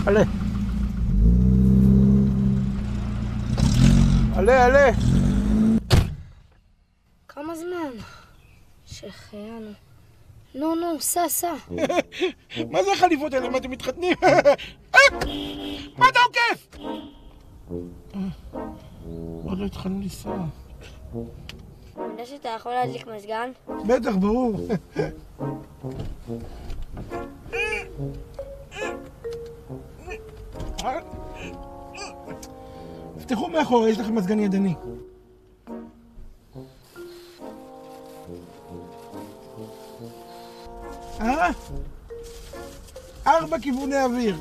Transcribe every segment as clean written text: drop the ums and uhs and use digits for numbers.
עלה. עלה, עלה. כמה זמן? שחיינו. נו, סע. מה זה החליפות האלה? מה אתם מתחתנים? מה אתה עוקף? עוד לא התחלנו לנסוע. אני יודע שאתה יכול להדליק מזגן? בטח, ברור. תפתחו מאחורה, יש לכם מזגן ידני. אה? 4 כיווני אוויר.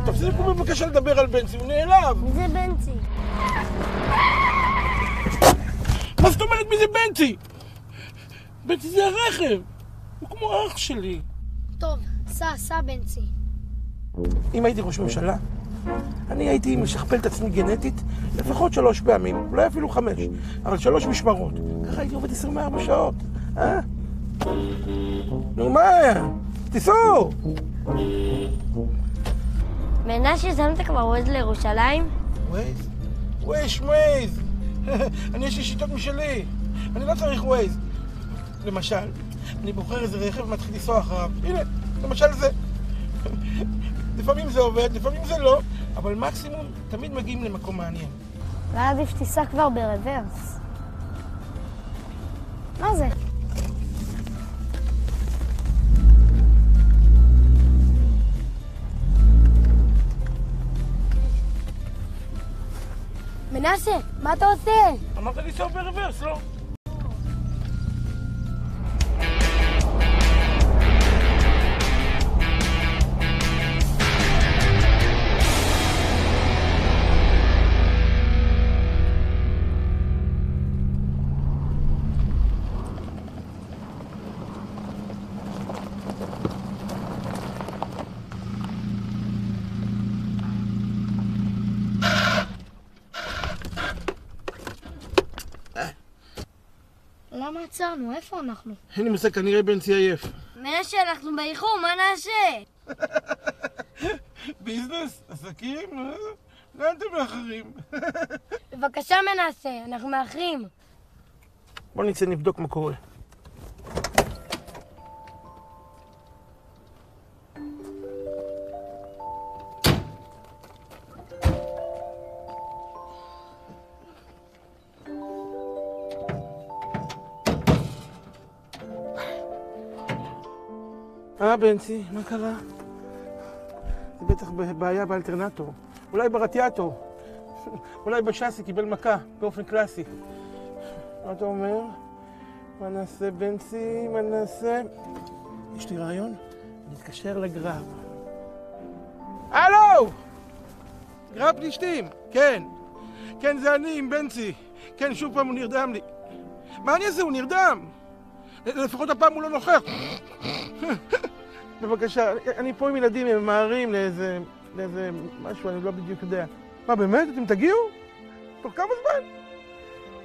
תפסיקו בבקשה לדבר על בנצי, הוא נעלב. מי זה בנצי? מה זאת אומרת מי זה בנצי? בנצי זה הרכב, הוא כמו אח שלי. טוב, סע בנצי. אם הייתי ראש ממשלה, אני הייתי משכפל את עצמי גנטית לפחות 3 פעמים, אולי אפילו 5, אבל 3 משמרות. ככה הייתי עובד 24 שעות, אה? נו מה? תיסעו! מנשה, שמת כבר ווייז לירושלים? ווייז? ווייז! אני יש לי שיטות משלי, אני לא צריך ווייז. למשל, אני בוחר איזה רכב ומתחיל לנסוע אחריו. הנה, למשל זה. לפעמים זה עובד, לפעמים זה לא, אבל מקסימום תמיד מגיעים למקום מעניין. אולי עדיף תיסע כבר ברוורס. מה זה? מנשה, מה אתה עושה? אמרת לנסוע ברוורס, לא? למה עצרנו? איפה אנחנו? אין לי מושג, כנראה בנצי עייף. מנשה, אנחנו באיחור, מה נעשה? ביזנס, עסקים, לאן אתם מאחרים? בבקשה מנשה, אנחנו מאחרים. בוא נצא נבדוק מה קורה. בנצי, מה קרה? זה בטח בעיה באלטרנטור. אולי ברטיאטור. אולי בשאסי קיבל מכה, באופן קלאסי. מה אתה אומר? מה נעשה בנצי? מה נעשה? יש לי רעיון? נתקשר לגרב. הלו! גרב פלישתים, כן. כן, זה אני עם בנצי. כן, שוב פעם הוא נרדם לי. מה אני אעשה? הוא נרדם. לפחות הפעם הוא לא נוכח. בבקשה, אני פה עם ילדים, הם ממהרים לאיזה משהו, אני לא בדיוק יודע. מה, באמת? אתם תגיעו? תוך כמה זמן?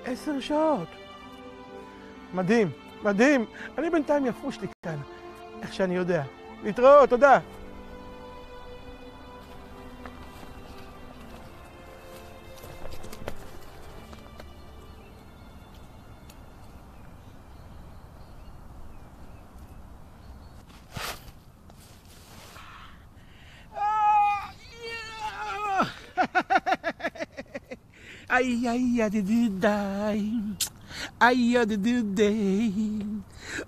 10 שעות. מדהים, מדהים. אני בינתיים יפוש לי כאן, איך שאני יודע. להתראות, תודה. Ay, ay, ay, ay, ay, ay,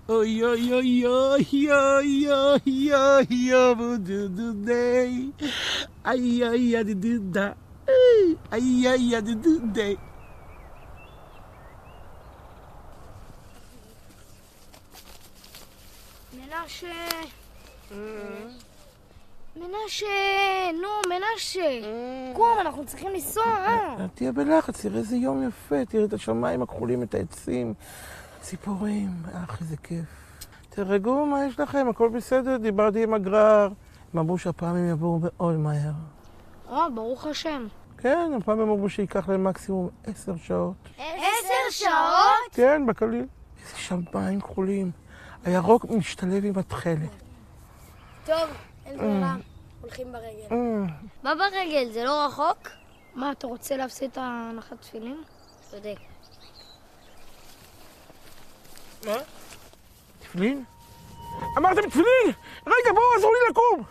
oy, oy, oy, oy, oy, oy, oy, oy, ay, ay, ay, ay, מנשה, נו, מנשה. קום, אנחנו צריכים לנסוע, תהיה בלחץ, תראה איזה יום יפה, תראה את השמיים הכחולים, את העצים, ציפורים, איזה כיף. תרגעו, מה יש לכם? הכל בסדר, דיברתי עם הגרר. הם אמרו שהפעם הם יבואו מאוד מהר. ברוך השם. כן, הפעם הם אמרו שייקח להם מקסימום 10 שעות. 10 שעות? כן, בקליל. איזה שמיים כחולים. הירוק משתלב עם התכלת. טוב, אין ברירה. הולכים ברגל. מה ברגל? זה לא רחוק? מה, אתה רוצה להפסיד את ההנחת תפילין? צודק. מה? תפילין? אמרתם תפילין! רגע, בואו, עזרו לי לקום!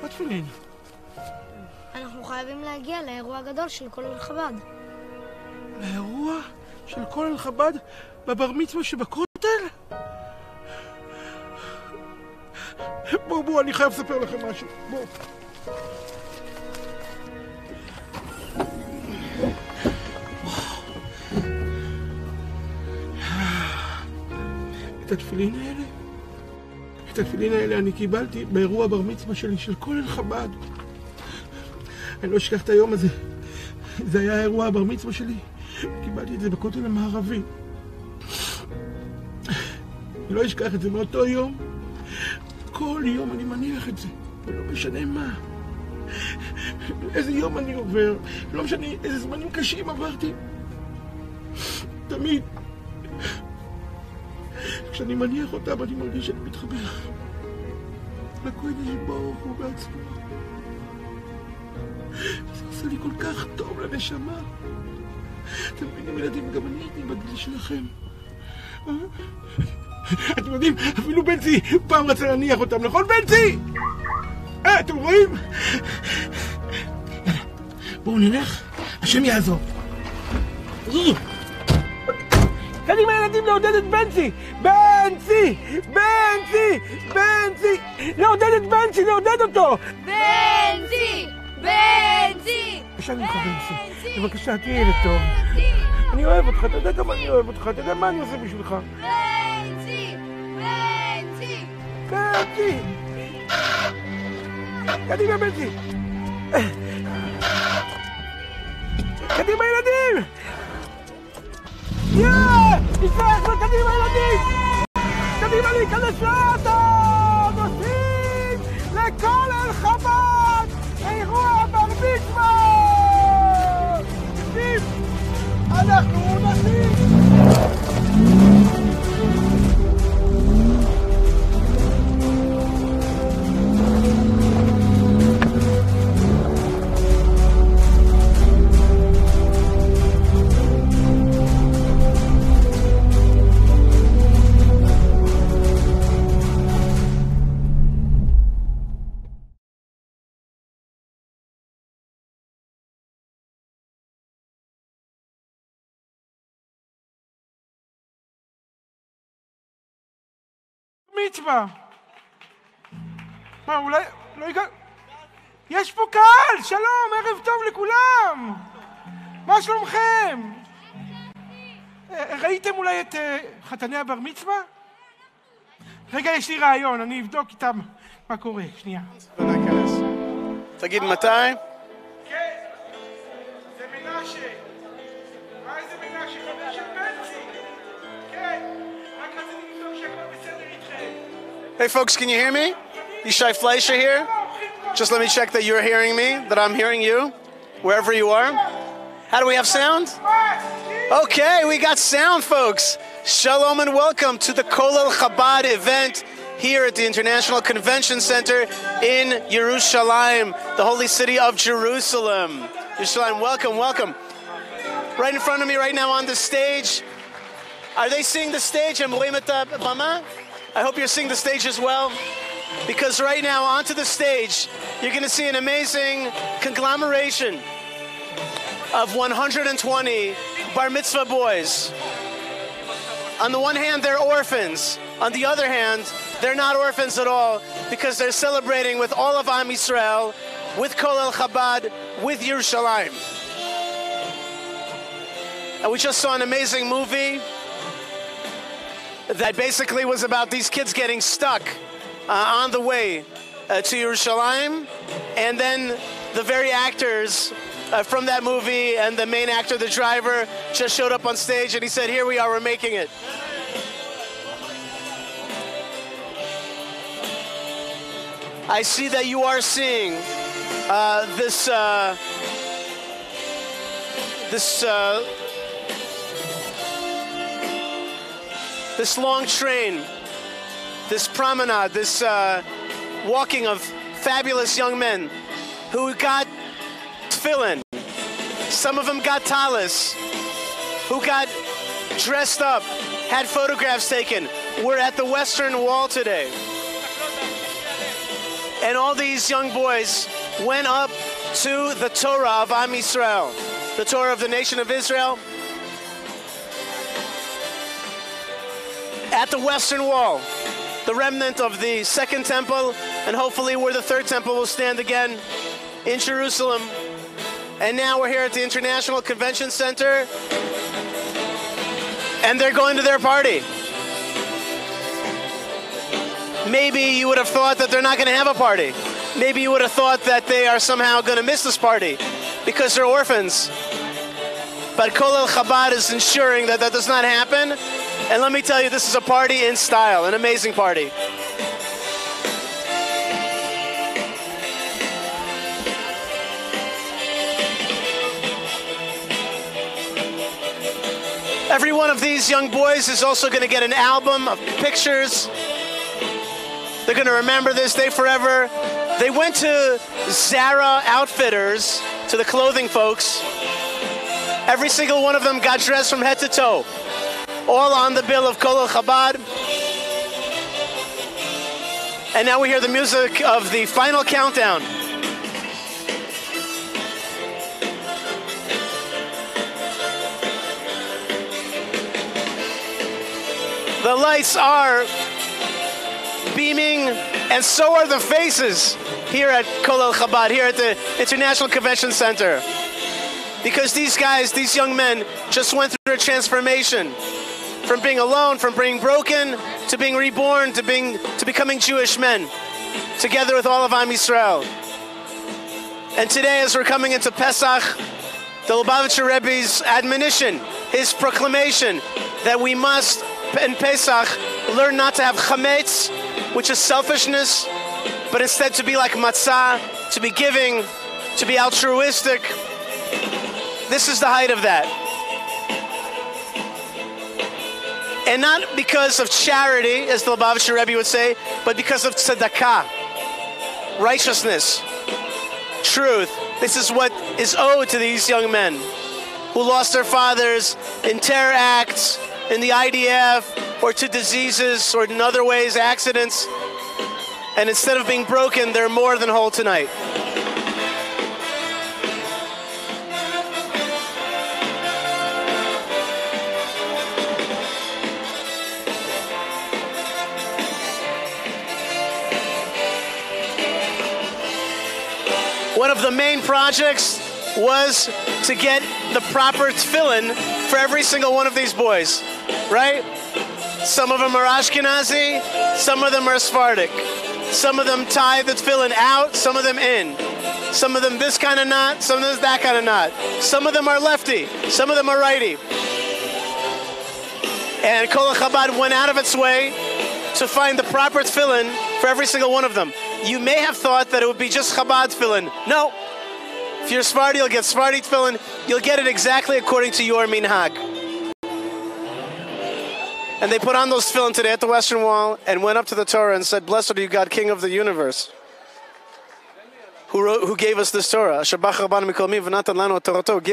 מה תפילין? אנחנו חייבים להגיע לאירוע גדול של כולל חב"ד. לאירוע של כולל חב"ד בבר מצווה שבכותל? בואו, אני חייב לספר לכם משהו. בואו. את התפילין האלה אני קיבלתי באירוע בר מצווה שלי של כולל חב"ד. אני לא אשכח את היום הזה. זה היה אירוע הבר מצווה שלי. קיבלתי את זה בכותל המערבי. אני לא אשכח את זה מאותו יום. כל יום אני מניח את זה, ולא משנה מה. איזה יום אני עובר, לא משנה איזה זמנים קשים עברתי. תמיד. כשאני מניח אותם אני מרגיש שאני מתחבר לקודש ברוך הוא בעצמו. זה עושה לי כל כך טוב לנשמה. אתם מבינים ילדים, גם אני הייתי בגיל שלכם. אתם יודעים, אפילו בנצי פעם רצה להניח אותם, נכון בנצי? אתם רואים? בואו נלך, השם יעזור. קדימה ילדים, לעודד את בנצי! בנצי! בנצי! בנצי! לעודד את בנצי, לעודד אותו! בנצי! בנצי! בבקשה ממך בנצי, בבקשה תהיה ילד טוב. אני אוהב אותך, אתה יודע כמה אני אוהב אותך, אתה יודע מה אני עושה בשבילך. בנצי! בנצי! בנצי! קדימה בנצי! קדימה ילדים! נשלח קדימה ילדים! קדימה להיכנס לאוטו! נוסעים לכולל חב"ד! אירוע בר מצווה! אנחנו נוסעים! מצווה. מה, אולי לא הגע... יש פה קהל! שלום, ערב טוב לכולם! מה שלומכם? ראיתם אולי את חתני הבר מצווה? רגע, יש לי רעיון, אני אבדוק איתם מה קורה. שנייה. תגיד מתי? כן, זה מנשה. מה איזה מנשה? חבר של בנצי. כן, רק רציתי לבדוק שהכל בסדר איתכם. Hey folks, can you hear me? Yishai Fleischer here. Just let me check that you're hearing me, that I'm hearing you, wherever you are. How do we have sound? Okay, we got sound, folks. Shalom and welcome to the Kolel Chabad event here at the International Convention Center in Yerushalayim, the holy city of Jerusalem. Yerushalayim, welcome, welcome. Right in front of me right now on the stage. Are they seeing the stage? I hope you're seeing the stage as well. Because right now, onto the stage, you're going to see an amazing conglomeration of 120 Bar Mitzvah boys. On the one hand, they're orphans. On the other hand, they're not orphans at all because they're celebrating with all of Am Yisrael, with Kolel Chabad, with Yerushalayim. And we just saw an amazing movie that basically was about these kids getting stuck on the way to Yerushalayim, and then the very actors from that movie and the main actor, the driver, just showed up on stage and he said, here we are, we're making it. I see that you are seeing this long train, this promenade, this walking of fabulous young men who got tefillin. Some of them got talis, who got dressed up, had photographs taken. We're at the Western Wall today. And all these young boys went up to the Torah of Am Yisrael, the Torah of the nation of Israel, at the Western Wall, the remnant of the Second Temple, and hopefully where the Third Temple will stand again in Jerusalem. And now we're here at the International Convention Center, and they're going to their party. Maybe you would have thought that they're not going to have a party. Maybe you would have thought that they are somehow going to miss this party because they're orphans. But Kolel Chabad is ensuring that that does not happen. And let me tell you, this is a party in style, an amazing party. Every one of these young boys is also going to get an album of pictures. They're going to remember this day forever. They went to Zara Outfitters, to the clothing folks. Every single one of them got dressed from head to toe, all on the bill of Kolel Chabad. And now we hear the music of the final countdown. The lights are beaming, and so are the faces here at Kolel Chabad, here at the International Convention Center. Because these guys, these young men, just went through a transformation from being alone, from being broken, to being reborn, to becoming Jewish men, together with all of Am Yisrael. And today, as we're coming into Pesach, the Lubavitcher Rebbe's admonition, his proclamation, that we must, in Pesach, learn not to have chametz, which is selfishness, but instead to be like matzah, to be giving, to be altruistic. This is the height of that. And not because of charity, as the Lubavitcher Rebbe would say, but because of tzedakah, righteousness, truth. This is what is owed to these young men who lost their fathers in terror acts, in the IDF, or to diseases, or in other ways, accidents. And instead of being broken, they're more than whole tonight. One of the main projects was to get the proper tefillin for every single one of these boys, right? Some of them are Ashkenazi, some of them are Sephardic. Some of them tie the tefillin out, some of them in. Some of them this kind of knot, some of them that kind of knot. Some of them are lefty, some of them are righty. And Kolel Chabad went out of its way to find the proper tefillin for every single one of them. You may have thought that it would be just Chabad tefillin. No. If you're Sephardi, you'll get Sephardi tefillin. You'll get it exactly according to your minhag. And they put on those tefillin today at the Western Wall and went up to the Torah and said, "Blessed are you, God, King of the universe, who gave us this Torah. Give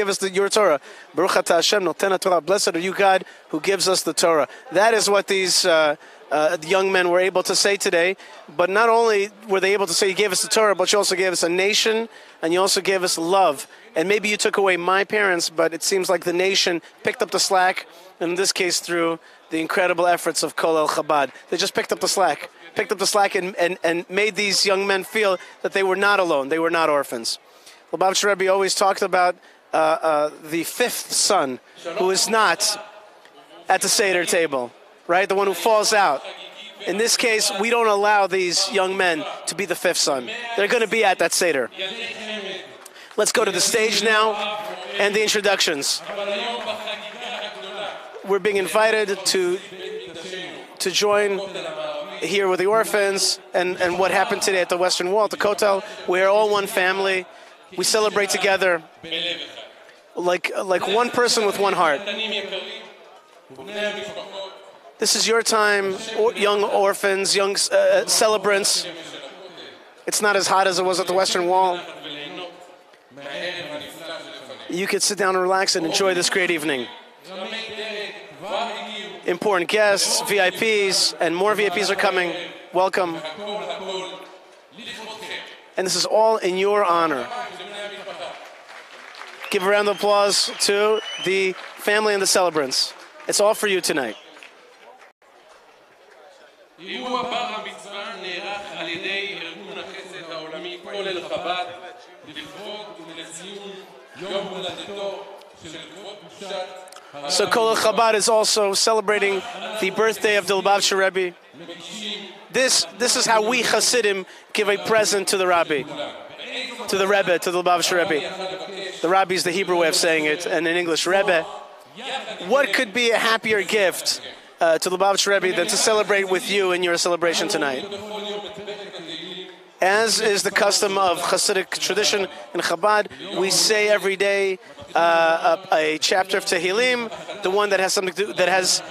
us your Torah. Baruch atah Hashem noten Torah. Blessed are you, God, who gives us the Torah." That is what these young men were able to say today. But not only were they able to say, "You gave us the Torah," but you also gave us a nation, and you also gave us love. And maybe you took away my parents, but it seems like the nation picked up the slack, and in this case through the incredible efforts of Kolel Chabad. They just picked up the slack and made these young men feel that they were not alone, they were not orphans. Lubavitcher Rebbe always talked about the fifth son who is not at the Seder table, right? The one who falls out. In this case, we don't allow these young men to be the fifth son. They're going to be at that Seder. Let's go to the stage now and the introductions. We're being invited to join here with the orphans and what happened today at the Western Wall, at the Kotel. We are all one family. We celebrate together like one person with one heart. This is your time, young orphans, young celebrants. It's not as hot as it was at the Western Wall. You could sit down and relax and enjoy this great evening. Important guests, VIPs, and more VIPs are coming. Welcome. And this is all in your honor. Give a round of applause to the family and the celebrants. It's all for you tonight. אירוע בר המצווה נערך על ידי ארגון החסד העולמי כולל חב"ד לכבוד ולציון יום הולדתו של כבוד קדושת. So Kol Chabad is also celebrating the birthday of the Lubavitcher Rebbe. This is how we Hasidim give a present to the Rabbi, to the Rebbe, to the Lubavitcher Rebbe. The Rabbi is the Hebrew way of saying it, and in English, Rebbe. What could be a happier gift to the Lubavitcher Rebbe than to celebrate with you in your celebration tonight? As is the custom of Hasidic tradition in Chabad, we say every day a chapter of Tehillim, the one that has something to do, that has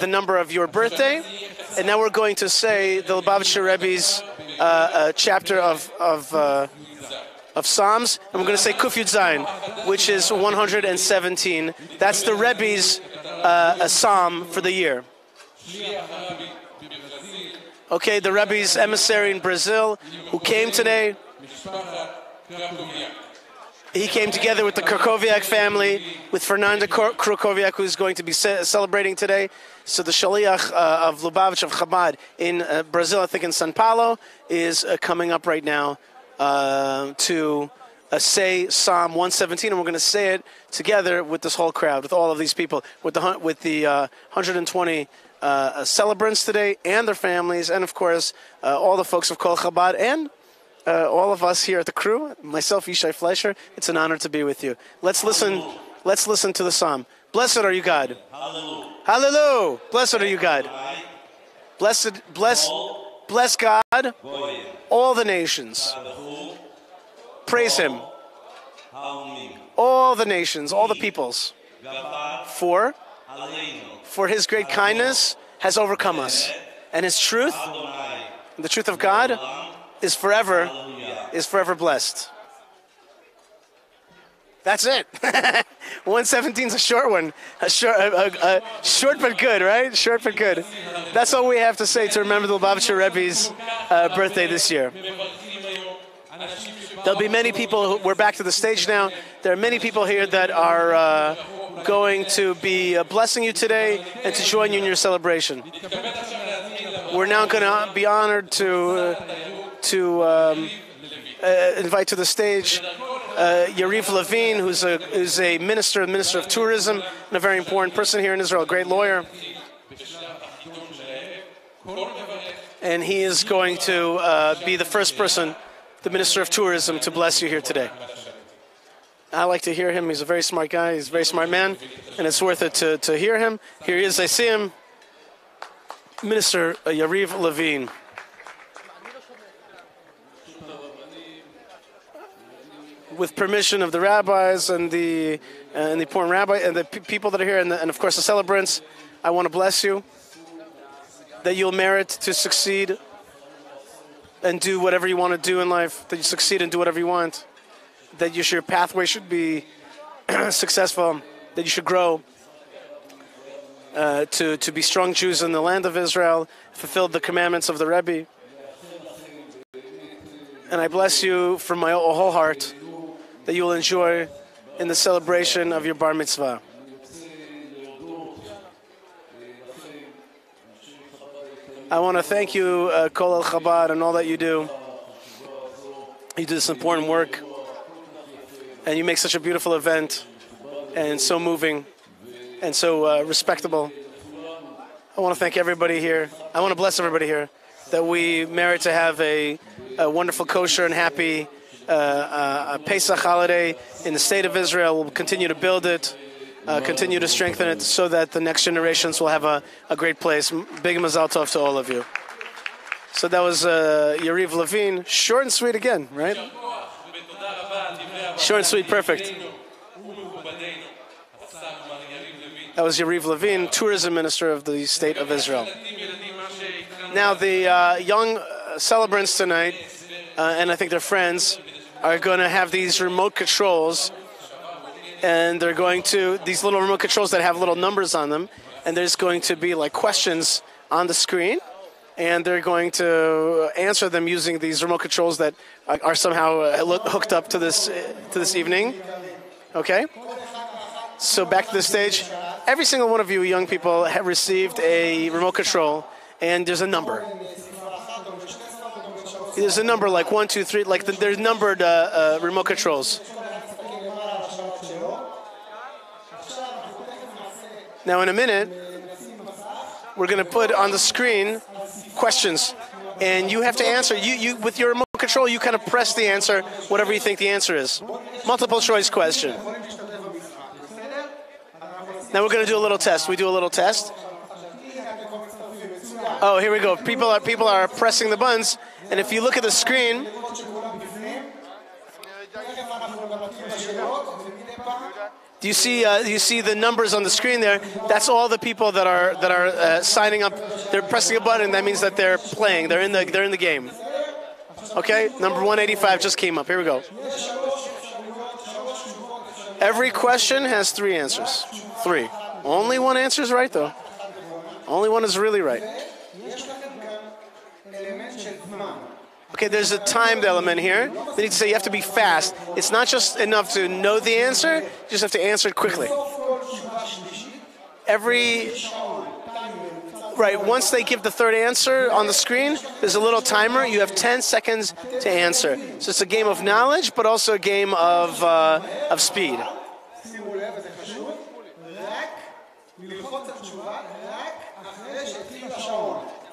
the number of your birthday, and now we're going to say the Lubavitcher Rebbe's chapter of Psalms, and we're going to say Kuf Yud Zayin, which is 117. That's the Rebbe's psalm for the year. Okay, the Rebbe's emissary in Brazil, who came today, he came together with the Krakowiak family, with Fernanda Krakowiak, who's going to be celebrating today. So the Shaliach of Lubavitch, of Chabad, in Brazil, I think in São Paulo, is coming up right now to say Psalm 117, and we're going to say it together with this whole crowd, with all of these people, with the 120 celebrants today, and their families, and of course all the folks of Kol Chabad, and all of us here at the crew, myself, Yishai Fleischer. It's an honor to be with you. Let's listen to the psalm. Blessed are you, God. Hallelujah. Hallelujah. Blessed are you, God. Bless God, all the nations. Praise Him. All the nations, all the peoples. For His great kindness has overcome us. And His truth, the truth of God, is forever blessed. That's it. 117 is a short one. Short but good, right? Short but good. That's all we have to say to remember the Lubavitcher Rebbe's birthday this year. There'll be many people. We're back to the stage now. There are many people here that are going to be blessing you today and to join you in your celebration. We're now going to be honored to invite to the stage Yariv Levine, who's a minister of tourism, and a very important person here in Israel, a great lawyer. And he is going to be the first person, the minister of tourism, to bless you here today. I like to hear him. He's a very smart guy. He's a very smart man, and it's worth it to hear him. Here he is. I see him. Minister Yariv Levine. With permission of the rabbis and the important rabbi and the people that are here, and of course the celebrants, I want to bless you that you'll merit to succeed and do whatever you want to do in life. That you succeed and do whatever you want. That your pathway should be successful. That you should grow to be strong Jews in the land of Israel, fulfill the commandments of the Rebbe. And I bless you from my whole heart that you will enjoy in the celebration of your Bar Mitzvah. I want to thank you, Kol El Chabad, and all that you do. You do this important work, and you make such a beautiful event, and so moving, and so respectable. I want to thank everybody here. I want to bless everybody here, that we merit to have a wonderful, kosher, and happy Pesach holiday in the state of Israel. We'll continue to build it, continue to strengthen it, so that the next generations will have a great place. Big mazal tov to all of you. So that was Yariv Levine. Short and sweet again, right? Short and sweet, perfect. That was Yariv Levine, tourism minister of the state of Israel. Now the young celebrants tonight, and I think their friends, are going to have these remote controls, and they're going to, these little remote controls that have little numbers on them, and there's going to be like questions on the screen, and they're going to answer them using these remote controls that are somehow hooked up to this evening. Okay? So back to the stage. Every single one of you young people have received a remote control, and there's a number. There's a number like 1, 2, 3, like there's numbered remote controls. Now in a minute, we're going to put on the screen questions, and you have to answer. You with your remote control, you kind of press the answer, whatever you think the answer is. Multiple choice question. Now we're going to do a little test. We do a little test. Oh, here we go. People are pressing the buttons, and if you look at the screen, do you see the numbers on the screen there? That's all the people that are signing up. They're pressing a button. That means that they're playing. They're in the game. Okay, number 185 just came up. Here we go. Every question has 3 answers. 3. Only one answer is right, though. Only one is really right. Okay, there's a timed element here. They need to say you have to be fast. It's not just enough to know the answer. You just have to answer it quickly. Once they give the third answer on the screen, there's a little timer. You have 10 seconds to answer. So it's a game of knowledge, but also a game of speed.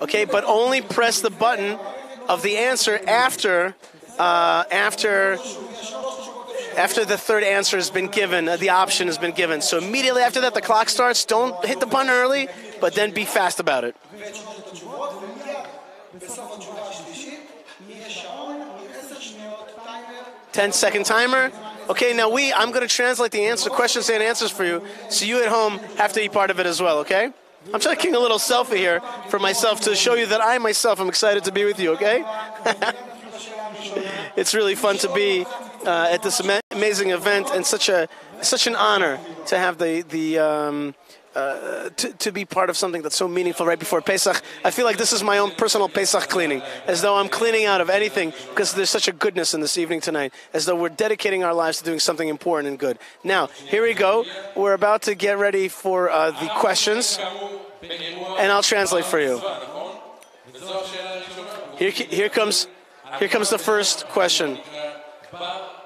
Okay, but only press the button of the answer after the third answer has been given, the option has been given. So immediately after that, the clock starts. Don't hit the button early, but then be fast about it. 10-second timer. Okay, now I'm going to translate the questions and answers for you, so you at home have to be part of it as well, okay? I'm taking a little selfie here for myself to show you that I myself am excited to be with you, okay? It's really fun to be at this amazing event, and such an honor to have to be part of something that's so meaningful right before Pesach. I feel like this is my own personal Pesach cleaning, as though I'm cleaning out of anything, because there's such a goodness in this evening tonight, as though we're dedicating our lives to doing something important and good. Now, here we go. We're about to get ready for the questions, and I'll translate for you. Here comes the first question.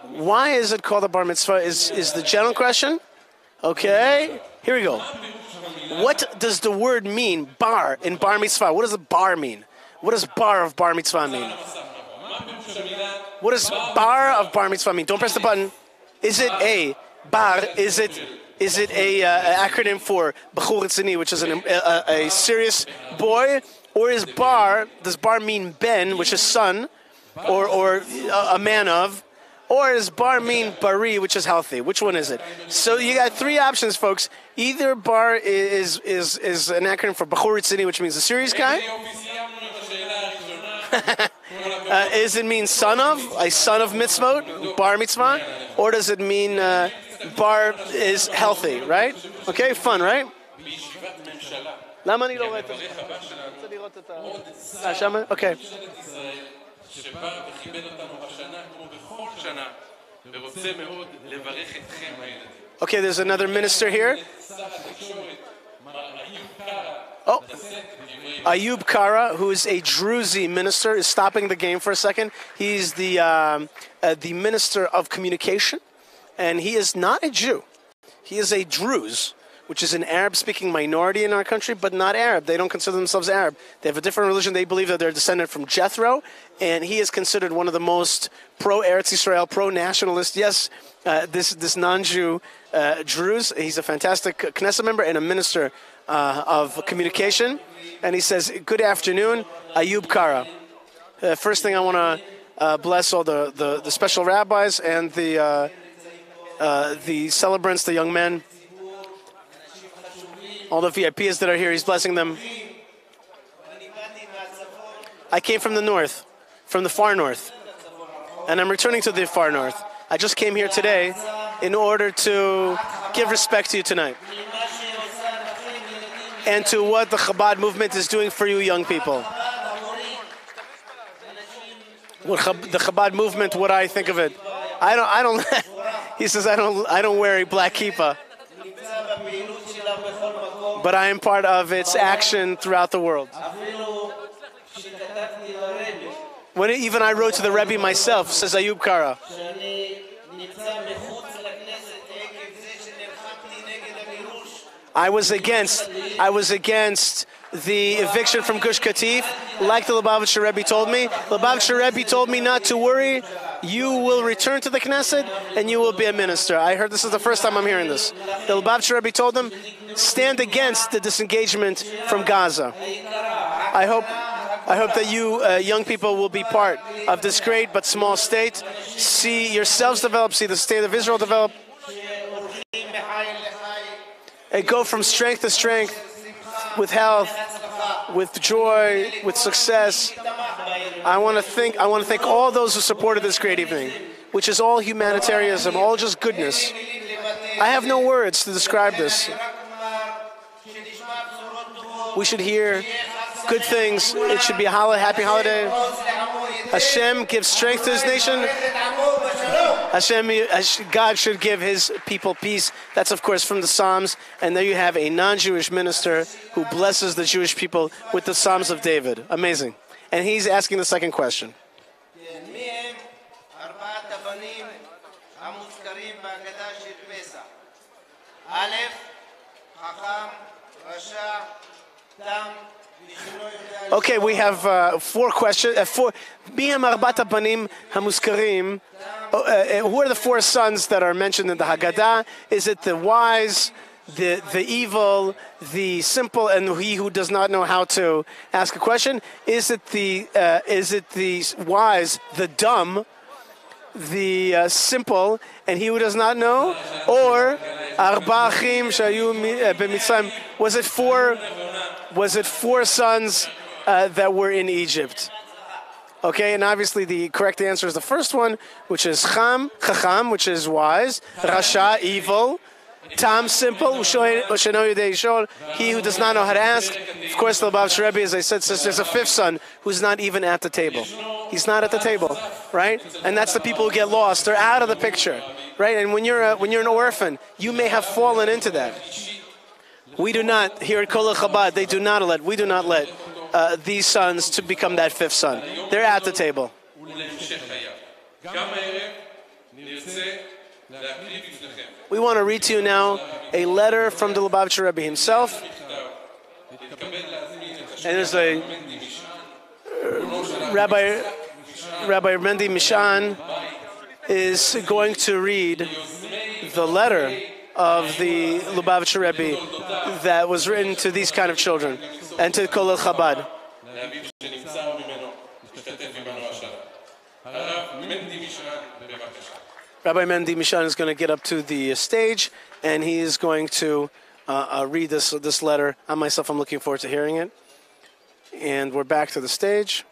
Why is it called a Bar Mitzvah? Is the general question. Okay, here we go. What does the word mean, bar, in Bar Mitzvah? What does the bar mean? What does bar of Bar Mitzvah mean? What does bar of Bar Mitzvah mean? Don't press the button. Is it a bar? Is it a acronym for Bachur Ritzini, which is a serious boy? Or does bar mean ben, which is son, or a man of? Or does bar mean bari, which is healthy? Which one is it? So you got 3 options, folks. Either bar is an acronym for Bachur Ritzini, which means a serious guy. Does it mean son of, a son of mitzvot, bar mitzvah? Or does it mean bar is healthy, right? Okay, fun, right? למה אני לא רואה את זה? רוצה לראות את ה... שמה? אוקיי. שבא וכיבד אותנו השנה כמו בכל שנה, ורוצה מאוד לברך אתכם הילדים. Okay, there's another minister here. Oh, Ayub Kara, who is a Druzi minister, is stopping the game for a second. He's the minister of communication, and he is not a Jew. He is a Druze, which is an Arab-speaking minority in our country, but not Arab. They don't consider themselves Arab. They have a different religion. They believe that they're descended from Jethro, and he is considered one of the most pro-Eretz Yisrael, pro-nationalist. Yes, this non-Jew Druze. He's a fantastic Knesset member and a minister of communication. And he says, "Good afternoon, Ayub Kara." First thing I want to bless all the special rabbis and the celebrants, the young men, all the VIPs that are here. He's blessing them. I came from the north, from the far north, and I'm returning to the far north. I just came here today in order to give respect to you tonight and to what the Chabad movement is doing for you young people. The Chabad movement, what I think of it. I don't he says I don't wear a black kippah, but I am part of its action throughout the world. When even I wrote to the Rebbe myself, says Ayub Kara. I was against the eviction from Gush Katif, like the Lubavitcher Rebbe told me. Lubavitcher Rebbe told me not to worry. You will return to the Knesset and you will be a minister. I heard this is the first time I'm hearing this. The Lubavitcher Rebbe told them, stand against the disengagement from Gaza. I hope that you young people will be part of this great but small state. See yourselves develop, see the state of Israel develop. And go from strength to strength, with health, with joy, with success. I want to thank all those who supported this great evening, which is all humanitarianism, all just goodness. I have no words to describe this. We should hear good things. It should be a happy holiday. Hashem gives strength to His nation. God should give His people peace. That's, of course, from the Psalms. And there you have a non-Jewish minister who blesses the Jewish people with the Psalms of David. Amazing. And he's asking the second question. Okay, we have 4 questions. Who are the 4 sons that are mentioned in the Haggadah? Is it the wise, the evil, the simple, and he who does not know how to ask a question? Is it the wise, the dumb, the simple, and he who does not know? Or Arba Achim Shayu b'Mitzrayim? Was it 4 sons that were in Egypt? Okay, and obviously the correct answer is the first one, which is Chacham, which is wise, Rasha, evil, Tam, simple, he who does not know how to ask. Of course, the Lubavitcher Rebbe, as I said, says there's a 5th son who's not even at the table. He's not at the table, right? And that's the people who get lost. They're out of the picture, right? And when you're an orphan, you may have fallen into that. We do not, here at Kol Chabad, we do not let these sons to become that 5th son. They're at the table. We want to read to you now a letter from the Lubavitcher Rebbe himself. And there's a Rabbi Mendy Mishan is going to read the letter of the Lubavitcher Rebbe that was written to these kind of children and to Kol Chabad. Rabbi Mendy Mishan is going to get up to the stage, and he is going to read this letter. I myself am looking forward to hearing it. And we're back to the stage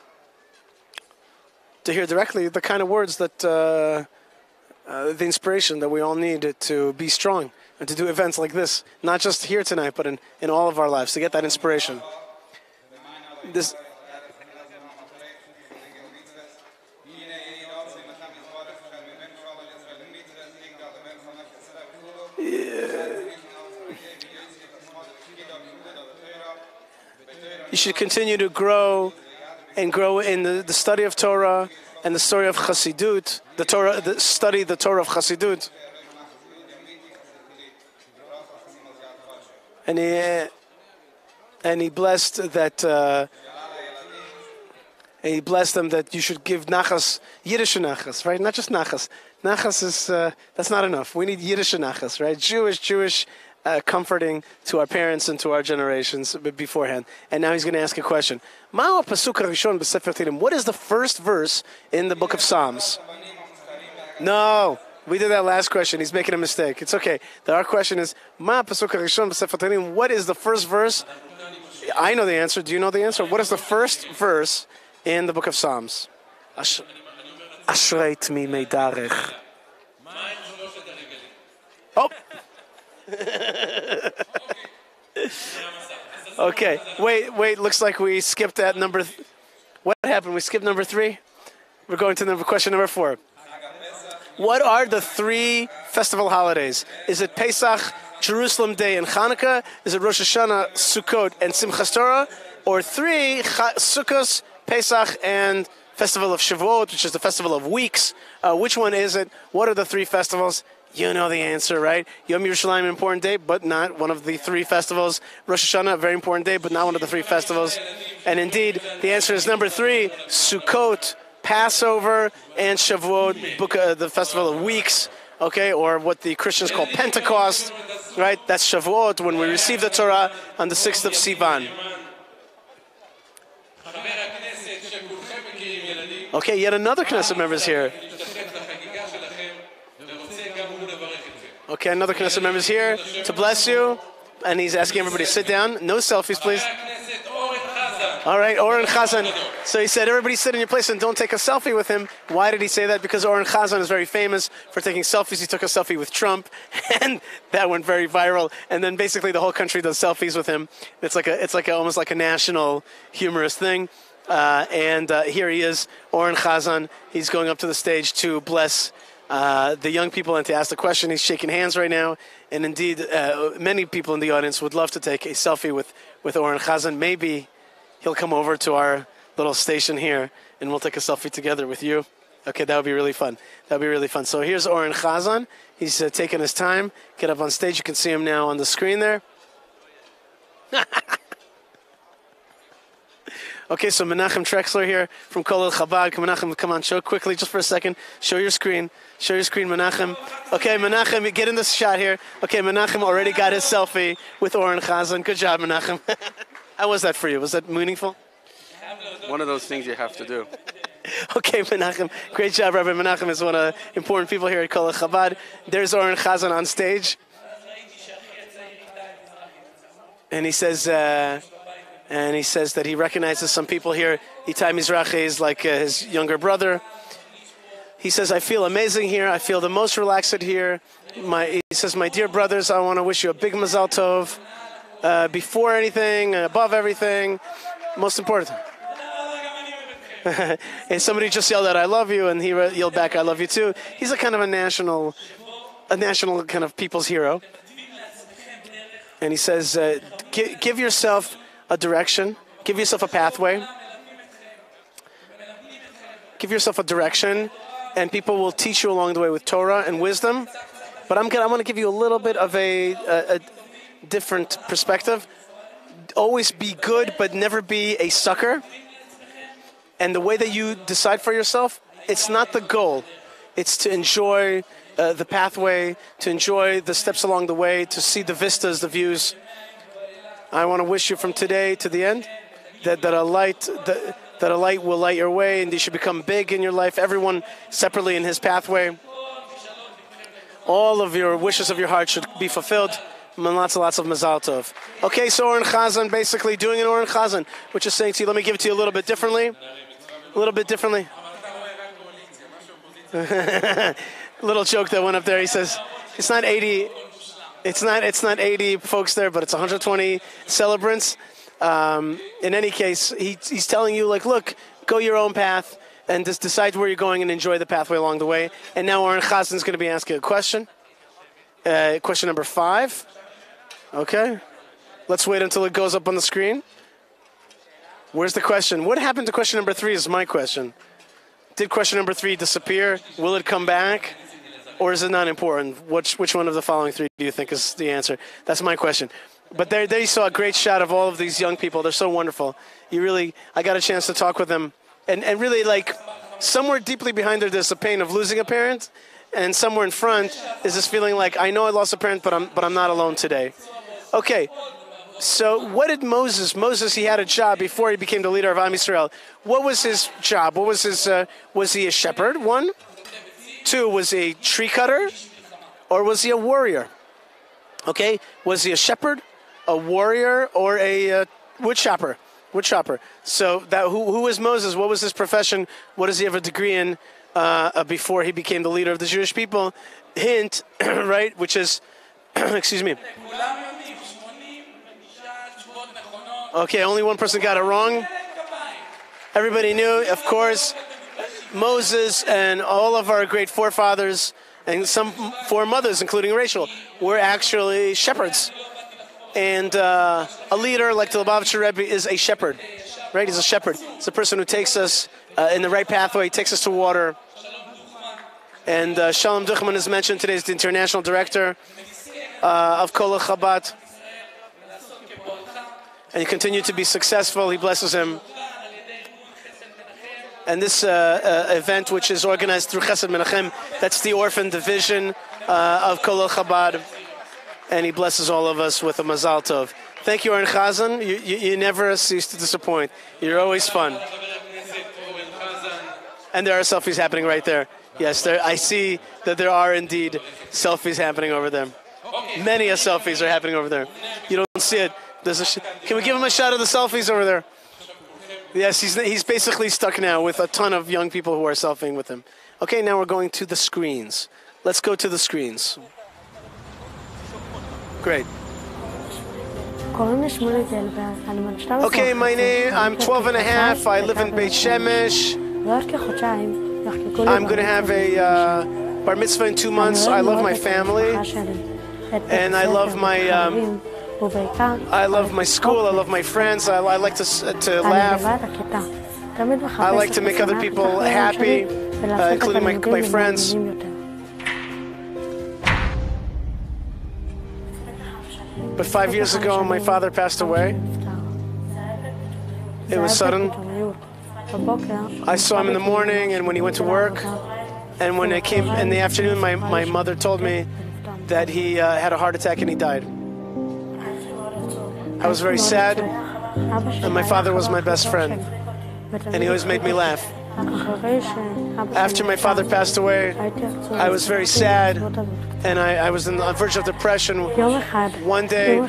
to hear directly the kind of words that the inspiration that we all need to be strong and to do events like this, not just here tonight, but in all of our lives, to get that inspiration. You should continue to grow and grow in the study of Torah and the story of Chassidut, study the Torah of Chassidut. And he blessed that. And he blessed them that you should give nachas, Yiddish nachas, right? Not just nachas. Nachas is that's not enough. We need Yiddish nachas, right? Jewish comforting to our parents and to our generations beforehand. And now he's going to ask a question. What is the first verse in the book of Psalms? No, we did that last question. He's making a mistake. It's okay. Our question is, what is the first verse? I know the answer. Do you know the answer? What is the first verse in the book of Psalms? Ashrei Tmimei Darech. Oh. Okay. Wait. Looks like we skipped that number. What happened? We skipped number 3? We're going to question number 4. What are the 3 festival holidays? Is it Pesach, Jerusalem Day, and Hanukkah? Is it Rosh Hashanah, Sukkot, and Simchas Torah? Or 3, Sukkot, Pesach, and Festival of Shavuot, which is the Festival of Weeks? Which one is it? What are the 3 festivals? You know the answer, right? Yom Yerushalayim, an important day, but not one of the 3 festivals. Rosh Hashanah, a very important day, but not one of the 3 festivals. And indeed, the answer is number 3, Sukkot, Passover, and Shavuot, the Festival of Weeks, okay, or what the Christians call Pentecost, right? That's Shavuot, when we receive the Torah on the 6th of Sivan. Okay, yet another Knesset member is here. Okay, another Knesset member is here to bless you, and he's asking everybody to sit down. No selfies, please. All right, Oren Chazan. So he said, everybody sit in your place and don't take a selfie with him. Why did he say that? Because Oren Chazan is very famous for taking selfies. He took a selfie with Trump, and that went very viral. And then basically the whole country does selfies with him. It's almost like a national humorous thing. And here he is, Oren Chazan. He's going up to the stage to bless the young people and to ask the question. He's shaking hands right now. And indeed, many people in the audience would love to take a selfie with Oren Chazan. Maybe he'll come over to our little station here, and we'll take a selfie together with you. Okay, that would be really fun. That would be really fun. So here's Oren Chazan. He's taking his time. Get up on stage. You can see him now on the screen there. Okay, so Menachem Trexler here from Kolel Chabad. Menachem, come on, show quickly, just for a second. Show your screen. Show your screen, Menachem. Okay, Menachem, get in this shot here. Okay, Menachem already got his selfie with Oren Chazan. Good job, Menachem. How was that for you? Was that meaningful? One of those things you have to do. Okay, Menachem. Great job, Rabbi Menachem is one of the important people here at Kolel Chabad. There's Oren Chazan on stage. And he says that he recognizes some people here. Itai Mizrahi is like his younger brother. He says, I feel amazing here. I feel the most relaxed here. He says, my dear brothers, I want to wish you a big Mazal Tov. Before anything, above everything, most important. And somebody just yelled out, I love you, and he yelled back, I love you too. He's a kind of a national kind of people's hero. And he says, give yourself a direction. Give yourself a pathway. Give yourself a direction, and people will teach you along the way with Torah and wisdom. But I'm going to give you a little bit of a different perspective. Always be good, but never be a sucker. And the way that you decide for yourself, it's not the goal. It's to enjoy the pathway, to enjoy the steps along the way, to see the vistas, the views. I want to wish you from today to the end that a light will light your way, and you should become big in your life. Everyone separately in his pathway. All of your wishes of your heart should be fulfilled. Lots and lots of Mazal Tov. Okay, so Oren Chazan, basically doing an Oren Chazan, which is saying to you, let me give it to you a little bit differently. A little bit differently. Little joke that went up there. He says, it's not 80 folks there, but it's 120 celebrants. In any case, he's telling you, like, look, go your own path and just decide where you're going and enjoy the pathway along the way. And now Oren Chazan is going to be asking a question. Question number 5. Okay. Let's wait until it goes up on the screen. Where's the question? What happened to question number 3 is my question. Did question number 3 disappear? Will it come back? Or is it not important? Which one of the following 3 do you think is the answer? That's my question. But there you saw a great shot of all of these young people. They're so wonderful. I got a chance to talk with them. And really, like, somewhere deeply behind there's a pain of losing a parent. and somewhere in front is this feeling like, I know I lost a parent, but I'm not alone today. Okay, so what did Moses, he had a job before he became the leader of Am Yisrael. What was his job? What was his, was he a shepherd, 1? 2, was he a tree cutter? Or was he a warrior? Okay, was he a shepherd, a warrior, or a wood chopper? Wood chopper. So that who was Moses? What was his profession? What does he have a degree in before he became the leader of the Jewish people? Hint, right, which is, excuse me. Okay, only one person got it wrong. Everybody knew, of course, Moses and all of our great forefathers and some foremothers, including Rachel, were actually shepherds. And a leader like the Lubavitcher Rebbe is a shepherd, right? He's a shepherd. It's a person who takes us in the right pathway, takes us to water. And Shalom Duchman is mentioned today as the international director of Kol Chabad. And he continued to be successful. He blesses him. And this event, which is organized through Chesed Menachem, that's the orphan division of Kol Chabad. And he blesses all of us with a Mazal Tov. Thank you, Oren Chazan. You never cease to disappoint. You're always fun. And there are selfies happening right there. Yes, I see that there are indeed selfies happening over there. Many selfies are happening over there. You don't see it. Can we give him a shot of the selfies over there? Yes, he's basically stuck now with a ton of young people who are selfieing with him. Okay, now we're going to the screens. Let's go to the screens. Great. Okay, my name, I'm 12 and a half. I live in Beit Shemesh. I'm going to have a Bar Mitzvah in 2 months. I love my family. And I love my school. I love my friends. I like to laugh. I like to make other people happy, including my friends. But 5 years ago, my father passed away. It was sudden. I saw him in the morning and when he went to work. And when I came in the afternoon, my mother told me that he had a heart attack and he died. I was very sad. And my father was my best friend. And he always made me laugh. After my father passed away, I was very sad. And I was on the verge of depression. One day,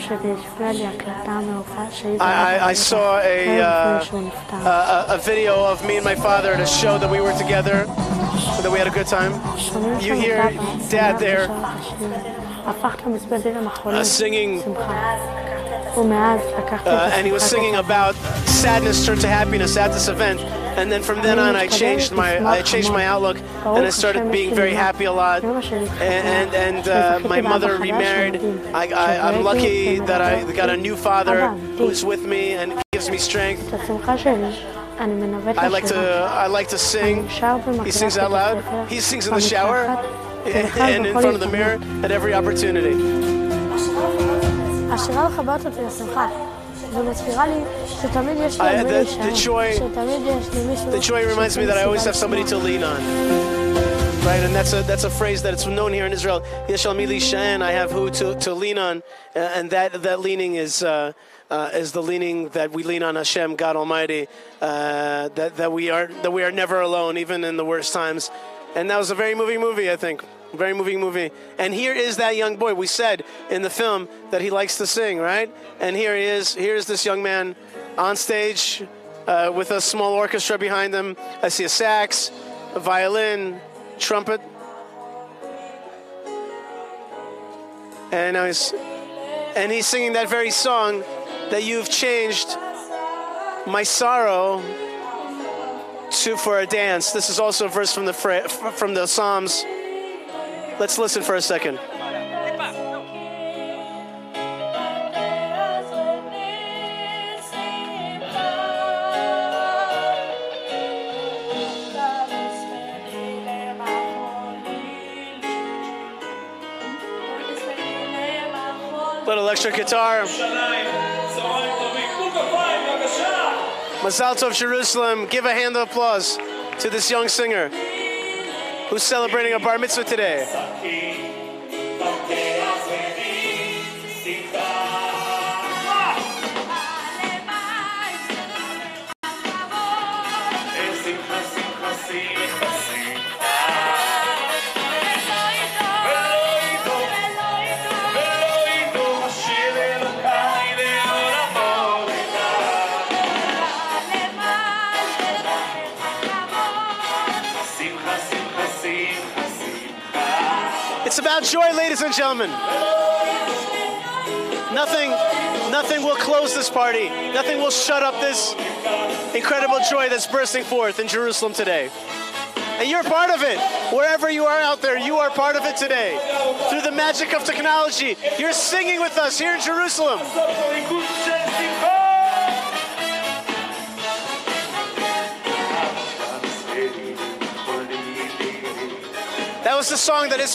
I saw a video of me and my father to show that we were together, that we had a good time. You hear Dad there singing, and he was singing about sadness turned to happiness at this event. And then from then on, I changed my outlook, and I started being very happy a lot. And my mother remarried. I'm lucky that I got a new father who's with me and gives me strength. I like to sing. He sings out loud. He sings in the shower and in front of the mirror at every opportunity. The joy reminds me that I always have somebody to lean on. Right, and that's a phrase that it's known here in Israel. Yeshal mili shen, I have who to lean on, and that leaning is the leaning that we lean on Hashem, God Almighty. That we are never alone, even in the worst times. And that was a very moving movie, I think. Very moving movie. And here is that young boy. We said in the film that he likes to sing, right? And here he is. Here's this young man on stage with a small orchestra behind him. I see a sax, a violin, trumpet. And now he's singing that very song that you've changed my sorrow for a dance. This is also a verse from the Psalms. Let's listen for a second. Little extra guitar. Mazal Tov Jerusalem. Give a hand of applause to this young singer. who's celebrating a bar mitzvah today. It's about joy, ladies and gentlemen. Nothing will close this party. Nothing will shut up this incredible joy that's bursting forth in Jerusalem today. And you're part of it. Wherever you are out there, you are part of it today. Through the magic of technology, you're singing with us here in Jerusalem. That was the song that he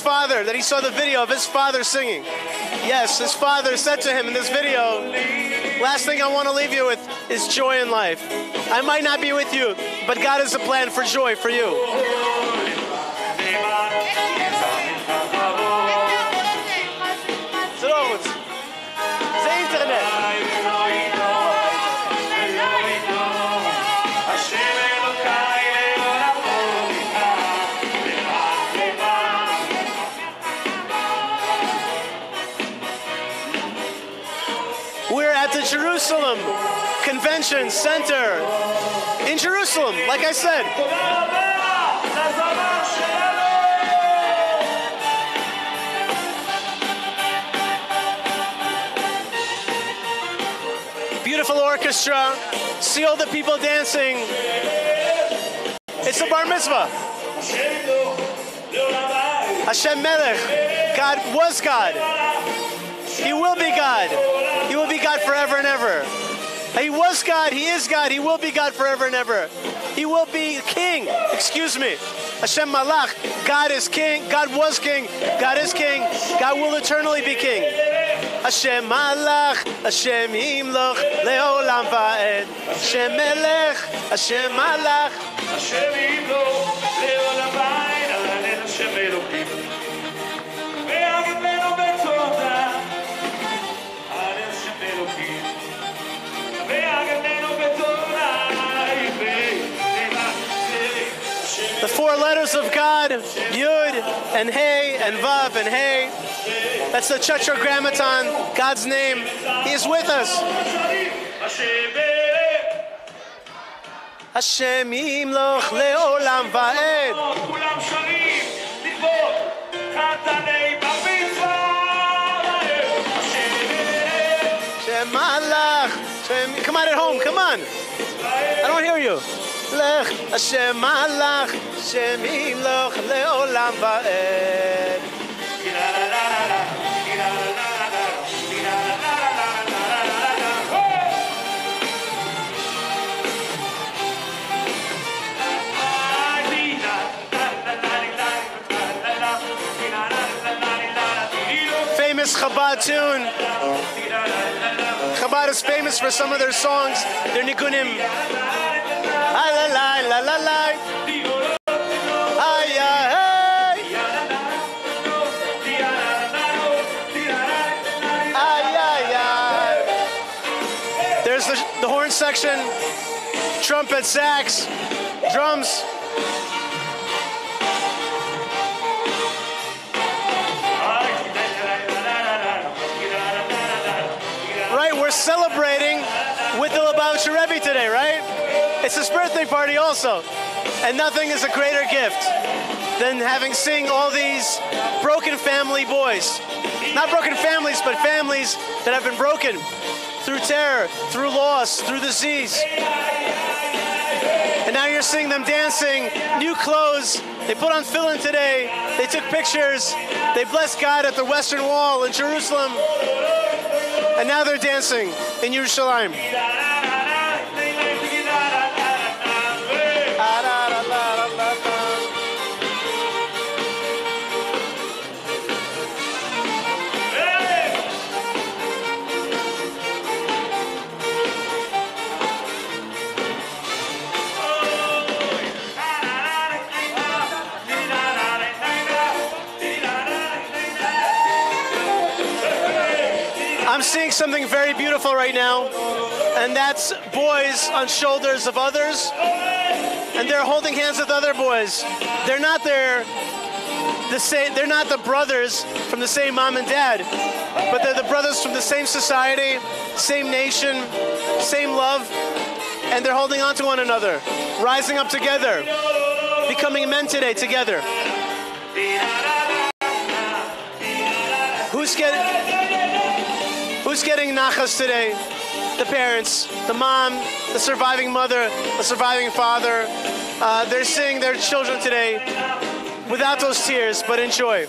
saw the video of his father singing. Yes, his father said to him in this video, last thing I want to leave you with is joy in life. I might not be with you, but God has a plan for joy for you. זה אינטרנט. We're at the Jerusalem Convention Center in Jerusalem, like I said. Beautiful orchestra. See all the people dancing. It's the Bar Mitzvah. Hashem Melech. God was God. He will be God. He will be God forever and ever. He was God. He is God. He will be God forever and ever. He will be King. Excuse me. Hashem Malach. God is King. God was King. God is King. God will eternally be King. Hashem Malach. Hashem Himloch. Leolam Va'ed. Hashem Melech. Hashem Malach. Hashem Himloch. Leolam Va'ed. Hashem Elohim. The four letters of God, Yud and Hey and Vav and Hey. That's the Tetragrammaton, God's name. He is with us. Hashem Yimloch le'olam va'ed. Hashem Malach. Come on at home, come on. I don't hear you. Lech Hashem Malach, Hashem Himloch le'olam va'ed. Famous Chabad tune. Chabad is famous for some of their songs, their nigunim. La la la la la. Ay ay. Ay ay ay. There's the horn section, trumpet, sax, drums. Right, we're celebrating with the Lubavitcher Rebbe today, right? It's his birthday party also. And nothing is a greater gift than having sing all these broken family boys. Not broken families, but families that have been broken through terror, through loss, through disease. And now you're seeing them dancing, new clothes. They put on tefillin today. They took pictures. They blessed God at the Western Wall in Jerusalem. And now they're dancing in Yerushalayim. I'm seeing something very beautiful right now, and that's boys on shoulders of others, and they're holding hands with other boys. They're not the brothers from the same mom and dad, but they're the brothers from the same society, same nation, same love, and they're holding on to one another, rising up together, becoming men today together. Who's getting nachas today? The parents, the mom, the surviving mother, the surviving father. They're seeing their children today without those tears, but in joy.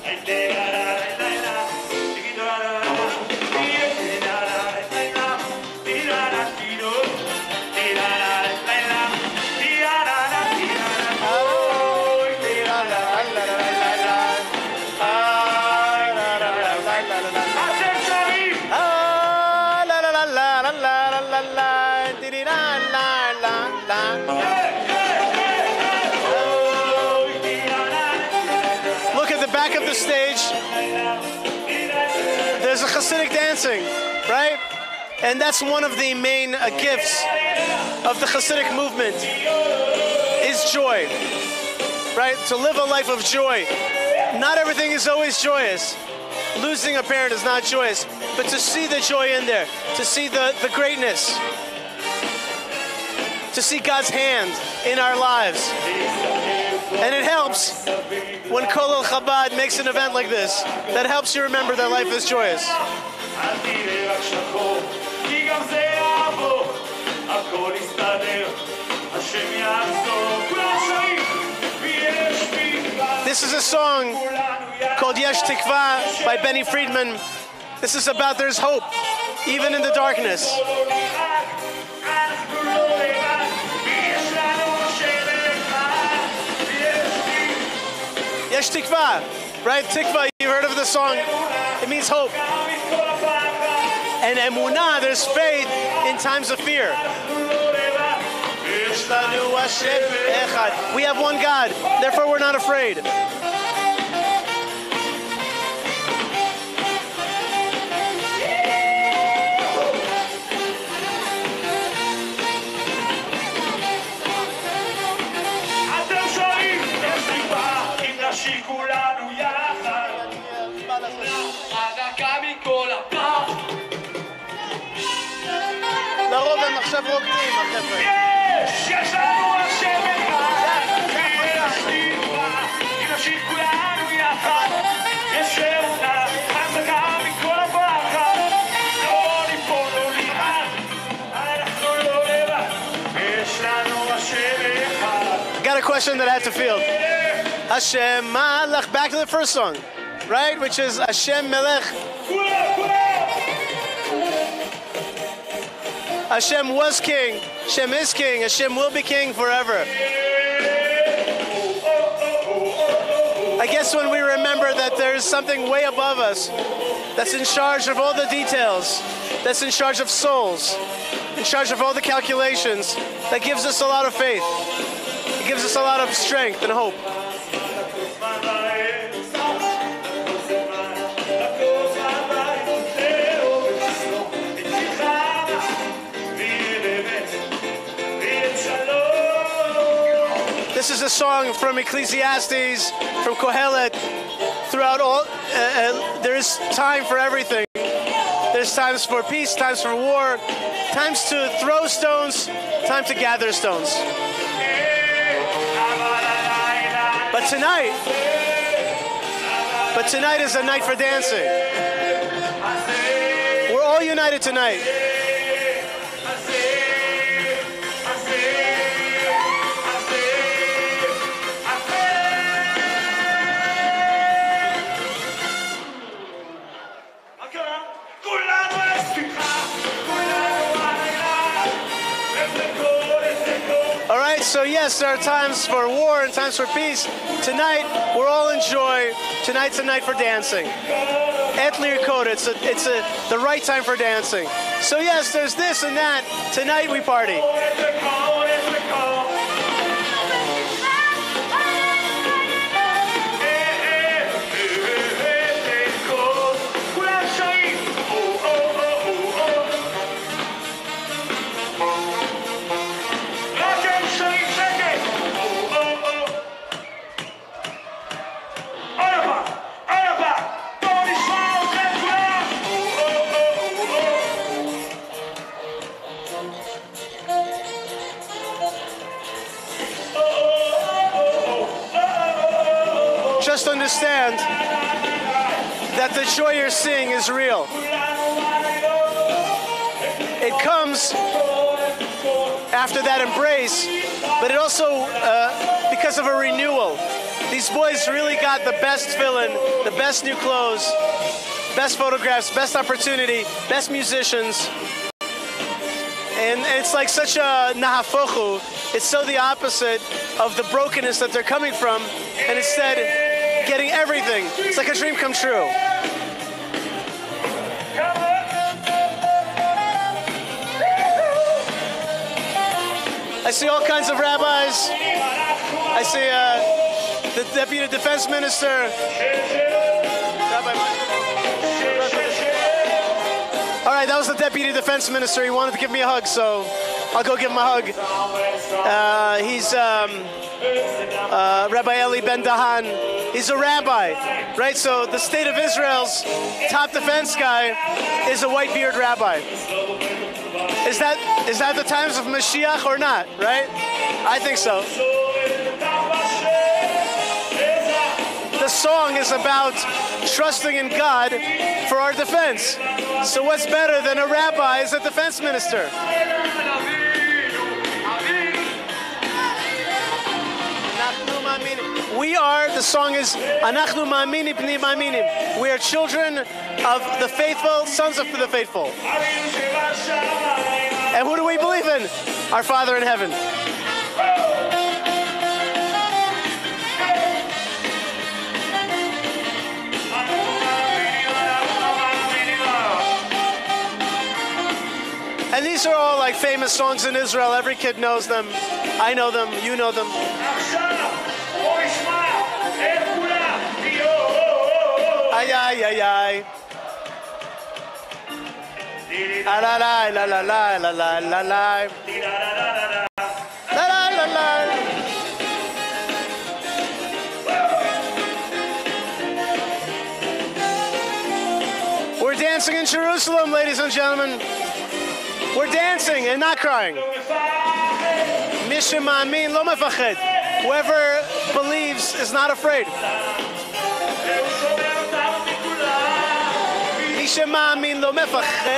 Look at the back of the stage. There's a Hasidic dancing, right? And that's one of the main gifts of the Hasidic movement is joy, right? To live a life of joy. Not everything is always joyous. Losing a parent is not joyous, but to see the joy in there, to see the greatness, to see God's hand in our lives. And it helps when Kolel Chabad makes an event like this. That helps you remember that life is joyous. This is a song called Yesh Tikva by Benny Friedman. This is about there's hope, even in the darkness. Yesh Tikva, right? Tikva, you heard of the song. It means hope. And Emunah, there's faith in times of fear. We have one God, therefore we're not afraid. לרוב הם עכשיו רוקדים, החבר'ה. יש לנו השם אחד, ויש תקווה, אם נמשיך כולנו יחד. יש אמונה, חזקה מכל הפחד, לא ניפול לא נלמד, אנחנו לא לבד. יש לנו השם אחד. Got a question that I had to field. Hashem Malach, back to the first song, right? Which is Hashem Melech. Hashem was king, Hashem is king, Hashem will be king forever. I guess when we remember that there is something way above us that's in charge of all the details, that's in charge of souls, in charge of all the calculations, that gives us a lot of faith. It gives us a lot of strength and hope. This is a song from Ecclesiastes, from Kohelet. Throughout all, there is time for everything. There's times for peace, times for war, times to throw stones, time to gather stones. But tonight is a night for dancing. We're all united tonight. So yes, there are times for war and times for peace. Tonight, we're all in joy. Tonight's a night for dancing. Et lirkod, it's the right time for dancing. So yes, there's this and that. Tonight we party. just understand that the joy you're seeing is real. It comes after that embrace, but it also because of a renewal. These boys really got the best fill-in, the best new clothes, best photographs, best opportunity, best musicians. And it's like such a nahafochu. It's so the opposite of the brokenness that they're coming from, and instead getting everything. It's like a dream come true. I see all kinds of rabbis. I see the Deputy Defense Minister. All right, that was the Deputy Defense Minister. He wanted to give me a hug, so I'll go give him a hug. He's Rabbi Eli Ben Dahan. He's a rabbi, right? So the state of Israel's top defense guy is a white-beard rabbi. Is that the times of Mashiach or not, right? I think so. The song is about trusting in God for our defense. So what's better than a rabbi as a defense minister? We are, the song is, Anachnu ma'aminim b'nei ma'aminim. We are children of the faithful, sons of the faithful. And who do we believe in? Our Father in heaven. And these are all like famous songs in Israel. Every kid knows them. I know them. You know them. Ay, ay, ay, ay. La la la la la la la la la la. La la la la. We're dancing in Jerusalem, ladies and gentlemen. We're dancing and not crying. Misha ma'amin lo mefached. Whoever believes is not afraid. Misha ma'amin lo mefached.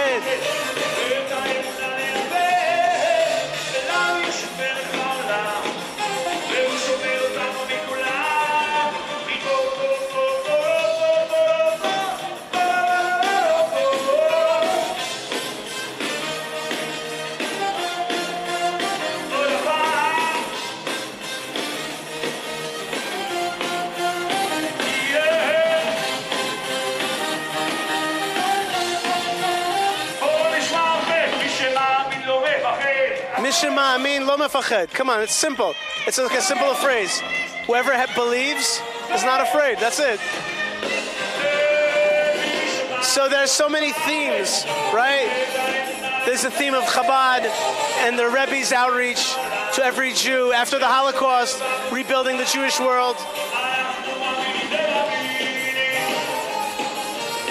Come on, it's simple. It's like a simple phrase. Whoever believes is not afraid. That's it. So there's so many themes, right? There's the theme of Chabad and the Rebbe's outreach to every Jew after the Holocaust, rebuilding the Jewish world.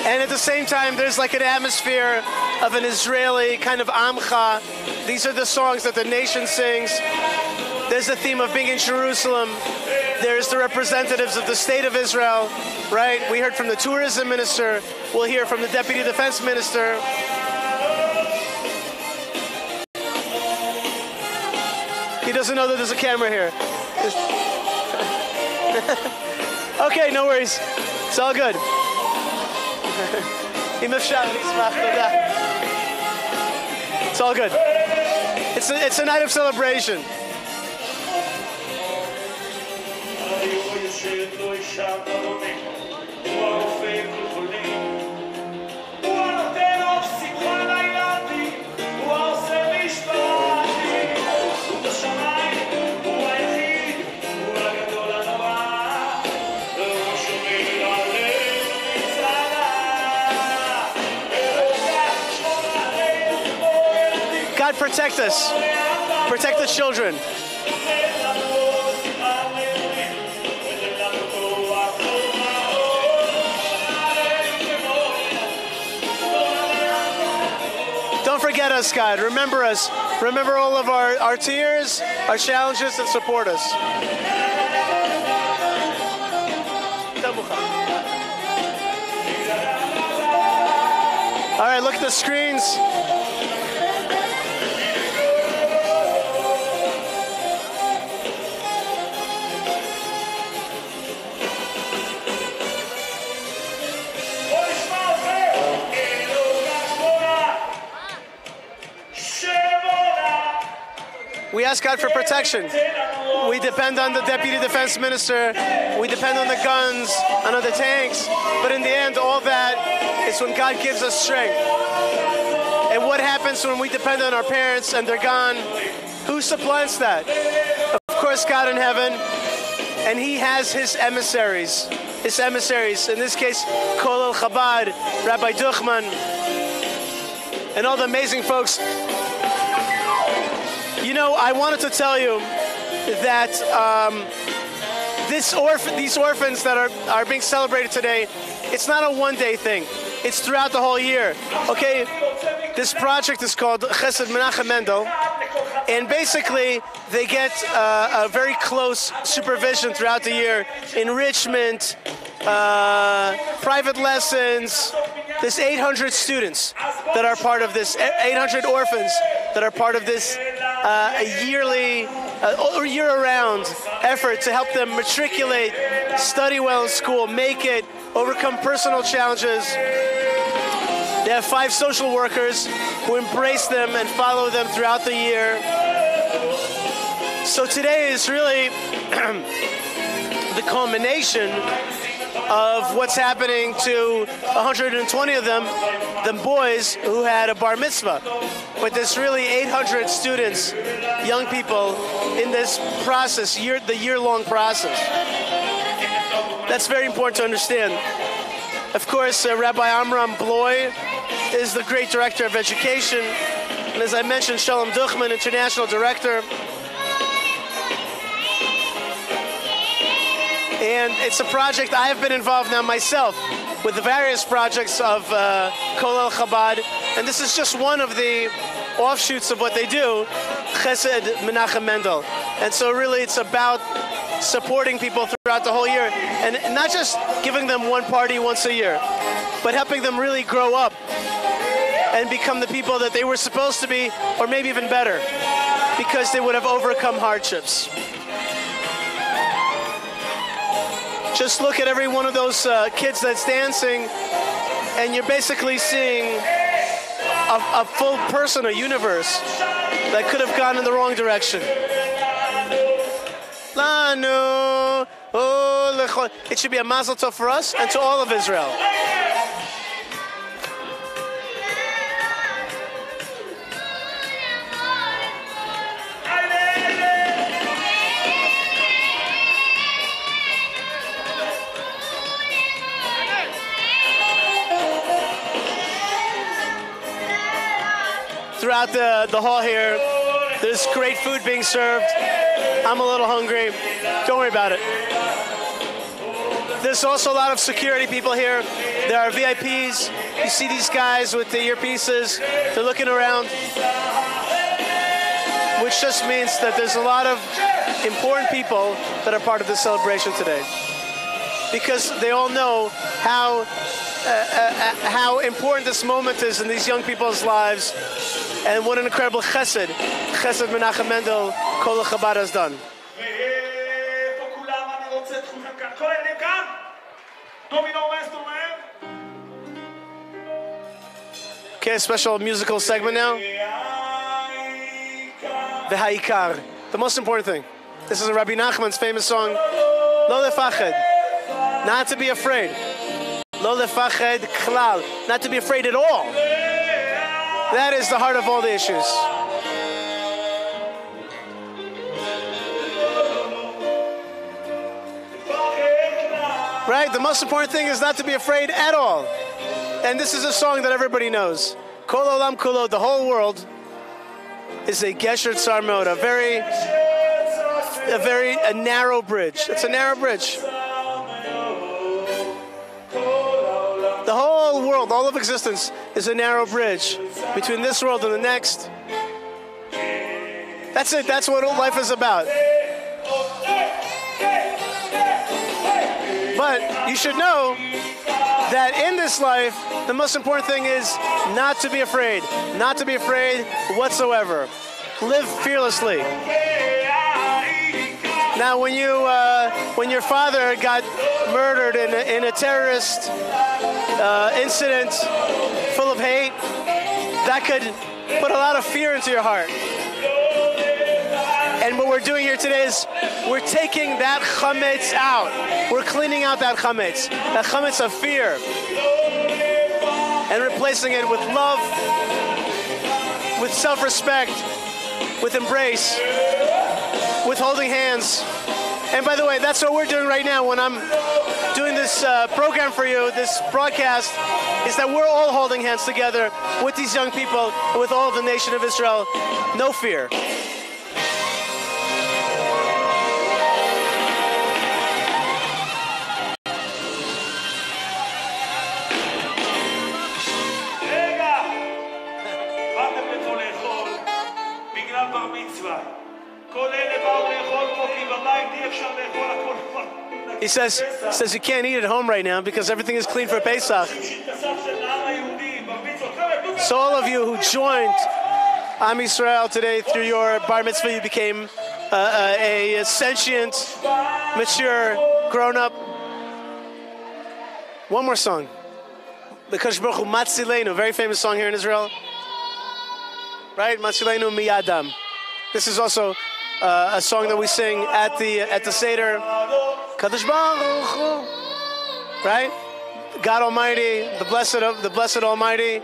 And at the same time, there's like an atmosphere of an Israeli kind of Amcha. These are the songs that the nation sings. There's the theme of being in Jerusalem. There's the representatives of the state of Israel, right? We heard from the tourism minister. We'll hear from the deputy defense minister. He doesn't know that there's a camera here. Okay, no worries. It's all good. It's all good. It's a night of celebration. God protect us. Protect the children. Don't forget us, God. Remember us. Remember all of our tears, our challenges, and support us. All right, look at the screens. We ask God for protection. We depend on the Deputy Defense Minister. We depend on the guns, on the tanks. But in the end, all that is when God gives us strength. And what happens when we depend on our parents and they're gone? Who supplants that? Of course, God in heaven. And He has His emissaries. His emissaries. In this case, Kolel Chabad, Rabbi Duchman, and all the amazing folks. You know, I wanted to tell you that these orphans that are being celebrated today, it's not a one-day thing. It's throughout the whole year. Okay, this project is called Chesed Menachem Mendel, and basically they get a very close supervision throughout the year, enrichment, private lessons. There's 800 students that are part of this, 800 orphans that are part of this a yearly or year-round effort to help them matriculate, study well in school, make it, overcome personal challenges. They have 5 social workers who embrace them and follow them throughout the year. So today is really the culmination of what's happening to 120 of them boys who had a bar mitzvah. But there's really 800 students, young people, in this process, the year-long process. That's very important to understand. Of course, Rabbi Amram Bloy is the great director of education. And as I mentioned, Shalom Duchman, international director. And it's a project I have been involved now myself with the various projects of Kolel Chabad. And this is just one of the offshoots of what they do, Chesed Menachem Mendel. And so really it's about supporting people throughout the whole year. And not just giving them one party once a year, but helping them really grow up and become the people that they were supposed to be, or maybe even better, because they would have overcome hardships. Just look at every one of those kids that's dancing, and you're basically seeing a full person, a universe that could have gone in the wrong direction. It should be a mazel tov for us and to all of Israel. Throughout the hall here, there's great food being served. I'm a little hungry. Don't worry about it. There's also a lot of security people here. There are VIPs. You see these guys with the earpieces. They're looking around, which just means that there's a lot of important people that are part of this celebration today, because they all know how important this moment is in these young people's lives, and what an incredible chesed Menachem Mendel Kolel Chabad has done. Okay, a special musical segment now. The Ha'ikar, the most important thing. This is Rabbi Nachman's famous song, Lo lefached, not to be afraid. Lo lefached klal, not to be afraid at all. That is the heart of all the issues. Right? The most important thing is not to be afraid at all. And this is a song that everybody knows. Kol olam kulo, the whole world, is a gesher tzar meod, a very narrow bridge. It's a narrow bridge. The whole world, all of existence, is a narrow bridge between this world and the next. That's it. That's what life is about. But you should know that in this life, the most important thing is not to be afraid. Not to be afraid whatsoever. Live fearlessly. Now, when your father got murdered in a terrorist incident full of hate, that could put a lot of fear into your heart. And what we're doing here today is we're taking that chametz out. We're cleaning out that chametz of fear, and replacing it with love, with self-respect, with embrace, with holding hands. And by the way, that's what we're doing right now when I'm doing this program for you, this broadcast, is that we're all holding hands together with these young people and with all of the nation of Israel. No fear. בר מצווה. כל אלה באו לאכול פה כי בבית אי אפשר לאכול הכל. He says you can't eat at home right now because everything is clean for Pesach. So all of you who joined Am Yisrael today through your Bar Mitzvah, you became a sentient, mature, grown-up. One more song. The Kadosh Baruch Hu Matzilenu, very famous song here in Israel. Right? Matzilenu miyadam. This is also a song that we sing at the Seder. Kadosh Baruch Hu. Right? God Almighty, the blessed Almighty,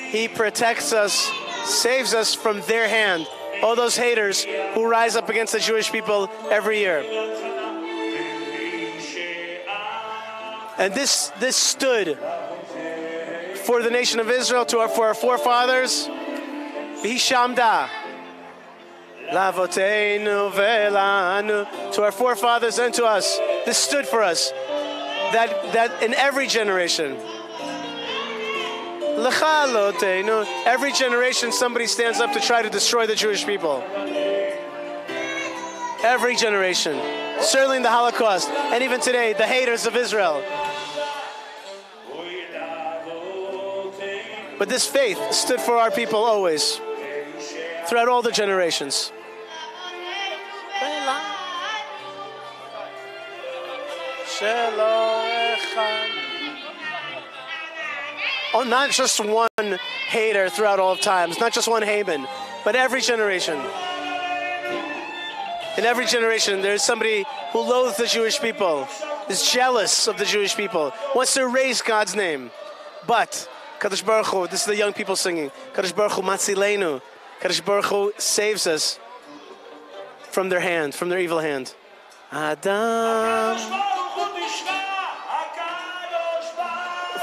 He protects us, saves us from their hand. All those haters who rise up against the Jewish people every year. And this stood for the nation of Israel, for our forefathers. Vishamda. Lavoteinu velanu. To our forefathers and to us. This stood for us. That in every generation. Lechalotenu. Every generation somebody stands up to try to destroy the Jewish people. Every generation. Certainly in the Holocaust. And even today, the haters of Israel. But this faith stood for our people always, throughout all the generations. Oh, not just one hater throughout all of times, not just one Haman, but every generation. In every generation, there's somebody who loathes the Jewish people, is jealous of the Jewish people, wants to erase God's name. But Kadosh Baruch Hu, this is the young people singing. Kadosh Baruch Hu Matzilenu. Kadosh Baruch Hu saves us from their hand, from their evil hand. Adam.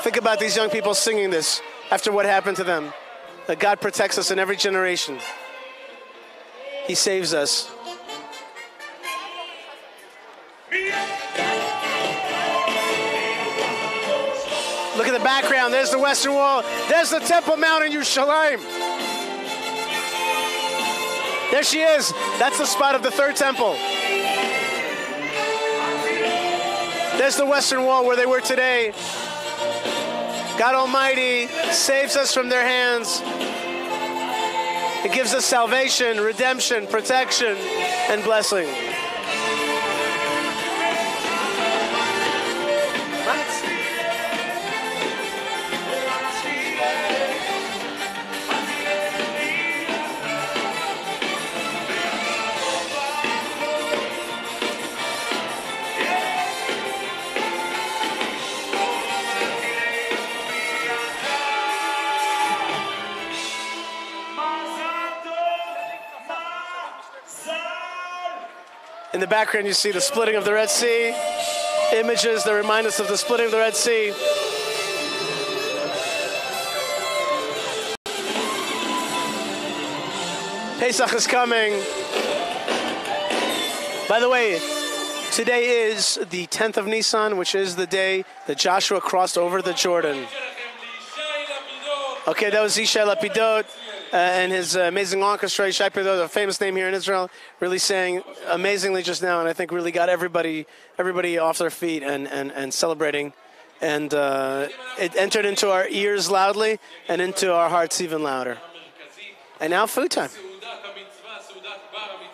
Think about these young people singing this after what happened to them. That God protects us in every generation. He saves us. Look at the background. There's the Western Wall. There's the Temple Mount in Yerushalayim. There she is. That's the spot of the third temple. There's the Western Wall where they were today. God Almighty saves us from their hands. It gives us salvation, redemption, protection, and blessing. In the background, you see the splitting of the Red Sea. Images that remind us of the splitting of the Red Sea. Pesach is coming. By the way, today is the 10th of Nisan, which is the day that Joshua crossed over the Jordan. Okay, that was Yishai Lapidot. and his amazing orchestra, Yishai, a famous name here in Israel, really sang amazingly just now, and I think really got everybody off their feet and celebrating. And it entered into our ears loudly and into our hearts even louder. And now food time.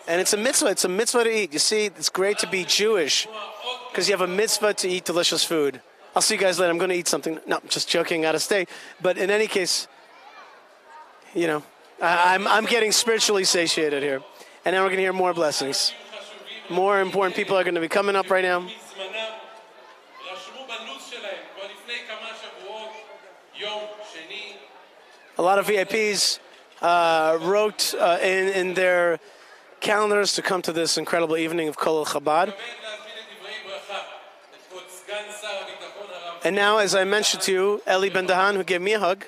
And it's a mitzvah. It's a mitzvah to eat. You see, it's great to be Jewish because you have a mitzvah to eat delicious food. I'll see you guys later. I'm going to eat something. No, just joking. Got to stay. But in any case, you know, I'm getting spiritually satiated here. And now we're going to hear more blessings. More important people are going to be coming up right now. A lot of VIPs wrote in their calendars to come to this incredible evening of Kol Chabad. And now, as I mentioned to you, Eli Ben Dahan, who gave me a hug,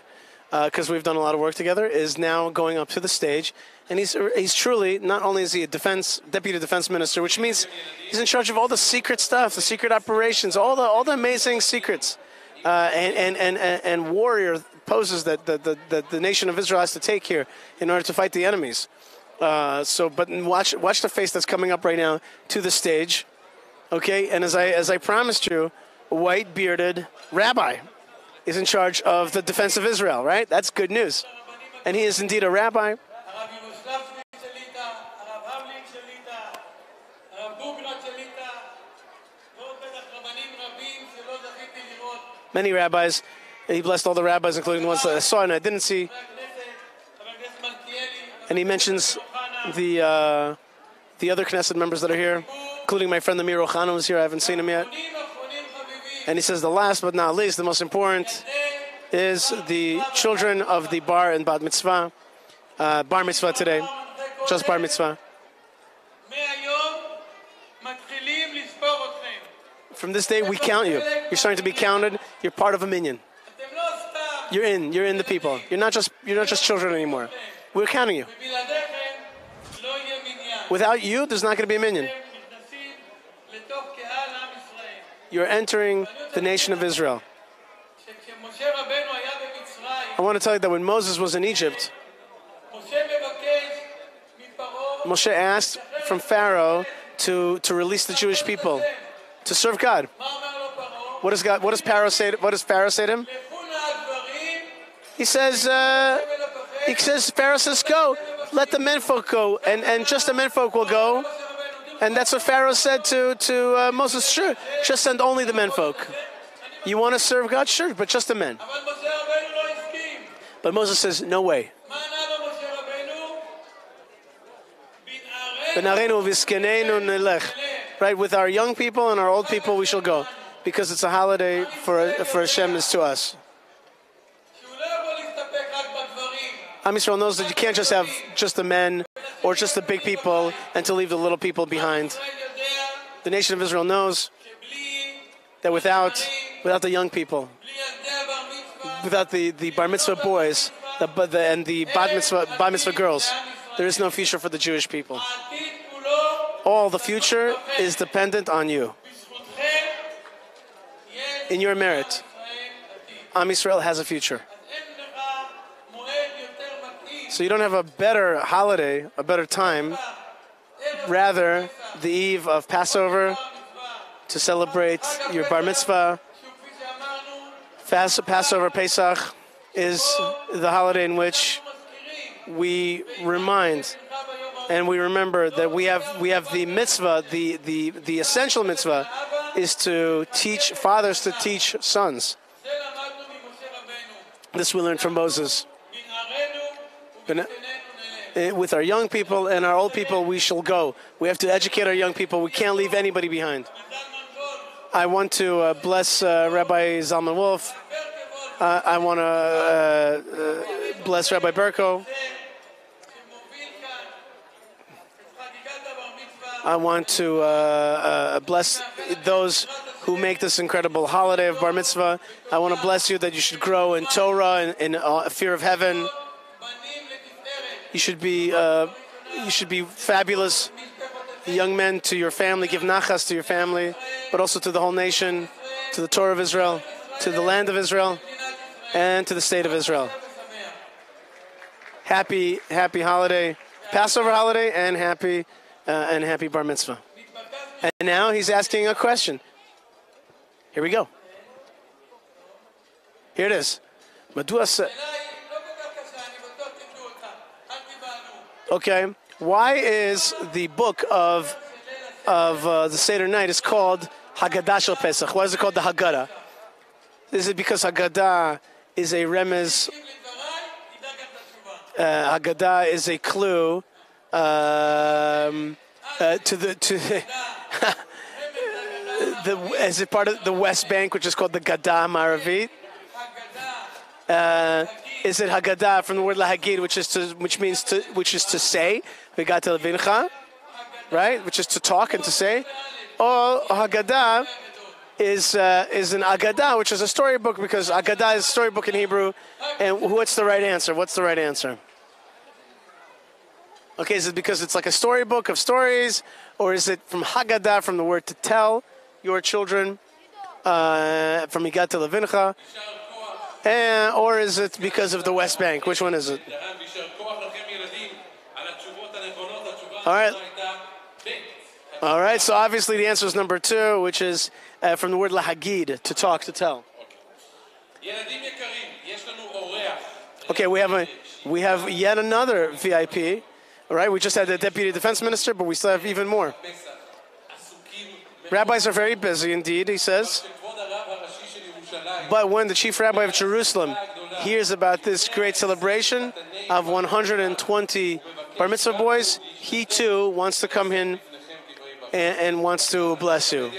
because we've done a lot of work together, is now going up to the stage. And he's truly, not only is he a deputy defense minister, which means he's in charge of all the secret stuff, the secret operations, all the amazing secrets and warrior poses that the nation of Israel has to take here in order to fight the enemies. But watch the face that's coming up right now to the stage, okay? And as I promised you, a white bearded rabbi is in charge of the defense of Israel, right? That's good news, and he is indeed a rabbi. Many rabbis. He blessed all the rabbis, including the ones that I saw and I didn't see. And he mentions the other Knesset members that are here, including my friend Amir Ochana who's here. I haven't seen him yet. And he says the last but not least, the most important, is the children of the Bar and Bar Mitzvah. Bar Mitzvah today. Just Bar Mitzvah. From this day, we count you. You're starting to be counted. You're part of a minyan. You're in the people. You're not just children anymore. We're counting you. Without you, there's not going to be a minyan. You're entering the nation of Israel. I want to tell you that when Moses was in Egypt, Moshe asked from Pharaoh to release the Jewish people to serve God. What does Pharaoh say to him? He says, Pharaoh says, go. Let the menfolk go. And just the menfolk will go. And that's what Pharaoh said to Moses. Sure, just send only the menfolk. You want to serve God? Sure, but just the men. But Moses says, no way. Right, with our young people and our old people, we shall go. Because it's a holiday for Hashem is to us. Am Yisrael knows that you can't just have just the men or just the big people and to leave the little people behind. The nation of Israel knows that without the young people, without the Bar Mitzvah boys and the Bar Mitzvah girls, there is no future for the Jewish people. All the future is dependent on you. In your merit, Am Yisrael has a future. So you don't have a better holiday, a better time, rather the eve of Passover to celebrate your Bar Mitzvah. Passover, Pesach, is the holiday in which we remind and we remember that we have the mitzvah, the essential mitzvah is to teach fathers to teach sons. This we learned from Moses. With our young people and our old people, we shall go. We have to educate our young people. We can't leave anybody behind. I want to bless Rabbi Zalman Wolf. I want to bless Rabbi Berko. I want to bless those who make this incredible holiday of Bar Mitzvah. I want to bless you that you should grow in Torah, in fear of heaven. You should be fabulous young men to your family. Give nachas to your family, but also to the whole nation, to the Torah of Israel, to the land of Israel, and to the state of Israel. happy holiday, Passover holiday, and happy Bar Mitzvah. And now he's asking a question. Here we go. Here it is. Okay, why is the book of the Seder night is called Haggadah Shel Pesach? Why is it called the Haggadah? Is it because Haggadah is a remez? Haggadah is a clue as a part of the West Bank, which is called the Gadah Maravit. Is it Haggadah from the word lahagid, which is to say, V'gata levincha, right? Which is to talk and to say. Or Haggadah is an Agadah, which is a storybook, because Agadah is a storybook in Hebrew. And what's the right answer? What's the right answer? Okay, is it because it's like a storybook of stories, or is it from Haggadah, from the word to tell your children, from V'gata levincha? Or is it because of the West Bank? Which one is it? All right, so obviously the answer is number 2, which is from the word lahagid, to talk, to tell. Okay, we have yet another VIP. All right, we just had the Deputy Defense Minister, but we still have even more. Rabbis are very busy indeed, he says. But when the Chief Rabbi of Jerusalem hears about this great celebration of 120 Bar Mitzvah boys, he too wants to come in and wants to bless you.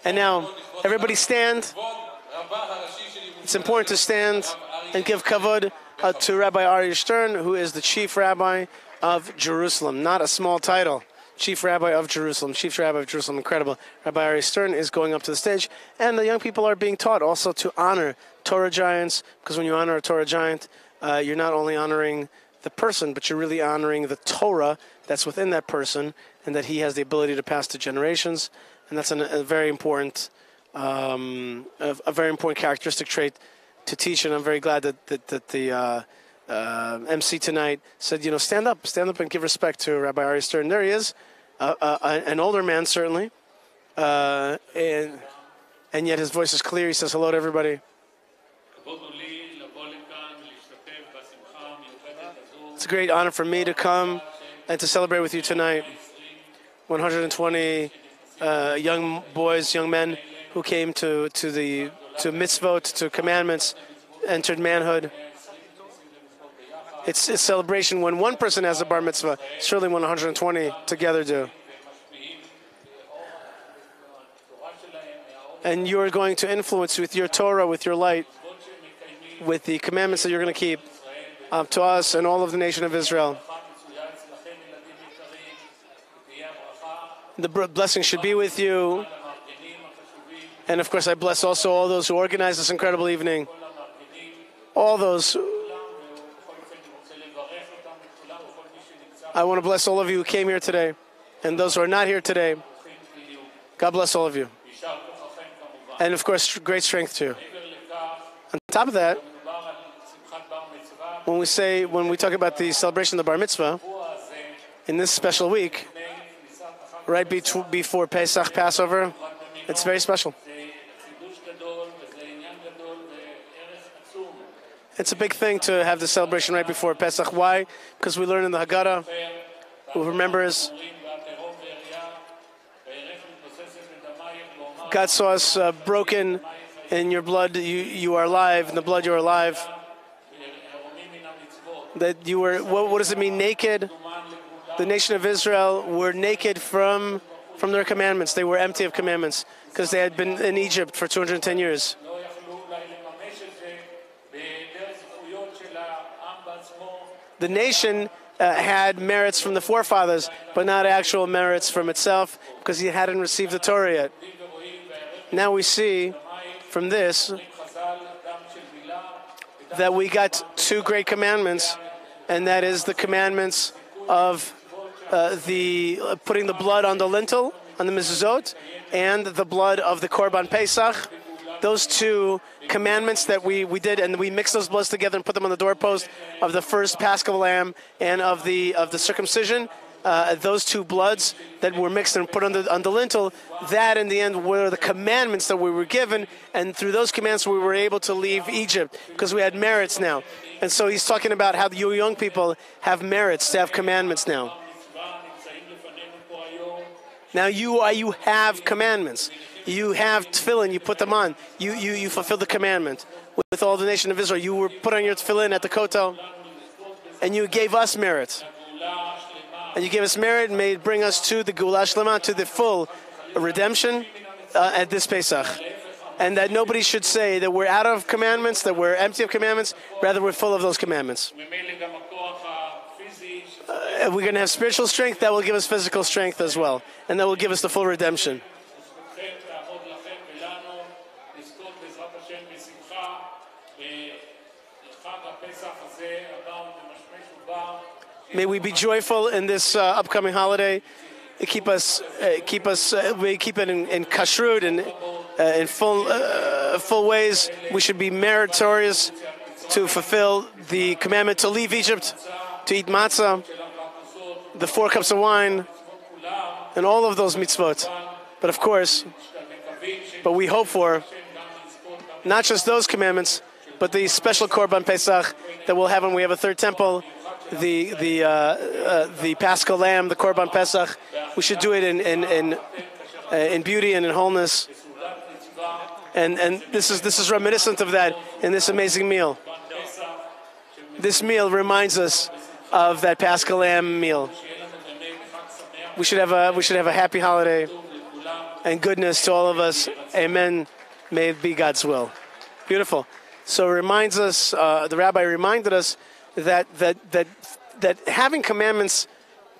And now, everybody stand. It's important to stand and give kavod to Rabbi Aryeh Stern, who is the Chief Rabbi of Jerusalem. Not a small title. Chief Rabbi of Jerusalem. Chief Rabbi of Jerusalem. Incredible. Rabbi Aryeh Stern is going up to the stage, and the young people are being taught also to honor Torah giants, because when you honor a Torah giant, you're not only honoring the person, but you're really honoring the Torah that's within that person, and that he has the ability to pass to generations. And that's a very important, characteristic trait to teach. And I'm very glad that the MC tonight said, stand up and give respect to Rabbi Aryeh Stern. There he is, an older man certainly, and yet his voice is clear. He says hello to everybody. It's a great honor for me to come and to celebrate with you tonight. 120 young boys, young men who came to mitzvot, to commandments, entered manhood. It's a celebration when one person has a bar mitzvah. Surely 120 together do. And you're going to influence with your Torah, with your light, with the commandments that you're going to keep, to us and all of the nation of Israel. The blessing should be with you. And of course, I bless also all those who organized this incredible evening. All those. I want to bless all of you who came here today, and those who are not here today. God bless all of you. And of course, great strength to you. On top of that, when we talk about the celebration of the Bar Mitzvah, in this special week, right before Pesach, Passover, it's very special. It's a big thing to have the celebration right before Pesach. Why? Because we learn in the Haggadah, who remembers God saw us broken, in your blood you are alive, in the blood you are alive. That you were, what does it mean, naked? The nation of Israel were naked from their commandments. They were empty of commandments because they had been in Egypt for 210 years. The nation had merits from the forefathers, but not actual merits from itself, because he hadn't received the Torah yet. Now we see from this that we got 2 great commandments, and that is the commandments of the putting the blood on the lintel, on the mezuzot, and the blood of the Korban Pesach, those two commandments that we did, and we mixed those bloods together and put them on the doorpost of the first Paschal lamb and of the circumcision. Those two bloods that were mixed and put on the lintel, that in the end were the commandments that we were given, and through those commandments we were able to leave Egypt because we had merits now. And so he's talking about how you young people have merits to have commandments now. Now you have commandments. You have tefillin, you put them on. You fulfill the commandment. With all the nation of Israel, you were put on your tefillin at the kotel, and you gave us merit. And you gave us merit and may it bring us to the Geulah Shlema, to the full redemption at this Pesach. And that nobody should say that we're out of commandments, that we're empty of commandments, rather we're full of those commandments. We're going to have spiritual strength, that will give us physical strength as well. And that will give us the full redemption. May we be joyful in this upcoming holiday. Keep it in kashrut and in full ways. We should be meritorious to fulfill the commandment to leave Egypt, to eat matzah, the 4 cups of wine, and all of those mitzvot. But of course, we hope for not just those commandments, but the special Korban Pesach that we'll have when we have a third temple. The Paschal Lamb, the Korban Pesach, we should do it in beauty and in wholeness, and this is reminiscent of that in this amazing meal. This meal reminds us of that Paschal Lamb meal. We should have a happy holiday and goodness to all of us. Amen. May it be God's will. Beautiful. So it reminds us. The rabbi reminded us that having commandments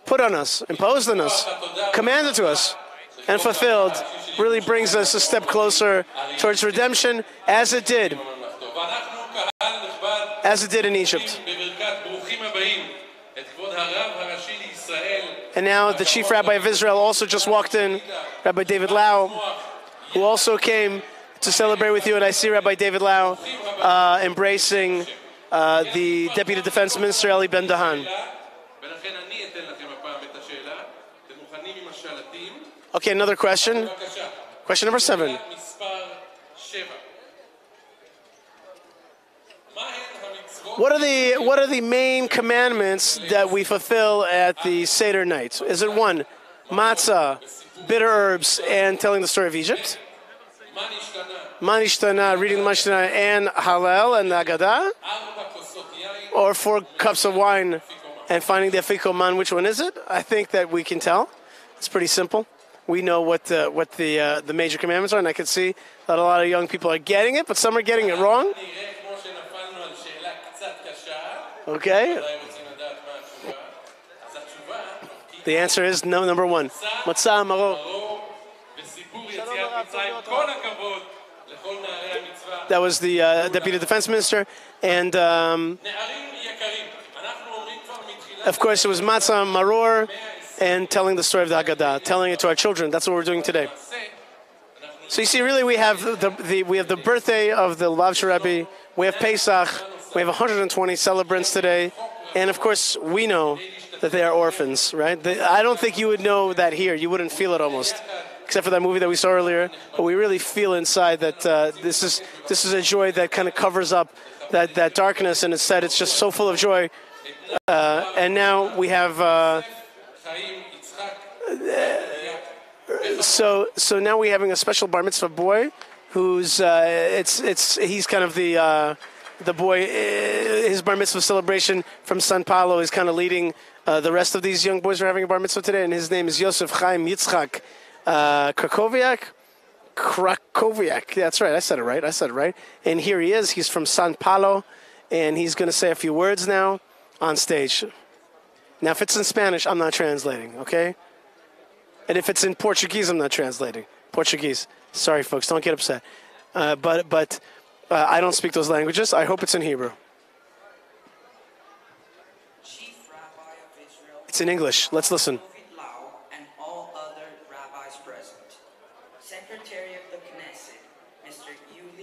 put on us, imposed on us, commanded to us, and fulfilled really brings us a step closer towards redemption, as it did in Egypt. And now the chief rabbi of Israel also just walked in, Rabbi David Lau, who also came to celebrate with you. And I see Rabbi David Lau embracing the Deputy Defense Minister, Eli Ben-Dahan. Okay, another question. Question number 7. What are the main commandments that we fulfill at the Seder night? Is it 1, matzah, bitter herbs, and telling the story of Egypt? Manishtana, reading the Manishtana, and Hallel and the Agadah? Or 4 cups of wine and finding the afikoman? Which one is it? I think that we can tell. It's pretty simple. We know what the major commandments are, and I can see that a lot of young people are getting it, but some are getting it wrong. Okay. The answer is no. Number 1. Matzah maror. That was the Deputy Defense Minister, and of course it was matzah maror and telling the story of the Haggadah, telling it to our children. That's what we're doing today. So you see, really, we have the birthday of the Lubavitcher Rebbe. We have Pesach. We have 120 celebrants today, and of course we know that they are orphans, right? I don't think you would know that here. You wouldn't feel it almost, except for that movie that we saw earlier. But we really feel inside that this is a joy that kind of covers up that darkness, and instead it's just so full of joy. And now we have so now we're having a special Bar Mitzvah boy, who's he's kind of the boy. His Bar Mitzvah celebration from San Paulo is kind of leading the rest of these young boys who are having a Bar Mitzvah today, and his name is Yosef Chaim Yitzchak Krakowiak. That's right. I said it right. And here he is. He's from San Paulo, and he's going to say a few words now on stage. Now, if it's in Spanish, I'm not translating, okay? And if it's in Portuguese, I'm not translating. Portuguese. Sorry, folks. Don't get upset. But I don't speak those languages. I hope it's in Hebrew. Chief Rabbi of Israel, it's in English. Let's listen. And all other rabbis present. Secretary of the Knesset, Mr. Yuli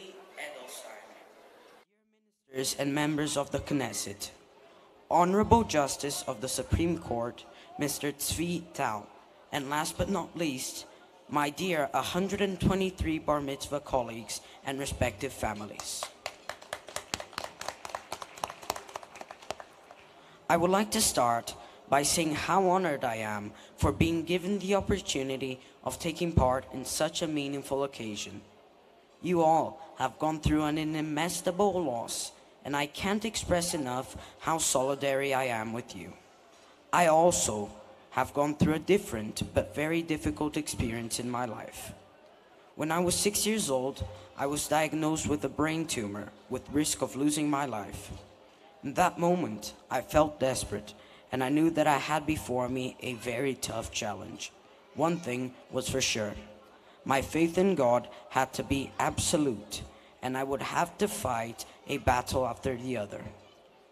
And members of the Knesset, Honorable Justice of the Supreme Court, Mr. Tzvi Tal, and last but not least, my dear 123 Bar Mitzvah colleagues and respective families. I would like to start by saying how honored I am for being given the opportunity of taking part in such a meaningful occasion. You all have gone through an inimitable loss, and I can't express enough how solidary I am with you. I also have gone through a different but very difficult experience in my life. When I was 6 years old, I was diagnosed with a brain tumor with risk of losing my life. In that moment, I felt desperate, and I knew that I had before me a very tough challenge. One thing was for sure. My faith in God had to be absolute, and I would have to fight a battle after the other.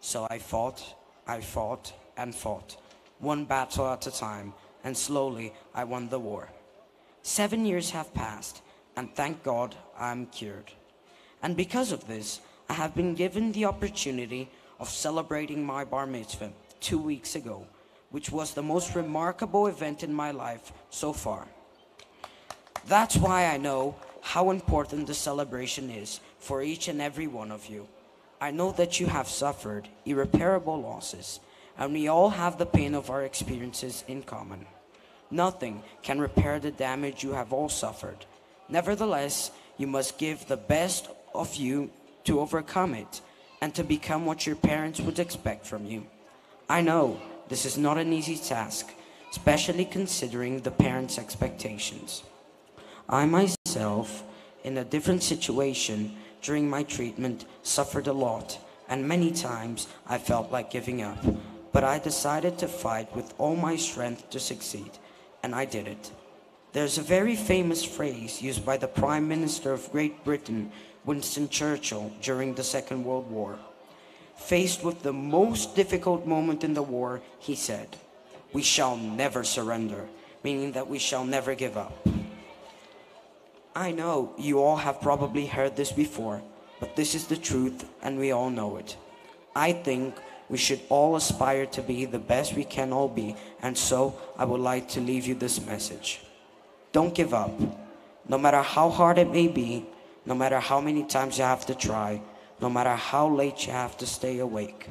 So I fought, and fought, one battle at a time, and slowly I won the war. 7 years have passed, and thank God I'm cured. And because of this, I have been given the opportunity of celebrating my Bar Mitzvah 2 weeks ago, which was the most remarkable event in my life so far. That's why I know how important the celebration is for each and every one of you. I know that you have suffered irreparable losses, and we all have the pain of our experiences in common. Nothing can repair the damage you have all suffered. Nevertheless, you must give the best of you to overcome it and to become what your parents would expect from you. I know this is not an easy task, especially considering the parents' expectations. I myself, in a different situation during my treatment, suffered a lot, and many times I felt like giving up. But I decided to fight with all my strength to succeed, and I did it. There's a very famous phrase used by the Prime Minister of Great Britain, Winston Churchill, during the Second World War. Faced with the most difficult moment in the war, he said, "We shall never surrender," meaning that we shall never give up. I know you all have probably heard this before, but this is the truth and we all know it. I think we should all aspire to be the best we can all be, and so I would like to leave you this message. Don't give up. No matter how hard it may be, no matter how many times you have to try, no matter how late you have to stay awake.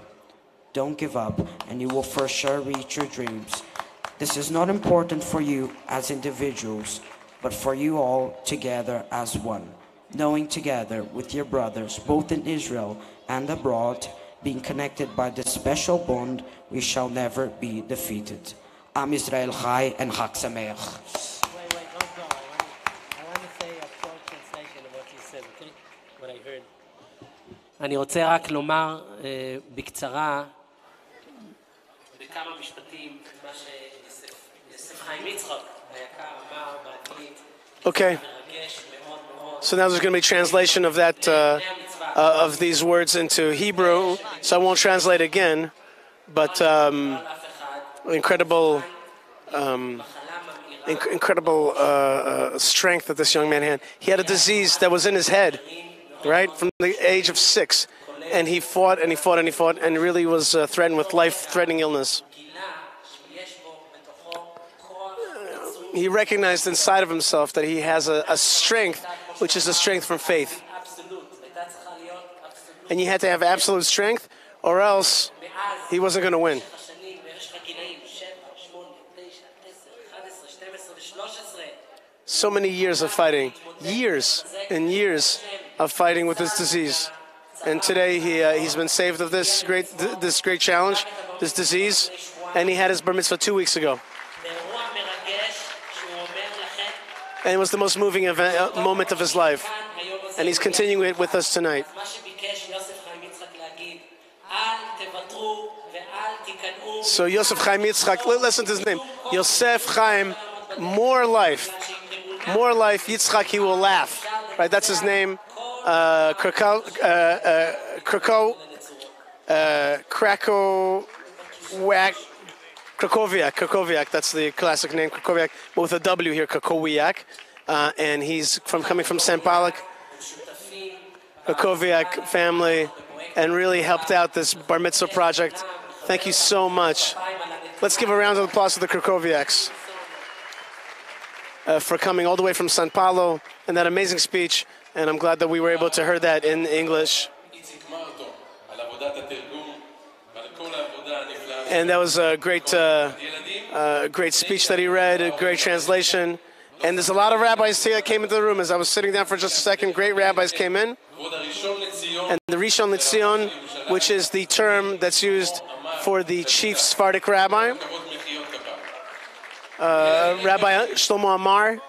Don't give up, and you will for sure reach your dreams. This is not important for you as individuals, but for you all together as one, knowing together with your brothers, both in Israel and abroad, being connected by this special bond, we shall never be defeated. Am Israel Chai and Chag Sameach. Wait, don't go. I want to say a short translation of what you said, okay? What I heard. אני רוצה רק לומר בקצרה, בכמה משפטים, מה שיוסף חיים יצחק היקר אמר באנגלית. Okay. So now there's going to be translation of that, of these words into Hebrew. So I won't translate again, but incredible strength that this young man had. He had a disease that was in his head, right, from the age of 6, and he fought and he fought and he fought, and really was threatened with life-threatening illness. He recognized inside of himself that he has a strength, which is a strength from faith. And you had to have absolute strength, or else he wasn't going to win. So many years of fighting, years and years of fighting with this disease. And today he's been saved of this great challenge, this disease, and he had his Bar Mitzvah 2 weeks ago. And it was the most moving moment of his life. And he's continuing it with us tonight. So Yosef Chaim Yitzchak, listen to his name. Yosef Chaim, more life, Yitzchak, he will laugh. Right, that's his name. Krakowiak, that's the classic name, Krakowiak, but with a W here, Krakowiak. And he's coming from St. Pollock, Krakowiak family, and really helped out this Bar Mitzvah project. Thank you so much. Let's give a round of applause to the Krakowiaks for coming all the way from Sao Paulo and that amazing speech. And I'm glad that we were able to hear that in English. And that was a great speech that he read, a great translation. And there's a lot of rabbis here that came into the room. As I was sitting down for just a second, great rabbis came in. And the Rishon LeZion, which is the term that's used for the chief Sephardic rabbi, Rabbi Shlomo Amar.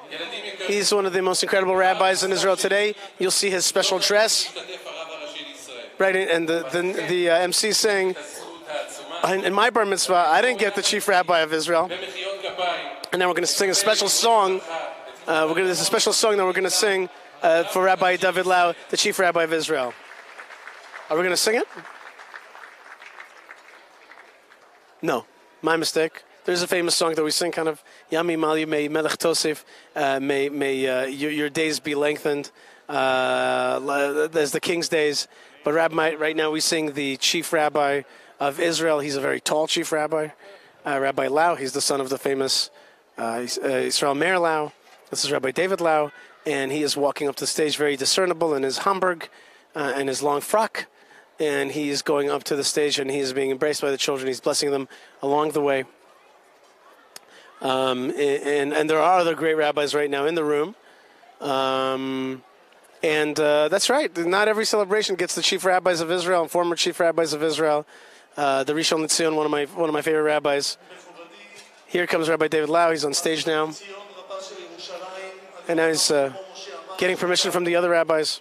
He's one of the most incredible rabbis in Israel today. You'll see his special dress. Right, and the MC saying, in my Bar Mitzvah, I didn't get the chief rabbi of Israel. And then we're going to sing a special song. There's a special song that we're going to sing for Rabbi David Lau, the chief rabbi of Israel. Are we going to sing it? No, my mistake. There's a famous song that we sing, kind of, Yami Mali May Melech Tosef, may your days be lengthened as the king's days. But right now we sing the chief rabbi of Israel. He's a very tall chief rabbi, Rabbi Lau. He's the son of the famous Israel Meir Lau. This is Rabbi David Lau, and he is walking up to the stage very discernible in his Hamburg and his long frock. And he is going up to the stage, and he is being embraced by the children. He's blessing them along the way. And there are other great rabbis right now in the room. That's right. Not every celebration gets the chief rabbis of Israel and former chief rabbis of Israel. The Rishon LeZion, one of my favorite rabbis. Here comes Rabbi David Lau. He's on stage now. And now he's getting permission from the other rabbis.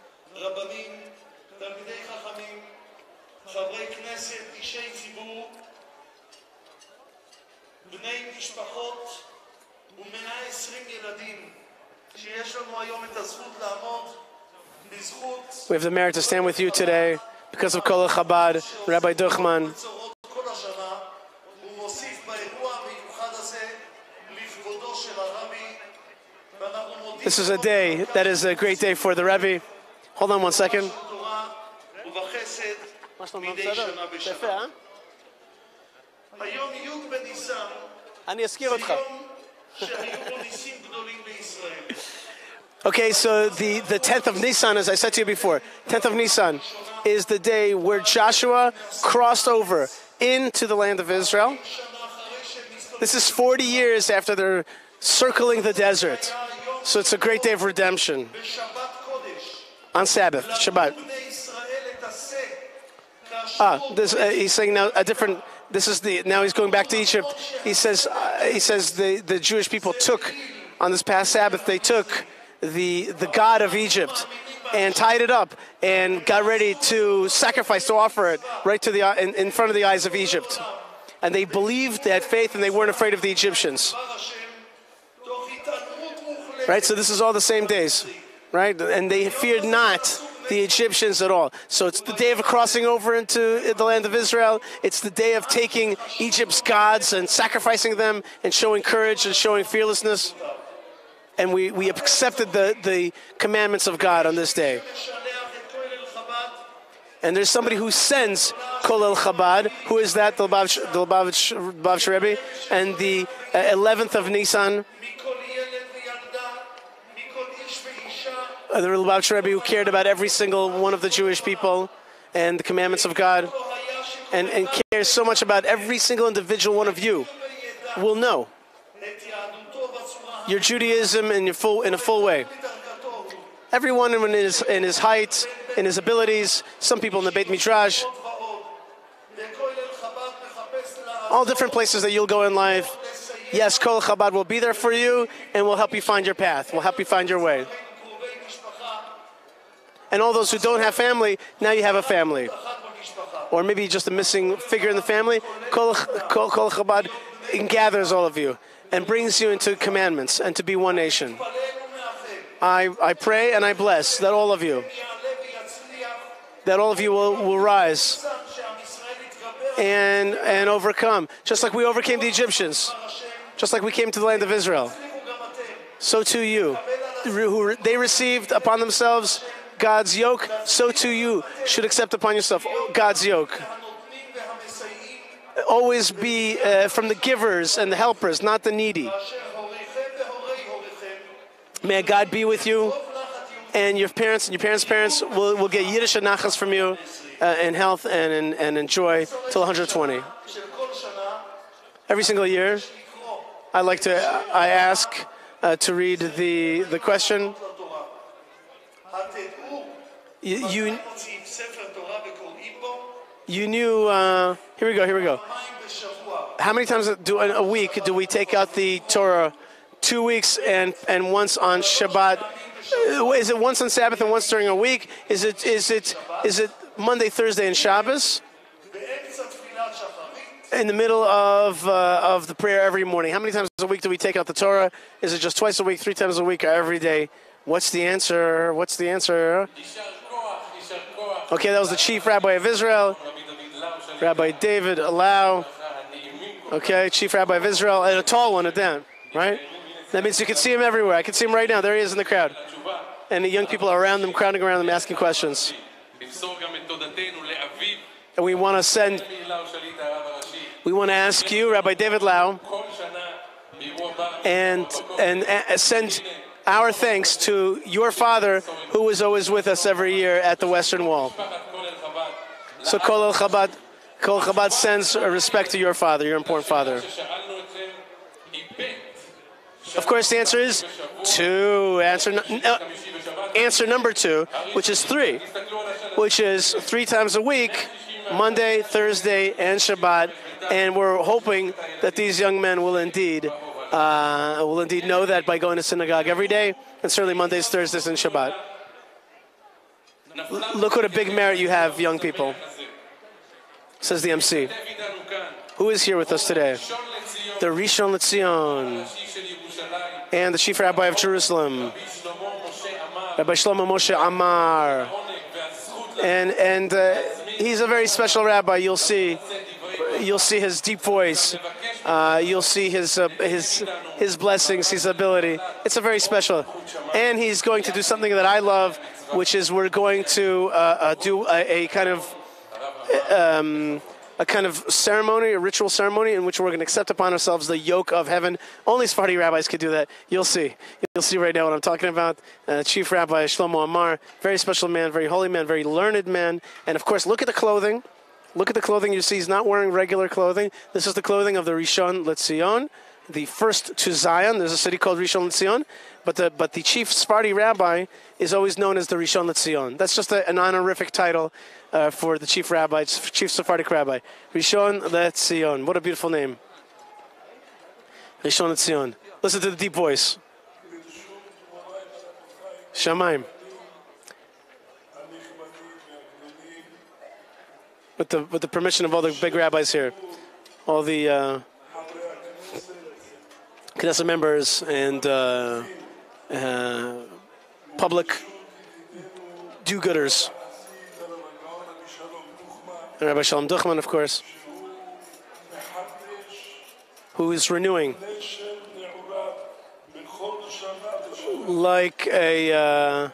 We have the merit to stand with you today because of Kol Chabad, Rabbi Duchman. This is a day that is a great day for the Rebbe. Hold on one second. Okay, so the 10th of Nisan, as I said to you before, 10th of Nisan is the day where Joshua crossed over into the land of Israel. This is 40 years after they're circling the desert. So it's a great day of redemption. On Sabbath, Shabbat. He's saying now a different. Now he's going back to Egypt. He says the Jewish people took on this past Sabbath. They took the god of Egypt and tied it up and got ready to sacrifice, to offer it right to in front of the eyes of Egypt. And they believed, they had faith, and they weren't afraid of the Egyptians. Right, so this is all the same days, right? And they feared not the Egyptians at all. So it's the day of crossing over into the land of Israel. It's the day of taking Egypt's gods and sacrificing them and showing courage and showing fearlessness. And we accepted the commandments of God on this day. And there's somebody who sends Kol El Chabad. Who is that? The Lubavitch Rebbe. And the 11th of Nisan, the Lubavitch Rebbe, who cared about every single one of the Jewish people and the commandments of God, and cares so much about every single individual one of you, will know your Judaism in a full way. Everyone in his height, in his abilities, some people in the Beit Midrash, all different places that you'll go in life. Yes, Kol Chabad will be there for you and will help you find your path, will help you find your way. And all those who don't have family, now you have a family. Or maybe just a missing figure in the family. Kol Chabad gathers all of you and brings you into commandments and to be one nation. I pray and I bless that all of you will rise and overcome. Just like we overcame the Egyptians. Just like we came to the land of Israel. So too you. They received upon themselves God's yoke, so too you should accept upon yourself God's yoke. Always be from the givers and the helpers, not the needy. May God be with you, and your parents and your parents' parents will get Yiddish and Nachas from you in health and enjoy till 120. Every single year, I ask to read the question. You knew. Here we go. How many times a week do we take out the Torah? 2 weeks and once on Shabbat. Is it once on Sabbath and once during a week? Is it Monday, Thursday, and Shabbos? In the middle of the prayer every morning. How many times a week do we take out the Torah? Is it just twice a week, 3 times a week, or every day? What's the answer? Okay, that was the chief rabbi of Israel, Rabbi David Lau. Okay, chief rabbi of Israel, and a tall one at that, right? That means you can see him everywhere. I can see him right now. There he is in the crowd. And the young people are around them, crowding around them, asking questions. And we want to ask you, Rabbi David Lau, and send our thanks to your father, who is always with us every year at the Western Wall. So Kol Chabad sends respect to your father, your important father. Of course, the answer is 2. Answer number 2, which is 3, which is 3 times a week, Monday, Thursday, and Shabbat. And we're hoping that these young men will indeed know that by going to synagogue every day, and certainly Mondays, Thursdays, and Shabbat. Look what a big merit you have, young people, says the MC. Who is here with us today? The Rishon LeZion and the chief rabbi of Jerusalem, Rabbi Shlomo Moshe Amar. And he's a very special rabbi. You'll see his deep voice. You'll see his blessings, his ability. It's a very special. And he's going to do something that I love, which is we're going to do a kind of ceremony, a ritual ceremony, in which we're going to accept upon ourselves the yoke of heaven. Only Sephardi rabbis could do that. You'll see. You'll see right now what I'm talking about. Chief Rabbi Shlomo Amar, very special man, very holy man, very learned man. And of course, look at the clothing. Look at the clothing you see. He's not wearing regular clothing. This is the clothing of the Rishon LeZion, the first to Zion. There's a city called Rishon LeZion. But the chief Sephardi rabbi is always known as the Rishon LeZion. That's just an honorific title for the chief rabbi, chief Sephardic rabbi. Rishon LeZion. What a beautiful name. Rishon LeZion. Listen to the deep voice. Shamayim. With the permission of all the big rabbis here, all the Knesset members and public do-gooders. And Rabbi Shalom Duchman, of course, who is renewing like an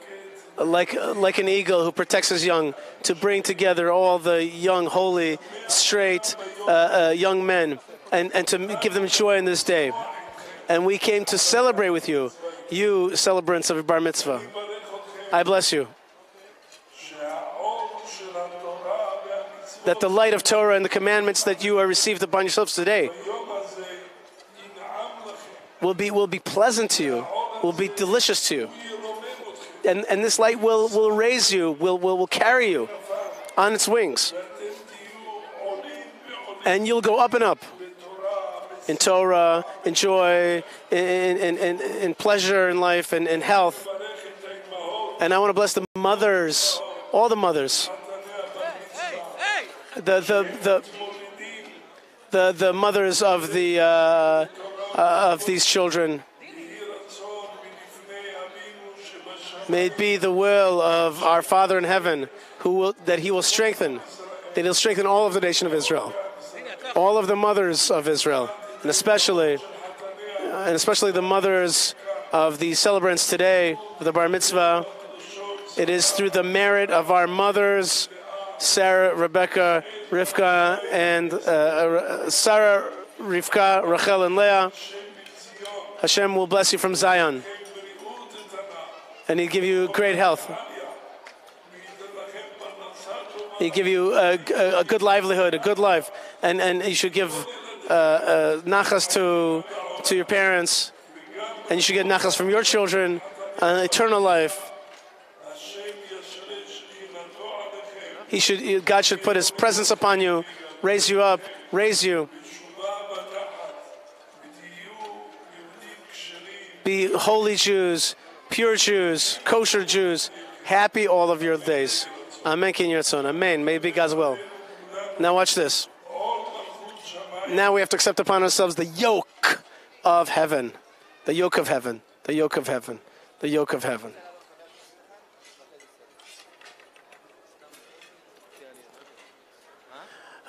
eagle who protects his young, to bring together all the young, holy, straight young men and to give them joy in this day. And we came to celebrate with you, you celebrants of Bar Mitzvah. I bless you. That the light of Torah and the commandments that you have received upon yourselves today will be pleasant to you, will be delicious to you. And this light will raise you, will carry you on its wings. And you'll go up and up in Torah, in joy, in pleasure in life, and in health. And I want to bless the mothers, all the mothers. The mothers of these children. May it be the will of our Father in heaven, that He will strengthen, that He'll strengthen all of the nation of Israel, all of the mothers of Israel, and especially the mothers of the celebrants today of the Bar Mitzvah, It is through the merit of our mothers, Sarah, Rebecca, Rivka, and Sarah, Rivka, Rachel, and Leah. Hashem will bless you from Zion, and He'll give you great health. He'll give you a good livelihood, a good life, and you should give nachas to your parents, and you should get nachas from your children, eternal life. God should put His presence upon you, raise you up, raise you. Be holy Jews, pure Jews, kosher Jews, happy all of your days. Amen. Amen. May it be God's will. Now watch this. Now we have to accept upon ourselves the yoke of heaven. The yoke of heaven. The yoke of heaven. The yoke of heaven.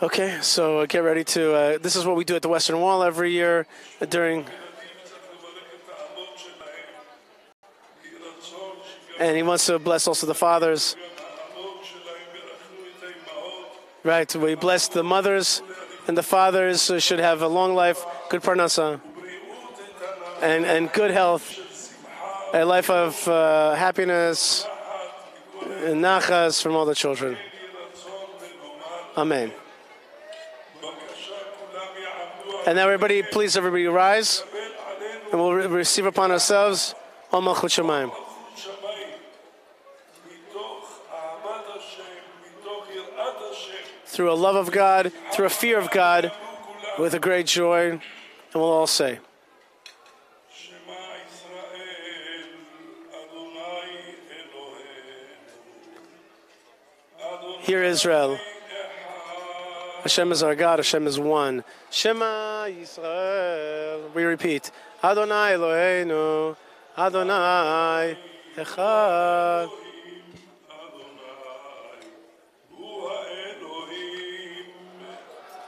Okay, so get ready to... this is what we do at the Western Wall every year during... And he wants to bless also the fathers. Right, we bless the mothers, and the fathers should have a long life, good parnasa, and good health, a life of happiness and nachas from all the children. Amen. And now everybody, please everybody rise, and we'll receive upon ourselves Ol Malchut Shamayim. Through a love of God, through a fear of God, with a great joy, and we'll all say, Hear Israel. Hashem is our God, Hashem is one. Shema Yisrael. We repeat, Adonai Eloheinu, Adonai Echad.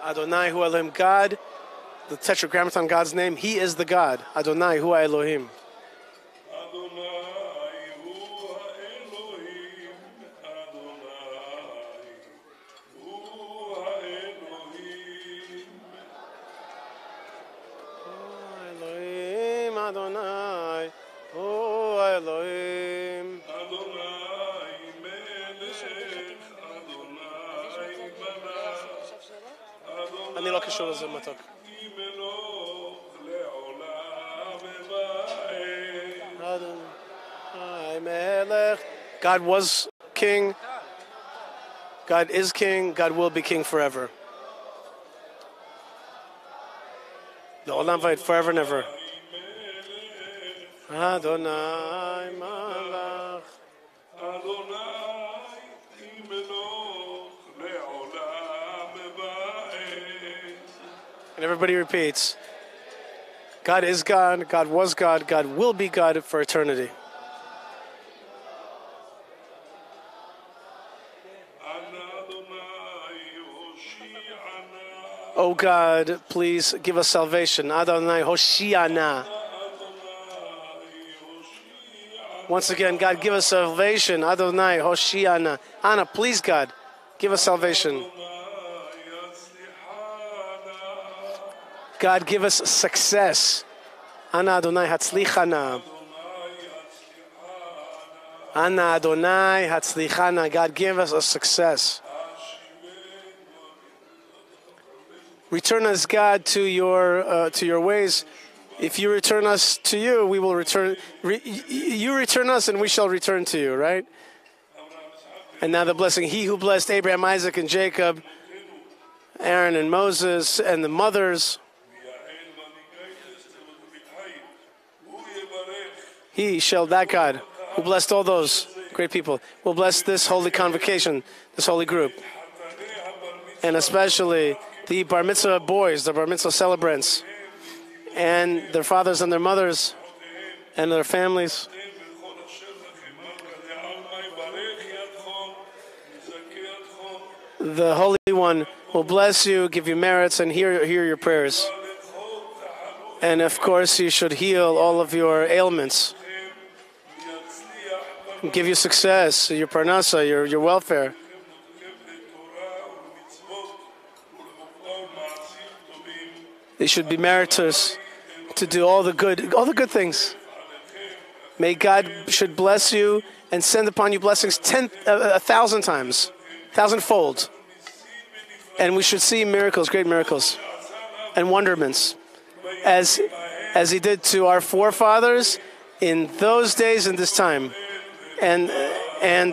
Adonai Hu Elohim, God, the Tetragrammaton, God's name, He is the God. Adonai Hu Elohim. Elohim, Adonai, Hu Elohim. אני לא קשור לזה מתוק. God was king. God is king. God will be king forever. The Olam Vayit, forever and ever. Adonai Malach. And everybody repeats, God is God, God was God, God will be God for eternity. Oh God, please give us salvation. Adonai Hoshiana. Once again, God, give us salvation. Adonai Hoshiana. Anna, please God, give us salvation. God, give us success. Ana Adonai Hatzlichana. Ana Adonai Hatzlichana. God, give us a success. Return us, God, to your ways. If you return us to you, we will return. You return us, and we shall return to you. Right? And now the blessing: He who blessed Abraham, Isaac, and Jacob, Aaron and Moses, and the mothers. He shall, that God, who blessed all those great people, will bless this holy convocation, this holy group, and especially the Bar Mitzvah boys, the Bar Mitzvah celebrants, and their fathers and their mothers, and their families. The Holy One will bless you, give you merits, and hear your prayers. And of course, you should heal all of your ailments. and give you success, your parnasa, your welfare. They should be meritous to do all the good things. May God should bless you and send upon you blessings 1,000 times, 1,000-fold. And we should see miracles, great miracles, and wonderments, as He did to our forefathers in those days and this time. And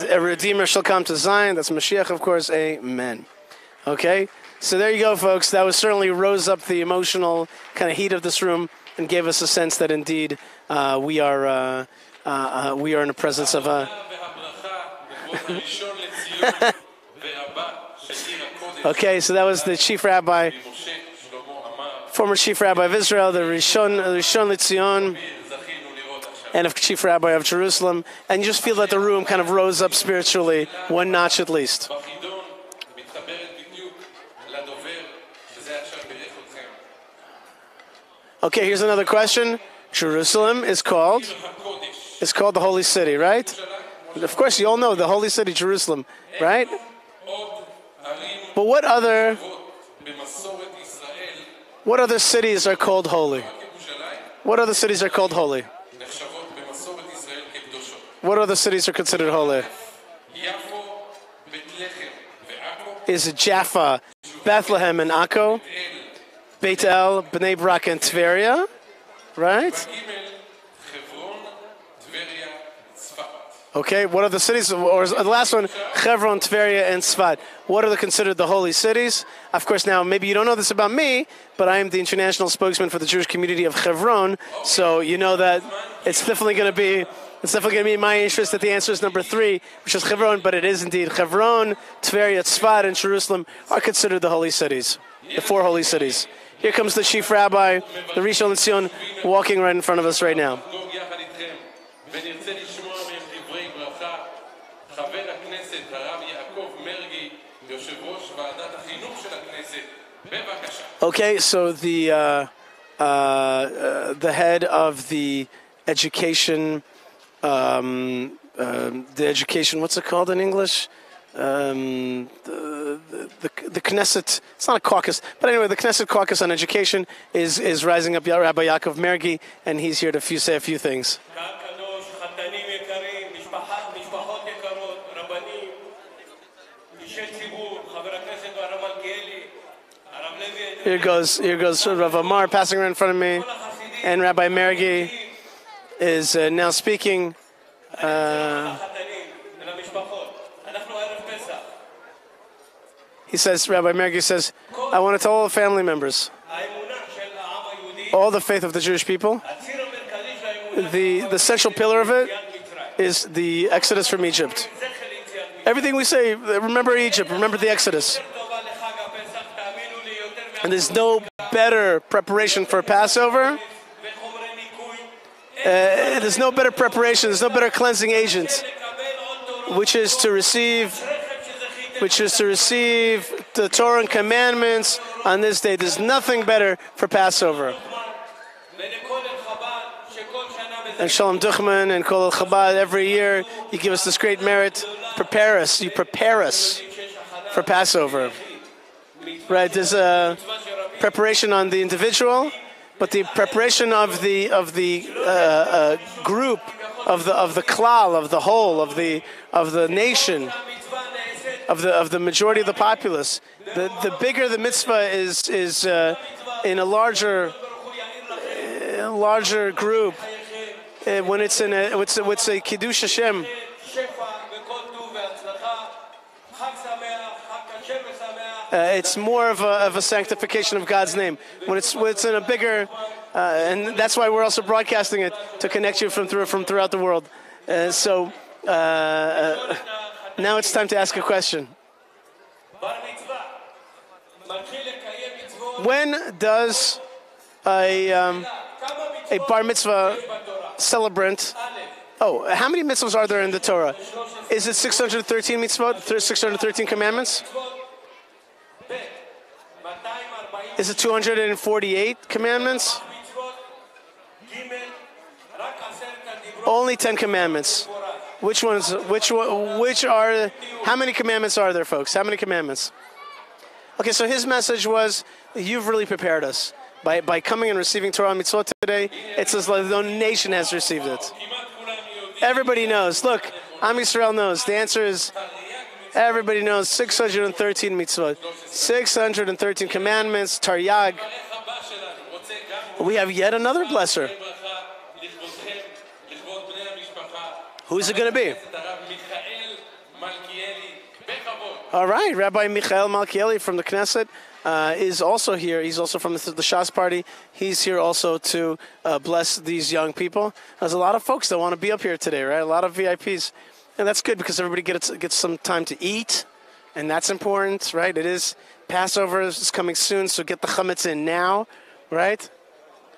a Redeemer shall come to Zion. That's Mashiach, of course. Amen. Okay? So there you go, folks. That was certainly rose up the emotional kind of heat of this room and gave us a sense that indeed we are in the presence of a... Okay, so that was the chief rabbi, former chief rabbi of Israel, the Rishon LeZion, and of chief rabbi of Jerusalem. And you just feel that the room kind of rose up spiritually, one notch at least. Okay, here's another question. Jerusalem is called the Holy City, right? Of course, you all know the Holy City, Jerusalem, right? But what other cities are called holy? What other cities are called holy? What other cities are considered holy? Is it Jaffa, Bethlehem, and Akko? Beit El, Bnei Brak, and Tveria, right? Okay, what are the cities, or the last one, Chevron, Tveria, and Tzfat. What are considered the holy cities? Of course, now, maybe you don't know this about me, but I am the international spokesman for the Jewish community of Chevron, so you know that it's definitely going to be in my interest that the answer is number 3, which is Chevron, but it is indeed Chevron, Tveria, Tzfat, and Jerusalem are considered the holy cities, the 4 holy cities. Here comes the chief rabbi, the Rishon LeZion, walking right in front of us right now. Okay, so the head of the education, what's it called in English? The Knesset, it's not a caucus, but anyway, the Knesset caucus on education is rising up, Rabbi Yaakov Mergi, and he's here to say a few things. Here goes Rav Amar passing around in front of me, and Rabbi Mergi is now speaking. He says, Rabbi Mergi says, I want to tell all the family members, all the faith of the Jewish people, the central pillar of it is the Exodus from Egypt. Everything we say, remember Egypt, remember the Exodus. And there's no better preparation for Passover. There's no better preparation, there's no better cleansing agent, which is to receive the Torah and commandments on this day. There's nothing better for Passover. And Shalom Duchman and Kol Chabad, every year you give us this great merit. You prepare us for Passover. Right, there's a preparation on the individual, but the preparation of the group, of the klal, of the whole, of the nation, of the majority of the populace. The bigger the mitzvah is in a larger group, when it's a kiddush Hashem. It's more of a sanctification of God's name. When it's in a bigger, and that's why we're also broadcasting it to connect you from throughout the world. So now it's time to ask a question. When does a bar mitzvah celebrant? Oh, how many mitzvahs are there in the Torah? Is it 613 mitzvot? 613 commandments? Is it 248 commandments? Only 10 commandments. Which are, how many commandments are there, folks? How many commandments? Okay, so his message was, you've really prepared us. By coming and receiving Torah Mitzvot today, it's as though the nation has received it. Everybody knows. Look, Am Yisrael knows. The answer is, everybody knows 613 mitzvot, 613 commandments, Taryag. We have yet another blesser. Who is it going to be? All right, Rabbi Michael Malkieli from the Knesset is also here. He's also from the Shas party. He's here also to bless these young people. There's a lot of folks that want to be up here today, right? A lot of VIPs. And that's good because everybody gets some time to eat, and that's important, right? It is Passover is coming soon, so get the chametz in now, right?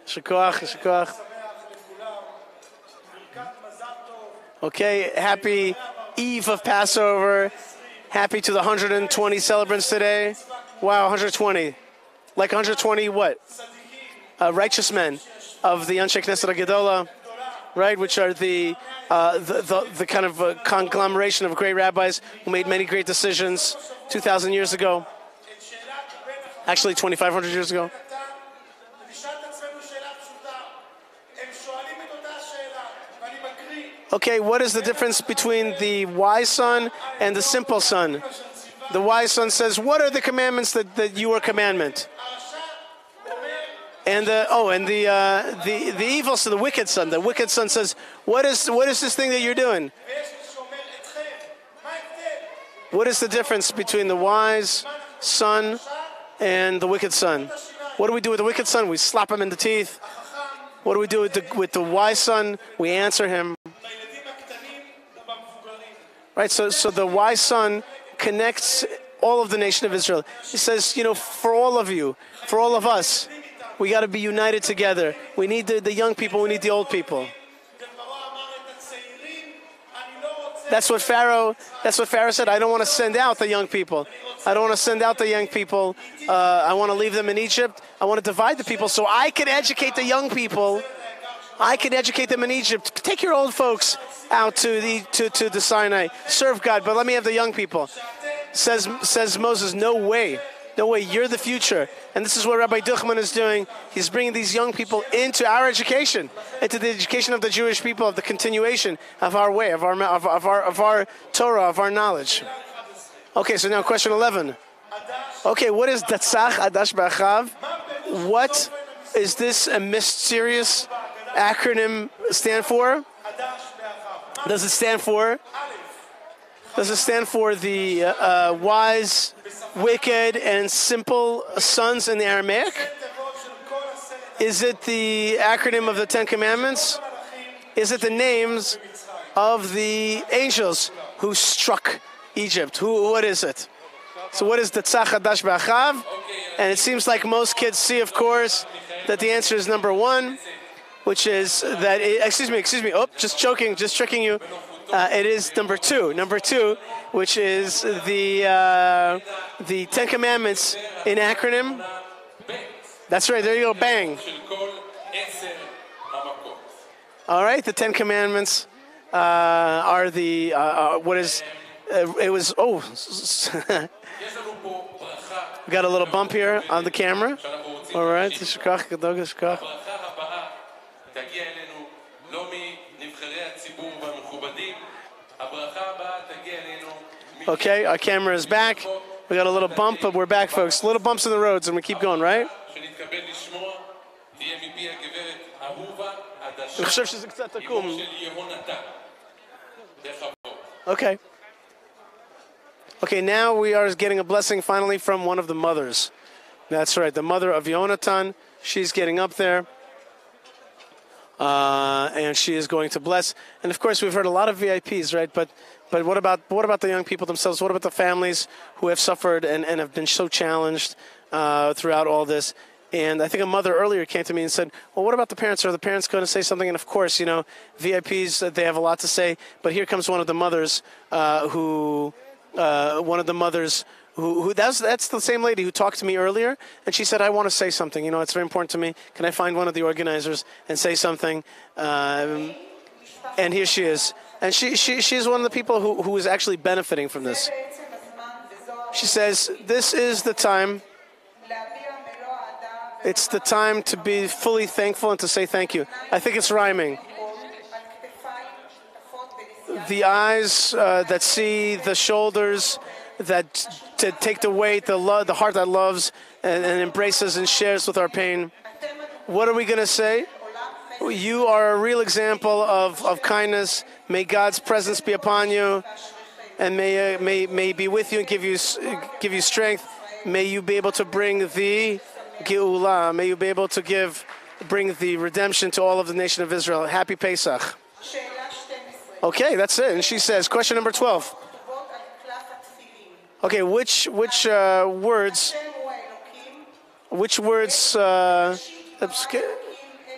Shikoach. Okay, happy eve of Passover. Happy to the 120 celebrants today. Wow, 120. Like 120 what? Righteous men of the Anshe Knesset HaGedolah, right? Which are the kind of conglomeration of great rabbis who made many great decisions 2,000 years ago. Actually, 2,500 years ago. Okay, what is the difference between the wise son and the simple son? The wise son says, what are the commandments that you are commandment? And the evil son, the wicked son says, what is this thing that you're doing? What is the difference between the wise son and the wicked son? What do we do with the wicked son? We slap him in the teeth. What do we do with the wise son? We answer him. Right, so the wise son connects all of the nation of Israel. He says, for all of you, for all of us, we got to be united together. We need the young people, we need the old people. That's what Pharaoh said. I don't want to send out the young people. I don't want to send out the young people. I want to leave them in Egypt. I want to divide the people so I can educate the young people. I can educate them in Egypt. Take your old folks out to the Sinai. Serve God, but let me have the young people. Says Moses, no way. No way, you're the future. And this is what Rabbi Duchman is doing. He's bringing these young people into our education, into the education of the Jewish people, of the continuation of our way, of our Torah, of our knowledge. Okay, so now question 11. Okay, what is Datzach Adash B'Achav? What is this a mysterious acronym stand for? Does it stand for the wise, wicked, and simple sons in the Aramaic? Is it the acronym of the Ten Commandments? Is it the names of the angels who struck Egypt? What is it? So what is the Tzach Hadash B'Achav? And it seems like most kids see, of course, that the answer is number one, which is that, excuse me. Oh, just tricking you. It is number two. Number two, which is the Ten Commandments in acronym. That's right. There you go. Bang. All right. The Ten Commandments are the what is? It was. Oh, we got a little bump here on the camera. All right. Okay, our camera is back. We got a little bump, but we're back, folks. Little bumps in the roads, and we keep going, right? Okay. Okay, now we are getting a blessing finally from one of the mothers. That's right, the mother of Yonatan. She's getting up there. And she is going to bless. And of course, we've heard a lot of VIPs, right? But what about the young people themselves? What about the families who have suffered and have been so challenged throughout all this? And I think a mother earlier came to me and said, well, what about the parents? Are the parents going to say something? And of course, VIPs, they have a lot to say. But here comes one of the mothers that's the same lady who talked to me earlier, and she said, I want to say something. It's very important to me. Can I find one of the organizers and say something? And here she is. And she's one of the people who is actually benefiting from this. She says, this is the time. It's the time to be fully thankful and to say thank you. I think it's rhyming. The eyes that see, the shoulders that to take the weight, the heart that loves and embraces and shares with our pain. What are we going to say? You are a real example of kindness. May God's presence be upon you, and may be with you and give you strength. May you be able to bring the Geula. May you be able to bring the redemption to all of the nation of Israel. Happy Pesach. Okay, that's it. And she says, question number 12. Okay, which words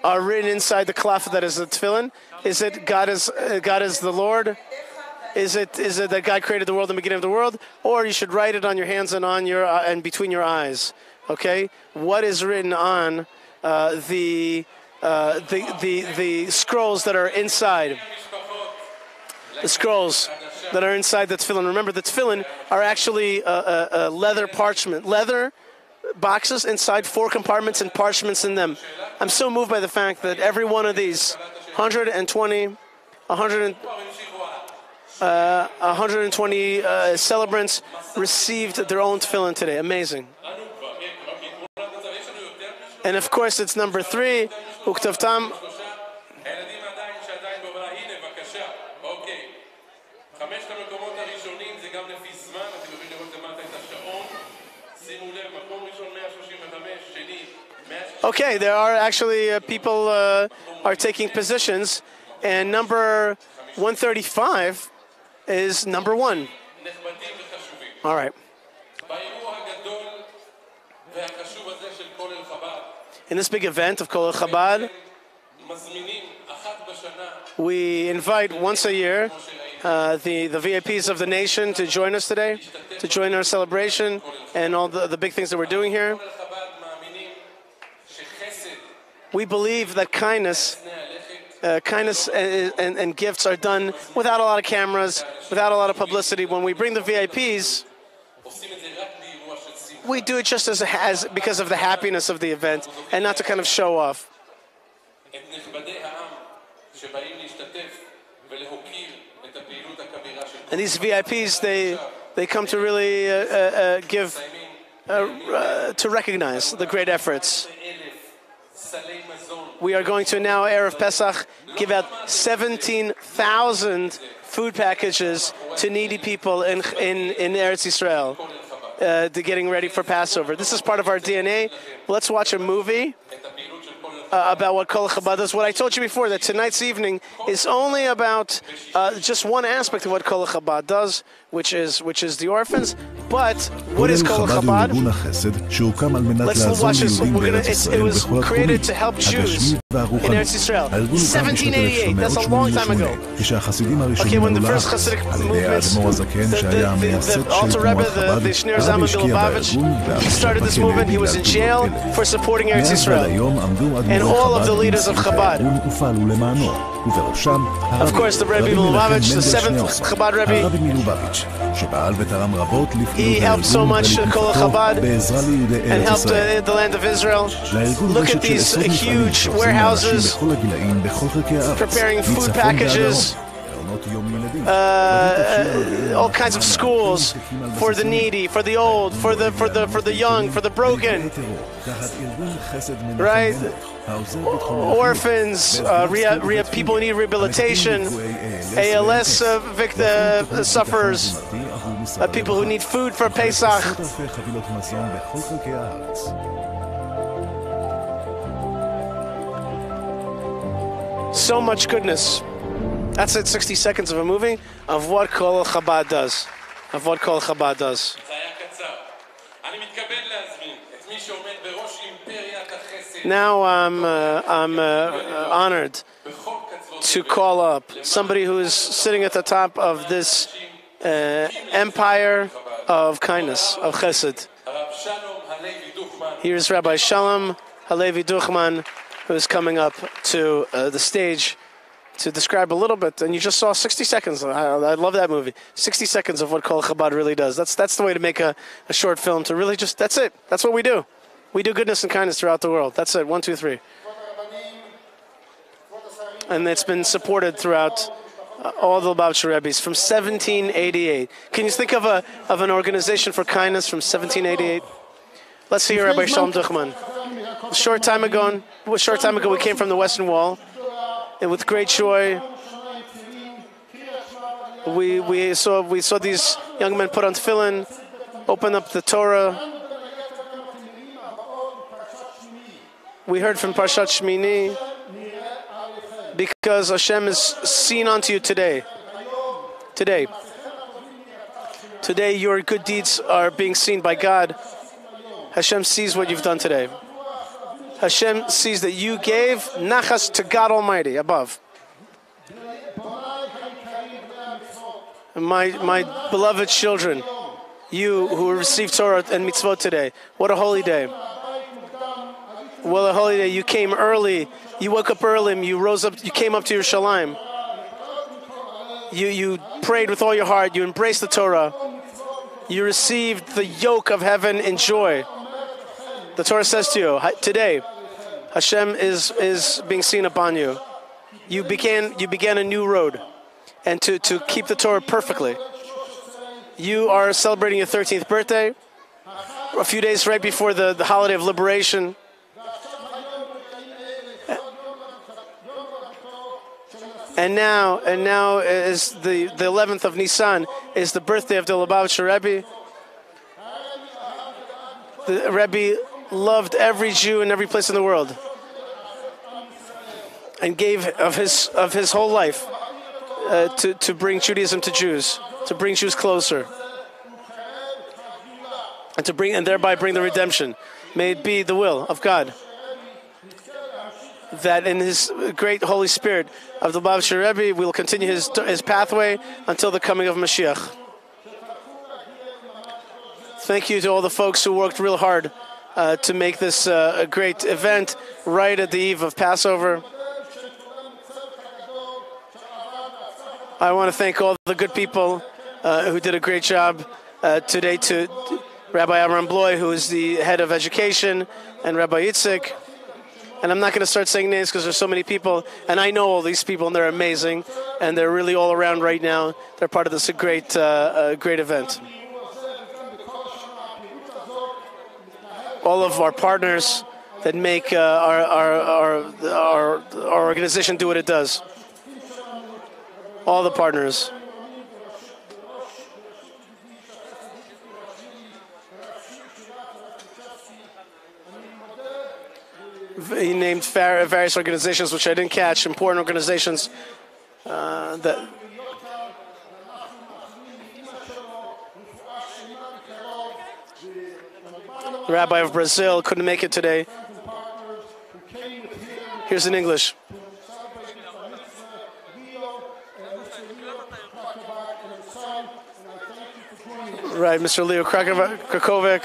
are written inside the klaf that is the tefillin? Is it God is the Lord? Is it that God created the world in the beginning of the world? Or you should write it on your hands and on your and between your eyes. Okay, what is written on the scrolls that are inside? The scrolls that are inside the tefillin. Remember, the tefillin are actually leather parchment, leather boxes inside 4 compartments and parchments in them. I'm so moved by the fact that every one of these 120 celebrants received their own tefillin today. Amazing. And of course, it's number 3. Uktavtam. Okay, there are actually people are taking positions, and number 135 is number 1. All right. In this big event of Kol Chabad, we invite once a year the VIPs of the nation to join us today, to join our celebration and all the big things that we're doing here. We believe that kindness and gifts are done without a lot of cameras, without a lot of publicity. When we bring the VIPs, we do it just as because of the happiness of the event and not to kind of show off. And these VIPs, they come to really to recognize the great efforts. We are going to now, Erev Pesach, give out 17,000 food packages to needy people in Eretz Yisrael, getting ready for Passover. This is part of our DNA. Let's watch a movie about what Kol Chabad does. What I told you before, that tonight's evening is only about just one aspect of what Kol Chabad does, which is the orphans. But what is Kol Chabad? Let's watch this. It was created to help Jews in Eretz Yisrael. 1788. That's a long time ago. Okay, when the first Hasidic movements, the Alter Rebbe, the Shneur Zalman de Lubavitch, he started this movement. He was in jail for supporting Eretz Yisrael. And all of the leaders of Chabad. Of course, the Rebbe Lubavitch, the 7th Chabad Rebbe, he helped so much Kol Chabad and helped the land of Israel. Look at these huge warehouses preparing food packages, all kinds of schools for the needy, for the old, for the young, for the broken, right? Orphans, people who need rehabilitation, ALS sufferers, people who need food for Pesach. So much goodness. That's it, 60 seconds of a movie of what Kol Chabad does. Of what Kol Chabad does. Now I'm honored to call up somebody who is sitting at the top of this empire of kindness, of chesed. Here's Rabbi Shalom Halevi Duchman, who is coming up to the stage to describe a little bit, and you just saw 60 seconds. I love that movie. 60 seconds of what Kol Chabad really does. That's the way to make a short film, to really just, that's it. That's what we do. We do goodness and kindness throughout the world. That's it. 1, 2, 3. And it's been supported throughout all the Lubavitcher Rebbe's from 1788. Can you think of an organization for kindness from 1788? Let's hear Rabbi Shalom Duchman. A short time ago, we came from the Western Wall, and with great joy, we saw these young men put on tefillin, open up the Torah. We heard from Parshat Shmini, because Hashem is seen unto you today. Today, your good deeds are being seen by God. Hashem sees what you've done today. Hashem sees that you gave nachas to God Almighty above. My beloved children, you who received Torah and mitzvot today, what a holy day. What a holy day. You came early. You woke up early. You rose up. You came up to Yerushalayim. You prayed with all your heart. You embraced the Torah. You received the yoke of heaven in joy. The Torah says to you, today, Hashem is being seen upon you. You began a new road, and to keep the Torah perfectly. You are celebrating your 13th birthday, a few days right before the holiday of liberation. And now is the 11th of Nisan is the birthday of the Lubavitcher Rebbe. The Rebbe loved every Jew in every place in the world, and gave of his whole life to bring Judaism to Jews, to bring Jews closer, and thereby bring the redemption. May it be the will of God that in His great Holy Spirit of the Lubavitcher Rebbe, we will continue his pathway until the coming of Mashiach. Thank you to all the folks who worked real hard to make this a great event right at the eve of Passover. I want to thank all the good people who did a great job today, to Rabbi Avram Bloy, who is the head of education, and Rabbi Yitzhak. And I'm not going to start saying names because there's so many people, and I know all these people, and they're amazing, and they're really all around right now. They're part of this great event. All of our partners that make our organization do what it does. All the partners. He named various organizations, which I didn't catch, important organizations that. The Rabbi of Brazil couldn't make it today. Here's in English. Right, Mr. Leo Krakovic.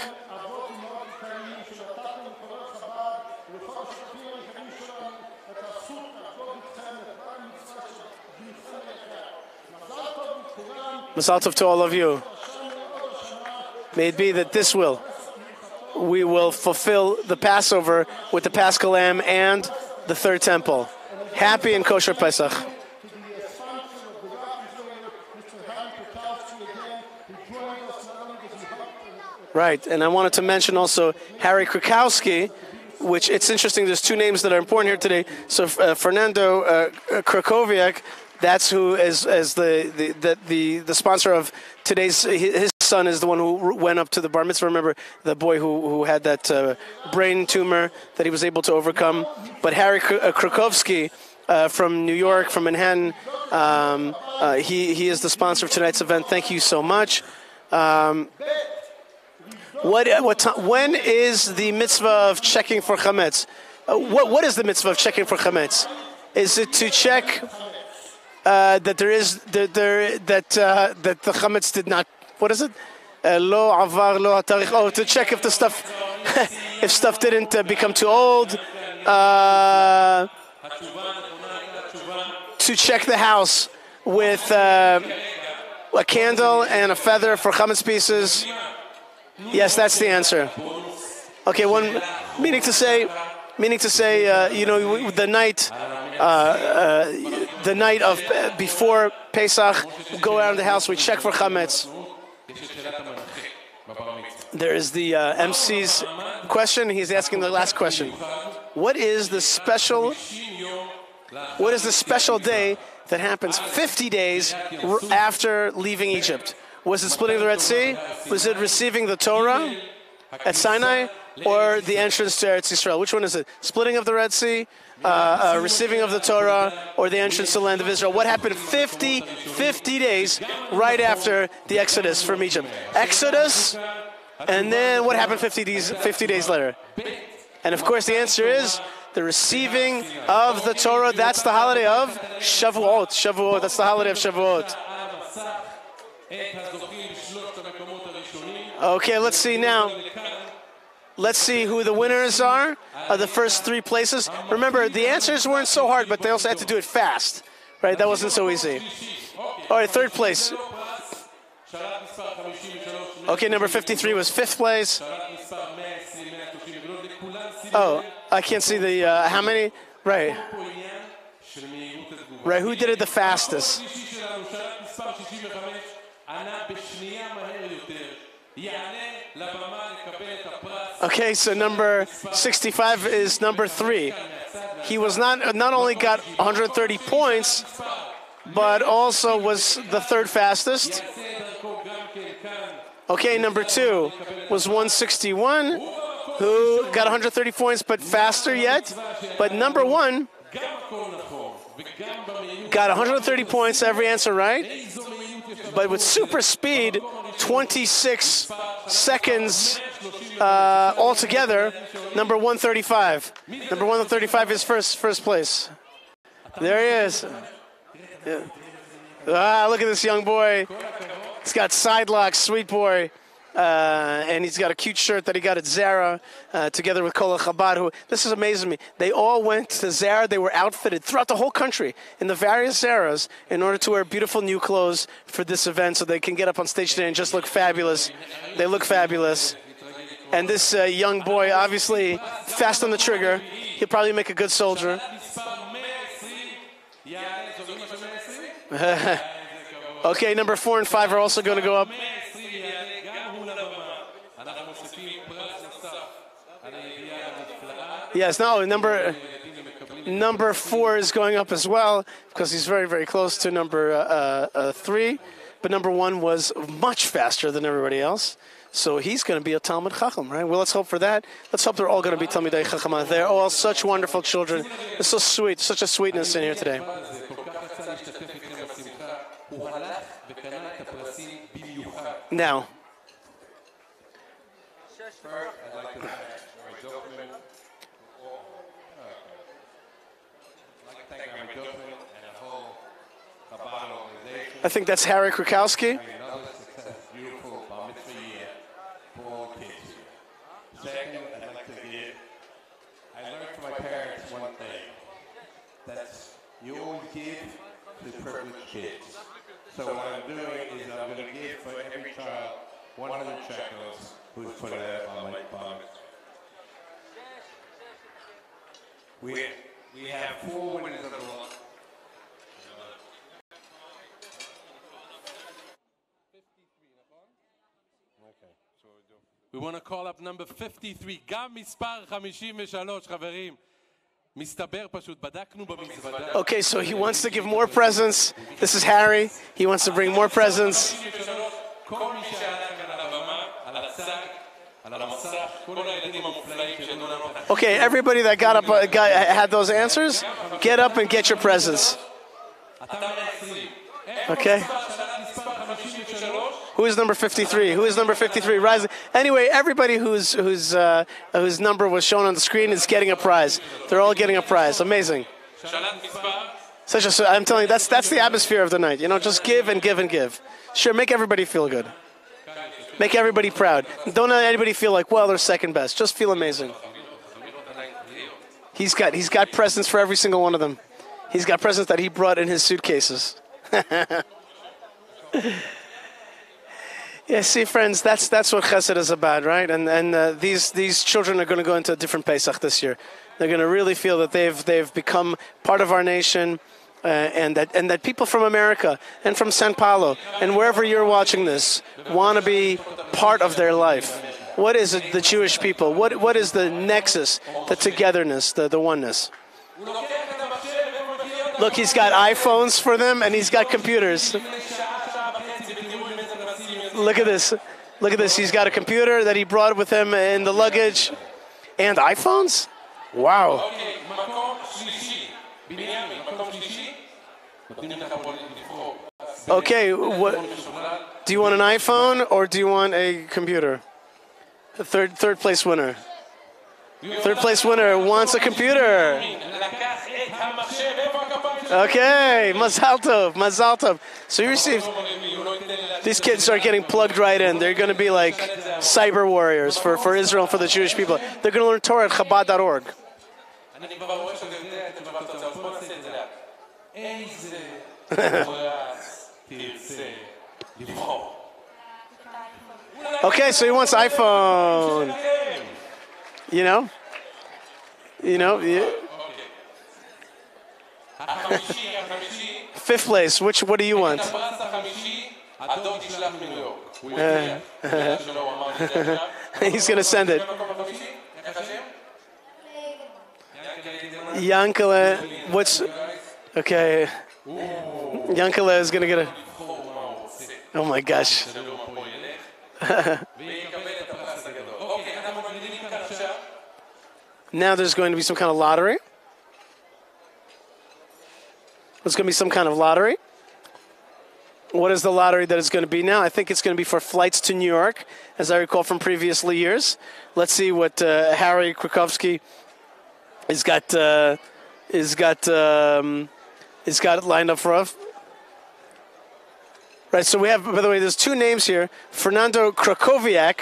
Mazal tov to all of you. May it be that we will fulfill the Passover with the Paschal Lamb and the third temple. Happy and kosher Pesach. Right, and I wanted to mention also Harry Krakowski, which it's interesting, there's two names that are important here today. So Fernando Krakowiak, that's who is the sponsor of today's. His son is the one who went up to the Bar Mitzvah. Remember the boy who had that brain tumor that he was able to overcome. But Harry Krakowski from New York, from Manhattan, he is the sponsor of tonight's event. Thank you so much. When is the mitzvah of checking for chametz? What is the mitzvah of checking for chametz? Is it to check that there is that the chametz did not? What is it? Lo avar lo hatarich. Oh, to check if the stuff if stuff didn't become too old. to check the house with a candle and a feather for chametz pieces? Yes, that's the answer. Okay, meaning to say, the night of before Pesach, we go around the house, we check for chametz. There is the MC's question. He's asking the last question. What is the special day that happens 50 days after leaving Egypt? Was it splitting the Red Sea? Was it receiving the Torah at Sinai? Or the entrance to Eretz Yisrael? Which one is it? Splitting of the Red Sea, receiving of the Torah, or the entrance to the land of Israel? What happened 50 days right after the Exodus from Egypt? Exodus, and then what happened 50 days later? And of course the answer is the receiving of the Torah. That's the holiday of Shavuot. That's the holiday of Shavuot. Okay, let's see now. Let's see who the winners are of the first 3 places. Remember, the answers weren't so hard, but they also had to do it fast. Right? That wasn't so easy. All right, 3rd place. Okay, number 53 was 5th place. Oh, I can't see the, how many? Right. Right, who did it the fastest? Okay, so number 65 is number 3. He was not only got 130 points, but also was the 3rd fastest. Okay, number 2 was 161, who got 130 points, but faster yet. But number 1 got 130 points, every answer right, but with super speed, 26 seconds altogether. Number 135. Number 135 is first place. There he is. Yeah. Look at this young boy. He's got side locks, sweet boy. And he's got a cute shirt that he got at Zara together with Kol Chabad. This is amazing to me. They all went to Zara. They were outfitted throughout the whole country in the various Zaras in order to wear beautiful new clothes for this event so they can get up on stage today and just look fabulous. They look fabulous. And this young boy, obviously fast on the trigger. He'll probably make a good soldier. Okay, number 4 and 5 are also going to go up. Yes, no, number 4 is going up as well because he's very, very close to number 3. But number 1 was much faster than everybody else. So he's going to be a Talmid Chacham, right? Well, let's hope for that. Let's hope they're all going to be Talmidei Chacham. They're all such wonderful children. It's so sweet, such a sweetness in here today. Now, I think that's Harry Krakowski. Beautiful Bar Mitzvah year for all kids. Second, I'd like to give, I learned from my parents one thing, that you always give to privileged kids. So what I'm doing is I'm going to give for every child 100 shekels who's put it on my bar. We have 4 winners of the lot. We want to call up number 53, גם מספר 53, חברים. מסתבר פשוט, בדקנו במזוודה. Okay, so he wants to give more presents. This is Harry. He wants to bring more presents. כל מי שעלה כאן על הבמה, על הצג, על המסך, כל הילדים המופלאים שנתנו לנו. Okay, everybody that got up, had those answers, get up and get your presents. Okay. Who is number 53? Who is number 53? Rise. Anyway, everybody whose number was shown on the screen is getting a prize. They're all getting a prize. Amazing. I'm telling you, that's the atmosphere of the night. You know, just give and give and give. Sure, make everybody feel good. Make everybody proud. Don't let anybody feel like, well, they're second best. Just feel amazing. He's got presents for every single one of them. He's got presents that he brought in his suitcases. Yeah, see, friends, that's what Chesed is about, right? And these children are going to go into a different Pesach this year. They're going to really feel that they've become part of our nation, and that people from America and from Sao Paulo and wherever you're watching this want to be part of their life. What is it, the Jewish people? What is the nexus, the togetherness, the oneness? Look, he's got iPhones for them, and he's got computers. Look at this. Look at this. He's got a computer that he brought with him in the luggage. And iPhones? Wow. Okay, what, do you want an iPhone or do you want a computer? The third place winner. Third place winner wants a computer. Okay, Mazal Tov, Mazal Tov. So you received, these kids are getting plugged right in. They're going to be like cyber warriors for Israel, for the Jewish people. They're going to learn Torah at Chabad.org. Okay, so he wants iPhone. You know? Yeah. Fifth place, what do you want? He's going to send it. Yankele, okay. Yankele is going to get a, oh my gosh. Now there's going to be some kind of lottery. There's going to be some kind of lottery. What is the lottery that it's going to be now? I think it's going to be for flights to New York, as I recall from previous years. Let's see what Harry Krakowski has got lined up for us. Right, so we have, by the way, there's two names here. Fernando Krakowiak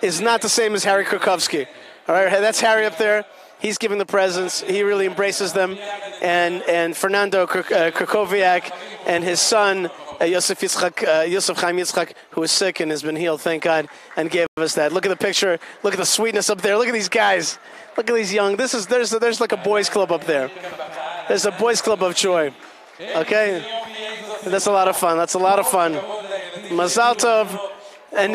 is not the same as Harry Krakowski. All right, that's Harry up there. He's giving the presents. He really embraces them. And Fernando Krakowiak and his son, Yosef Chaim Yitzchak, who is sick and has been healed, thank God, and gave us that. Look at the picture. Look at the sweetness up there. Look at these guys. Look at these young. There's like a boys' club up there. There's a boys' club of joy. Okay? That's a lot of fun. That's a lot of fun. Mazal Tov. And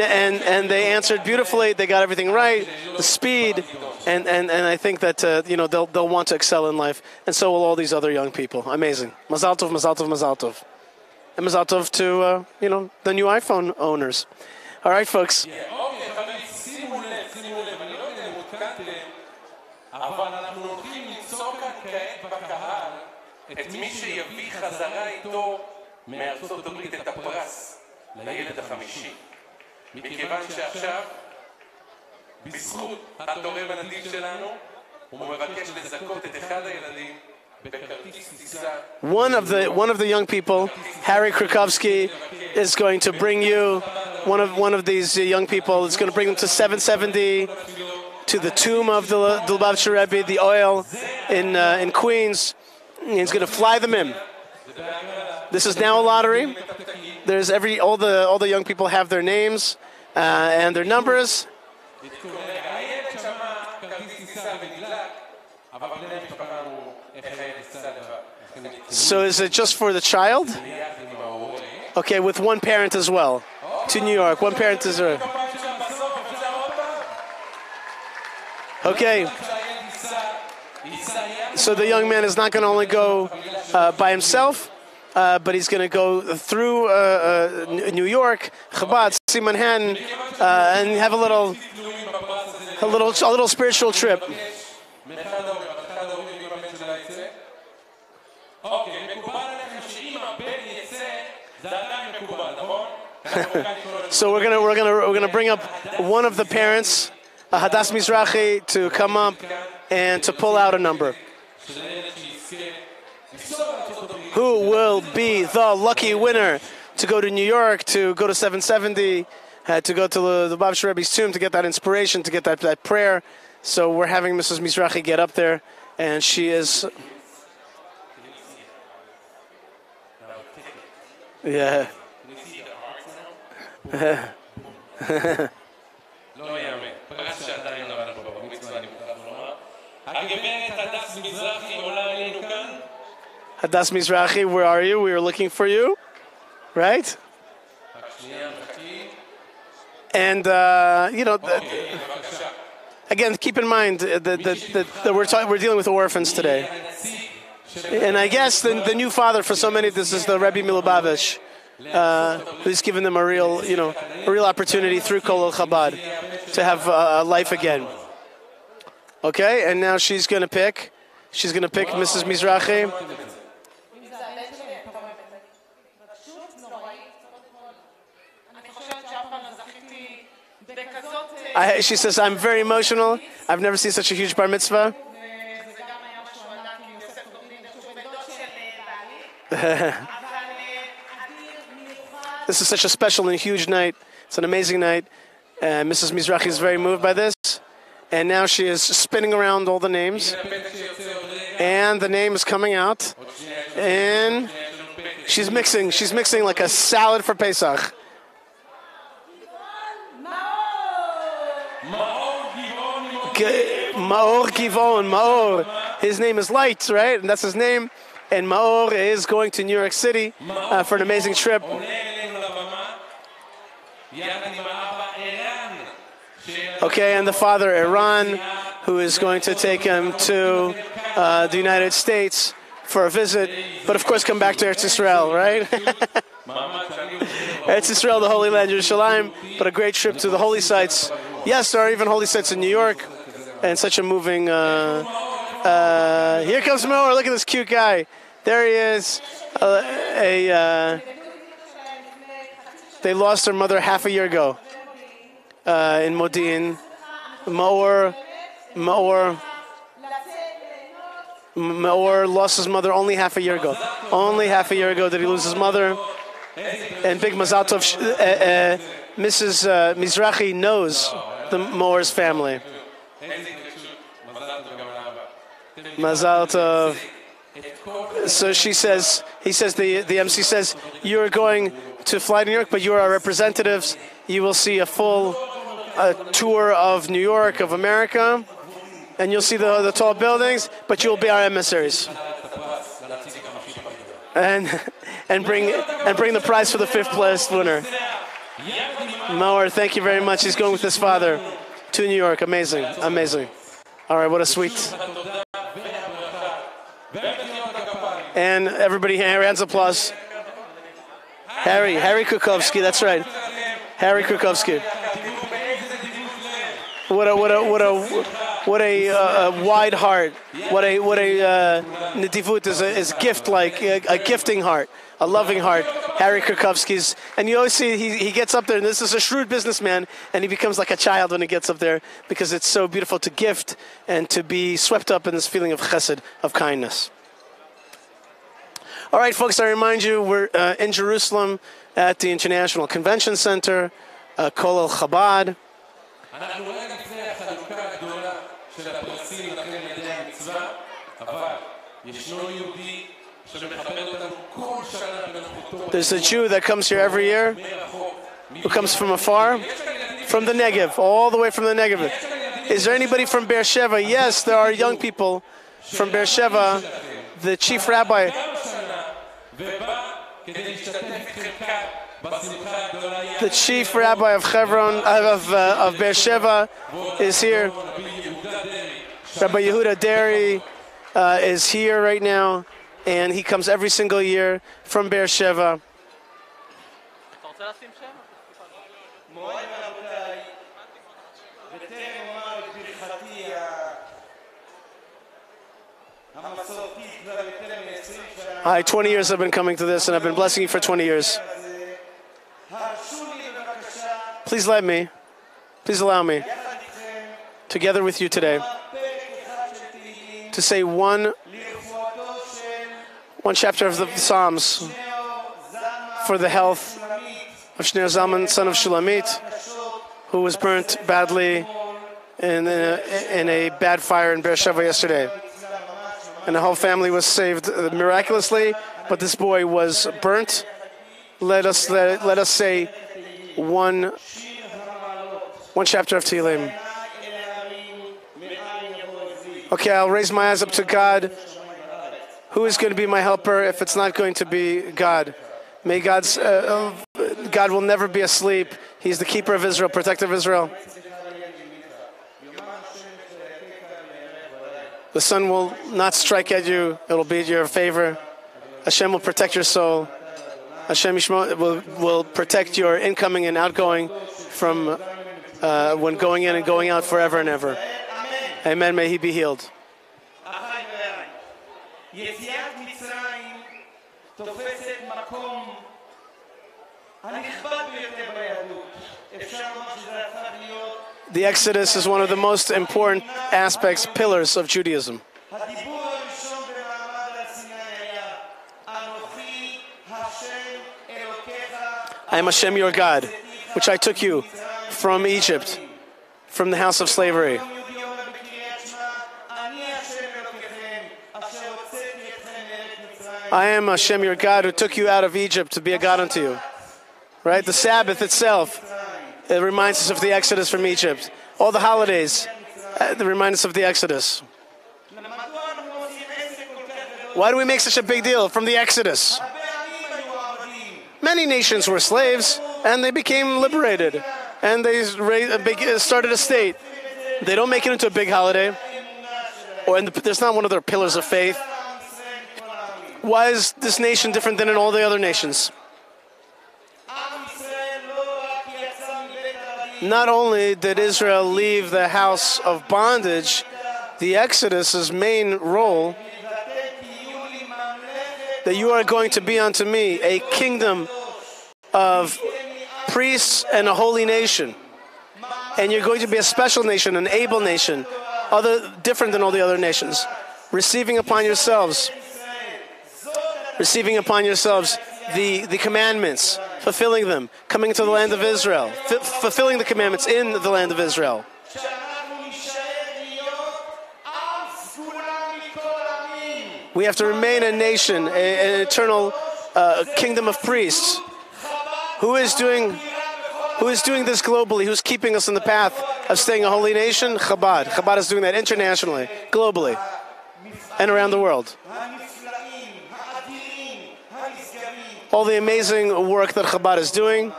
they answered beautifully. They got everything right. The speed, and I think that they'll want to excel in life, and so will all these other young people. Amazing. Mazal tov, mazal tov, mazal tov, and mazal tov to the new iPhone owners. All right, folks. מכיוון שעכשיו, בזכות התורם הנדיב שלנו, הוא מבקש לזכות את אחד הילדים בכרטיס טיסה. One of the young people, Harry Krakowski, is going to bring you one of these young people. Is going to bring them to 770, to the tomb of the Lubavitcher Rebbe, the oil in Queens. He's going to fly them in. This is now a lottery. There's all the young people have their names and their numbers. So is it just for the child? Okay, with one parent as well. To New York, one parent is there. Okay. So the young man is not going to only go by himself, but he's going to go through New York, Chabad, see Manhattan, and have a little spiritual trip. So we're gonna bring up one of the parents, Hadas Mizrahi, to come up and to pull out a number. Who will be the lucky winner to go to New York, to go to 770, to go to the Lubavitcher Rebbe's tomb, to get that inspiration, to get that prayer? So we're having Mrs. Mizrahi get up there, and she is... Yeah. לא יאמן. פרס שעדיין לא אנחנו בבר מצווה, אני מוכרח לומר. הגברת הדס מזרחי עולה אלינו כאן. Hadas Mizrahi, where are you? We were looking for you, right? And again, keep in mind that we're dealing with orphans today. And I guess the new father for so many, this is the Rebbe Milubavitch, who's given them a real opportunity through Kol Chabad to have a life again. Okay, and now she's going to pick Mrs. Mizrahi. She says, I'm very emotional. I've never seen such a huge bar mitzvah. This is such a special and huge night. It's an amazing night. Mrs. Mizrahi is very moved by this. And now she is spinning around all the names. And the name is coming out. And she's mixing like a salad for Pesach. Maor Givon, Maor. His name is Light, right? And that's his name. And Maor is going to New York City for an amazing trip. Okay, and the father, Iran, who is going to take him to the United States for a visit, but of course come back to Eretz Yisrael, right? Eretz Yisrael, the Holy Land, Yerushalayim, but a great trip to the holy sites. Yes, there are even holy sites in New York, and such a moving... here comes Moore, look at this cute guy. There he is. They lost their mother half a year ago in Modi'in. Moore lost his mother only half a year ago. Only half a year ago did he lose his mother. And big Mazal Tov, Mrs. Mizrahi knows the Moor's family. Mazal Tov. So he says, the MC says, you're going to fly to New York, but you are our representatives. You will see a full tour of New York, of America, and you'll see the tall buildings, but you'll be our emissaries. And bring the prize for the 5th place winner. Mauer, thank you very much. He's going with his father to New York. Amazing, amazing. All right, what a sweet. And everybody, rounds of applause. Harry Kukovsky, that's right. Harry Kukovsky. What a wide heart. What a Netivut is gift, like a gifting heart, a loving heart. Harry Kukovsky's, and you always see he gets up there, and this is a shrewd businessman, and he becomes like a child when he gets up there because it's so beautiful to gift and to be swept up in this feeling of chesed, of kindness. All right, folks, I remind you, we're in Jerusalem at the International Convention Center, Kol El Chabad. There's a Jew that comes here every year, who comes from afar, from the Negev, all the way from the Negev. Is there anybody from Beersheba? Yes, there are young people from Beersheba. The chief rabbi... The chief rabbi of Hebron, of Beersheba, is here. Rabbi Yehuda Derry is here right now, and he comes every single year from Beersheba. Hi, 20 years I've been coming to this, and I've been blessing you for 20 years. Please allow me, together with you today, to say one chapter of the Psalms for the health of Shneir Zalman, son of Shulamit, who was burnt badly in a bad fire in Beersheba yesterday. And the whole family was saved miraculously, but this boy was burnt let us say one chapter of Tehillim. Okay, I'll raise my eyes up to God. Who is going to be my helper if it's not going to be God? May God will never be asleep. He's the keeper of Israel, protector of Israel. The sun will not strike at you. It will be in your favor. Hashem will protect your soul. Hashem will protect your incoming and outgoing from when going in and going out forever and ever. Amen. May he be healed. The Exodus is one of the most important aspects, pillars of Judaism. I am Hashem your God, which I took you from Egypt, from the house of slavery. I am Hashem your God who took you out of Egypt to be a God unto you. Right? The Sabbath itself, it reminds us of the Exodus from Egypt. All the holidays, they remind us of the Exodus. Why do we make such a big deal from the Exodus? Many nations were slaves, and they became liberated, and they started a state. They don't make it into a big holiday, and there's not one of their pillars of faith. Why is this nation different than in all the other nations? Not only did Israel leave the house of bondage, the Exodus's main role, that you are going to be unto me a kingdom of priests and a holy nation. And you're going to be a special nation, an able nation, different than all the other nations. Receiving upon yourselves the commandments, fulfilling them, coming to the land of Israel, fulfilling the commandments in the land of Israel. We have to remain a nation, an eternal kingdom of priests. Who is doing this globally? Who's keeping us in the path of staying a holy nation? Chabad. Chabad is doing that internationally, globally, and around the world. All the amazing work that Chabad is doing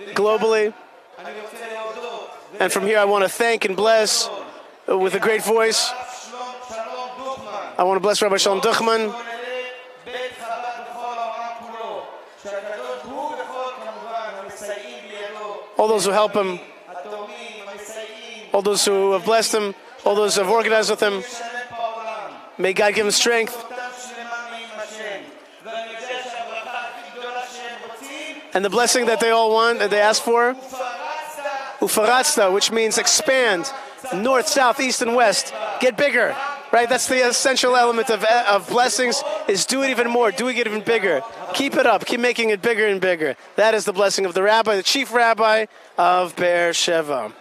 globally. And from here I want to thank and bless with a great voice. I want to bless Rabbi Shalom Duchman. All those who help him. All those who have blessed him. All those who have organized with him. May God give him strength. And the blessing that they all want, that they ask for, Ufaratzta, which means expand, north, south, east, and west. Get bigger, right? That's the essential element of blessings, is do it even more, do it even bigger. Keep it up, keep making it bigger and bigger. That is the blessing of the rabbi, the chief rabbi of Be'er Sheva.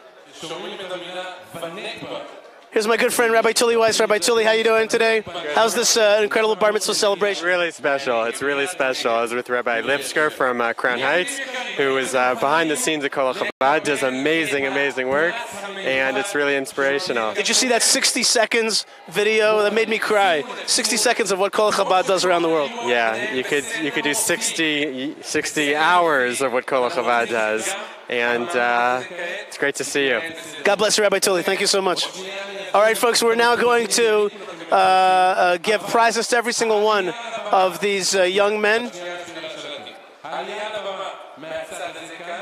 Here's my good friend, Rabbi Tully Weiss. Rabbi Tully, how you doing today? How's this incredible Bar Mitzvah celebration? Really special. It's really special. I was with Rabbi Lipsker from Crown Heights, who is behind the scenes at Kol HaChabad, does amazing, amazing work, and it's really inspirational. Did you see that 60 seconds video? That made me cry. 60 seconds of what Kol HaChabad does around the world. Yeah, you could do 60 hours of what Kol HaChabad does, and it's great to see you. God bless you, Rabbi Tully. Thank you so much. All right, folks, we're now going to give prizes to every single one of these young men.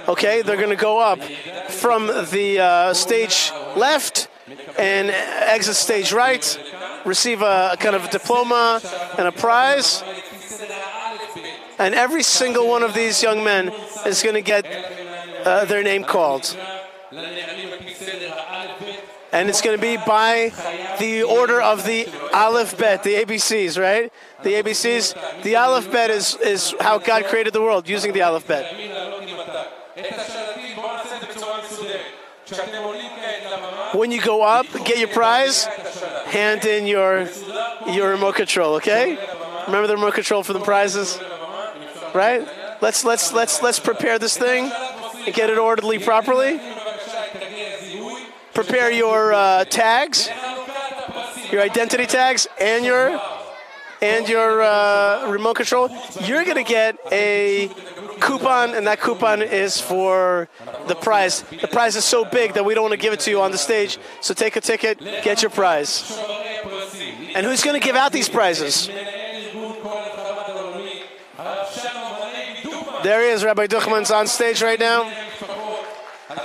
Okay, they're going to go up from the stage left and exit stage right, receive a kind of diploma and a prize. And every single one of these young men is going to get their name called. And it's going to be by the order of the Aleph Bet, the ABCs, right? The ABCs. The Aleph Bet is how God created the world, using the Aleph Bet. When you go up, get your prize, hand in your remote control, okay? Remember the remote control for the prizes? Right? let's prepare this thing and get it orderly properly. Prepare your tags, your identity tags, and your remote control. You're gonna get a coupon, and that coupon is for the prize. The prize is so big that we don't want to give it to you on the stage. So take a ticket, get your prize. And who's gonna give out these prizes? There he is. Rabbi Duchman's on stage right now.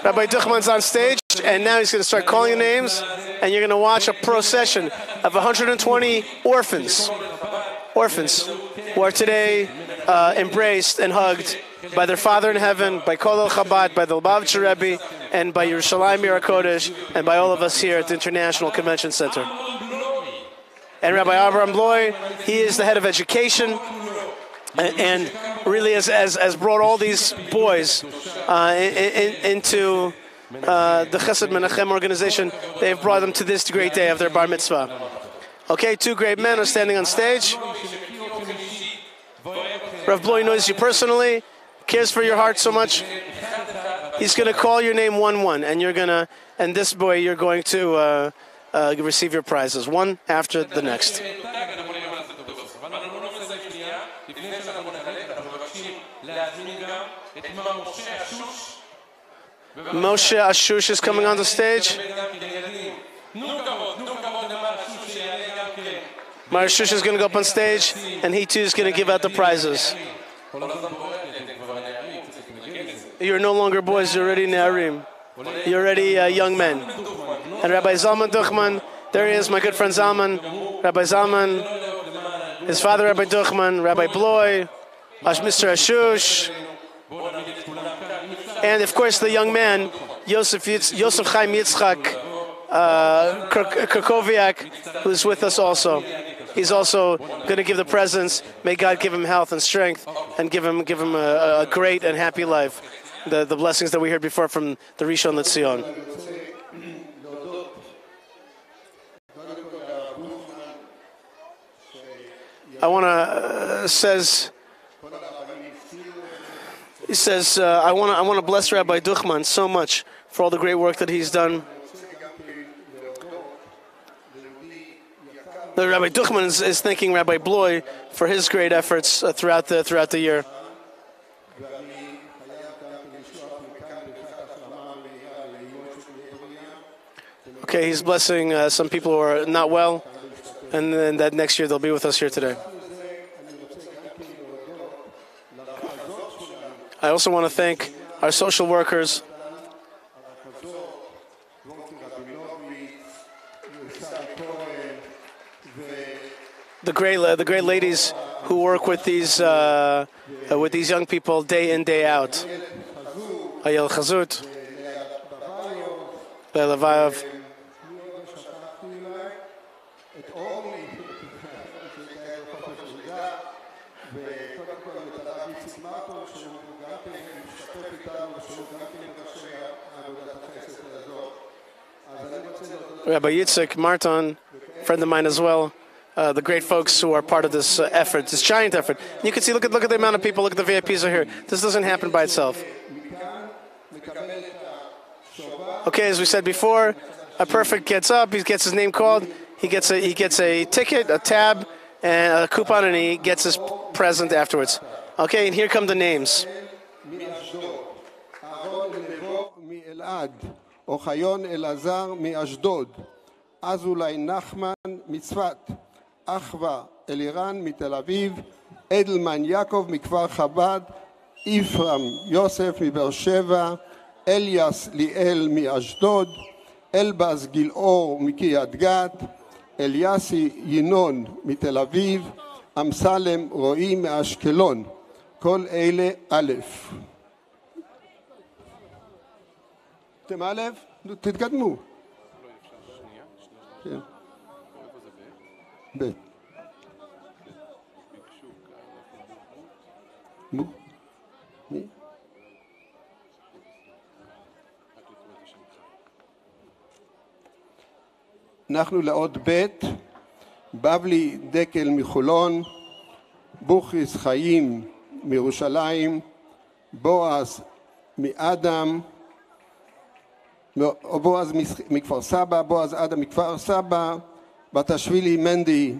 Rabbi Duchman's on stage, and now he's going to start calling the names, and you're going to watch a procession of 120 orphans who are today embraced and hugged by their Father in Heaven, by Kol Chabad, by the Lubavitcher Rebbe, and by Yerushalayim Mir HaKodesh, and by all of us here at the International Convention Center. And Rabbi Avraham Bloy, he is the head of education, and really has brought all these boys into the Chesed Menachem organization. They've brought them to this great day of their Bar Mitzvah. Okay, two great men are standing on stage. Rav Bloy knows you personally, cares for your heart so much. He's going to call your name 1-1, and this boy, you're going to receive your prizes, one after the next. Moshe Ashush is coming on the stage. Mar Ashush is going to go up on stage, and he too is going to give out the prizes. You're no longer boys, you're already Ne'arim. You're already young men. And Rabbi Zalman Duchman, there he is, my good friend Zalman. Rabbi Zalman, his father Rabbi Duchman, Rabbi Bloy, Mr. Ashush, and of course the young man, Yosef Chaim Yitzchak Krakowiak, who's with us also. He's also going to give the presents. May God give him health and strength, and give him a great and happy life. The blessings that we heard before from the Rishon LeZion. I want to I want to bless Rabbi Duchman so much for all the great work that he's done. The Rabbi Duchman is thanking Rabbi Bloy for his great efforts throughout the year. Okay, he's blessing some people who are not well, and then that next year they'll be with us here today. I also want to thank our social workers, the great ladies who work with these young people day in, day out. Ayel Chazut, Leila Vayav. Rabbi Yitzhak Martin, friend of mine as well, the great folks who are part of this effort, this giant effort. You can see, look at the amount of people, look at the VIPs are here. This doesn't happen by itself. Okay, as we said before, a perfect gets up, he gets his name called, he gets a ticket, a tab, and a coupon, and he gets his present afterwards. Okay, and here come the names. אוחיון אלעזר מאשדוד, אזולאי נחמן מצפת, אחווה אלירן מתל אביב, אדלמן יעקב מכפר חב"ד, יפרם יוסף מבאר שבע, אליאס ליאל מאשדוד, אלבז גילאור מקריית גת, אליאסי ינון מתל אביב, אמסלם רועי מאשקלון. כל אלה א'. אתם א', תתקדמו. כן. ב'. מי? אנחנו לעוד ב', בבלי דקל מחולון, בוכריס חיים מירושלים, בועז מאדם, בועז מכפר סבא, בועז אדם מכפר סבא, בתשווילי מנדי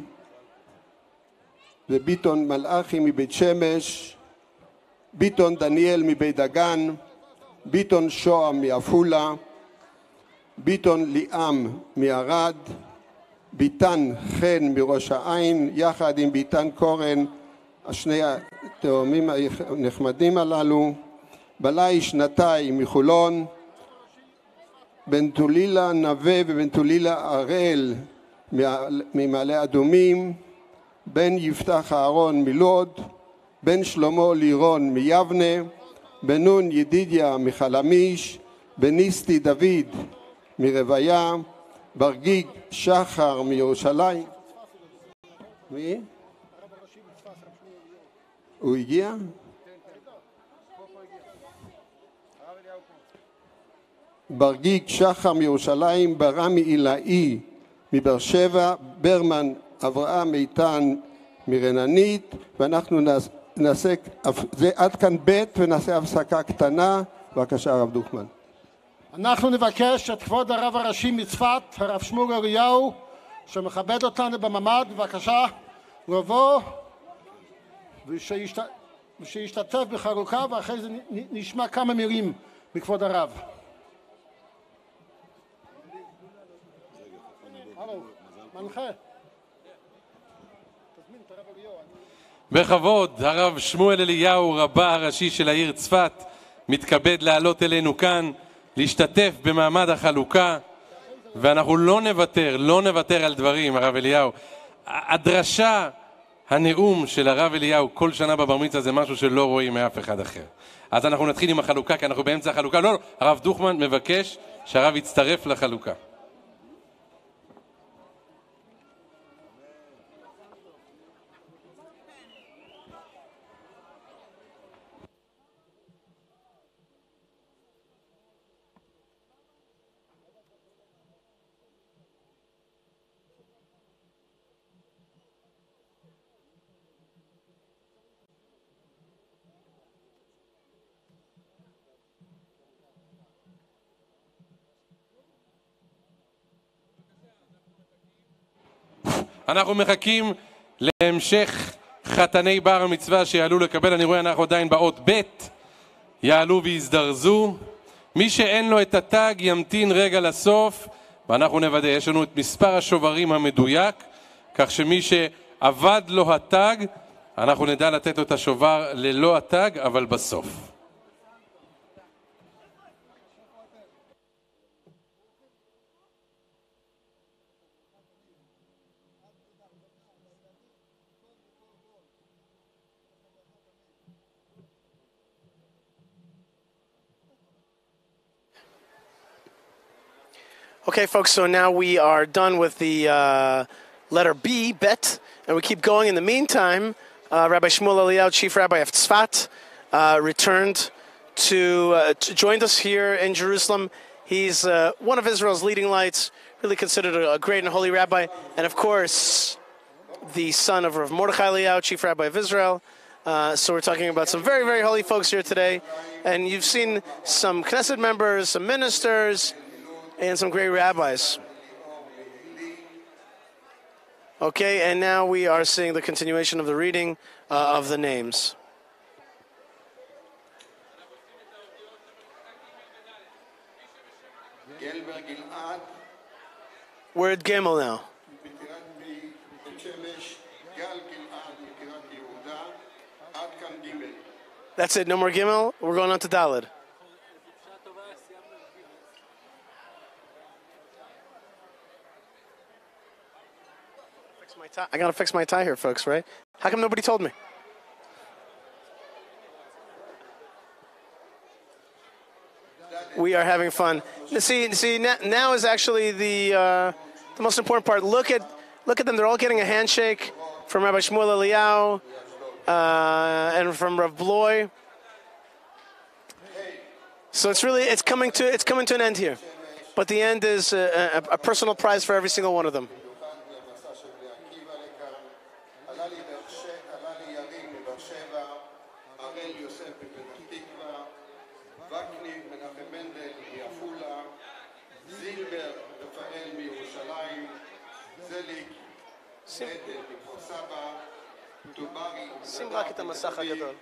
וביטון מלאכי מבית שמש, ביטון דניאל מבית דגן, ביטון שוהם מעפולה, ביטון ליאם מערד, ביטן חן מראש העין, יחד עם ביטן קורן, השני התאומים הנחמדים הללו, בלאי שנתיים מחולון, בן תולילה נווה ובן תולילה הראל ממעלה אדומים, בן יפתח אהרון מלוד, בן שלמה לירון מיבנה, בן נון ידידיה מחלמיש, בן ניסתי דוד מרוויה, ברגיג שחר מירושלים. מי? הוא הגיע? ברגיג שחר מירושלים, ברמי אילאי מבאר שבע, ברמן אברהם איתן מרננית, ואנחנו נעשה, זה עד כאן ב' ונעשה הפסקה קטנה. בבקשה הרב דוכמן. אנחנו נבקש את כבוד הרב הראשי מצפת, הרב שמואל אליהו, שמכבד אותנו בממ"ד, בבקשה לבוא ושישתתף בחלוקה, ואחרי זה נשמע כמה מילים מכבוד הרב. מנחה. בכבוד, הרב שמואל אליהו, רבה הראשי של העיר צפת, מתכבד לעלות אלינו כאן, להשתתף במעמד החלוקה, ואנחנו לא נוותר על דברים, הרב אליהו. הדרשה, הנאום של הרב אליהו כל שנה בבר מצווה זה משהו שלא רואים מאף אחד אחר. אז אנחנו נתחיל עם החלוקה, כי אנחנו באמצע החלוקה. לא, הרב דוכמן מבקש שהרב יצטרף לחלוקה. אנחנו מחכים להמשך חתני בר המצווה שיעלו לקבל. אני רואה אנחנו עדיין באות ב', יעלו ויזדרזו. מי שאין לו את התג ימתין רגע לסוף, ואנחנו נוודא. יש לנו את מספר השוברים המדויק, כך שמי שעבד לו התג, אנחנו נדע לתת לו את השובר ללא התג, אבל בסוף. Okay, folks, so now we are done with the letter B, bet, and we keep going. In the meantime, Rabbi Shmuel Eliyahu, Chief Rabbi of Tzfat, returned joined us here in Jerusalem. He's one of Israel's leading lights, really considered a great and holy rabbi, and of course, the son of Rav Mordechai Eliyahu, Chief Rabbi of Israel. So we're talking about some very, very holy folks here today, and you've seen some Knesset members, some ministers, and some great rabbis. Okay, and now we are seeing the continuation of the reading of the names. We're at Gimel now. That's it, no more Gimel. We're going on to Daled. I gotta fix my tie here, folks, right? How come nobody told me? We are having fun. See, now is actually the most important part. Look at them. They're all getting a handshake from Rabbi Shmuel Eliyahu and from Rav Bloy. So it's coming to an end here. But the end is a personal prize for every single one of them. שים רק את המסך הגדול.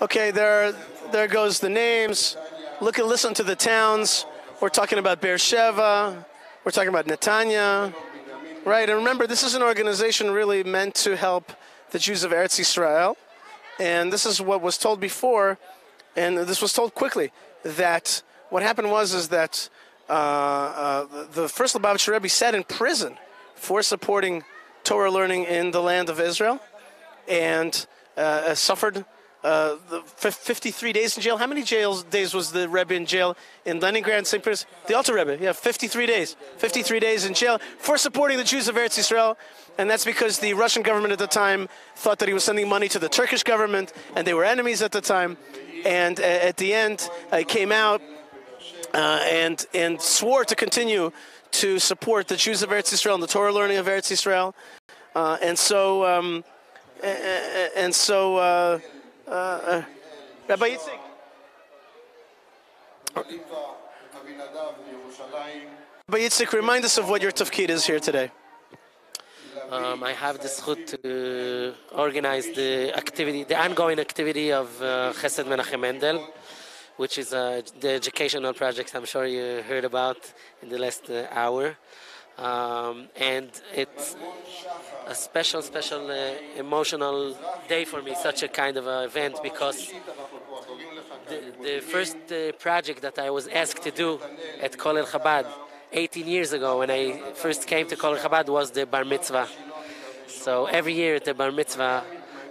Okay, there goes the names. Listen to the towns. We're talking about Beer Sheva. We're talking about Netanya. Right, and remember, this is an organization really meant to help the Jews of Eretz Yisrael. And this is what was told before, and this was told quickly, that what happened is that the first Lubavitcher Rebbe sat in prison for supporting Torah learning in the land of Israel, and suffered 53 days in jail. How many days was the Rebbe in jail in Leningrad, St. Petersburg? The Alter Rebbe, 53 days. 53 days in jail for supporting the Jews of Eretz Yisrael. And that's because the Russian government at the time thought that he was sending money to the Turkish government, and they were enemies at the time. And at the end, he came out and swore to continue to support the Jews of Eretz Yisrael and the Torah learning of Eretz Yisrael. Rabbi Yitzhak. Rabbi Yitzhak, remind us of what your tafkid is here today. I have the zchut to organize the ongoing activity of Chesed Menachem Mendel, which is the educational project I'm sure you heard about in the last hour. And it's a special emotional day for me, such a kind of event, because the first project that I was asked to do at Kolel Chabad 18 years ago, when I first came to Kolel Chabad, was the Bar Mitzvah. So every year at the Bar Mitzvah,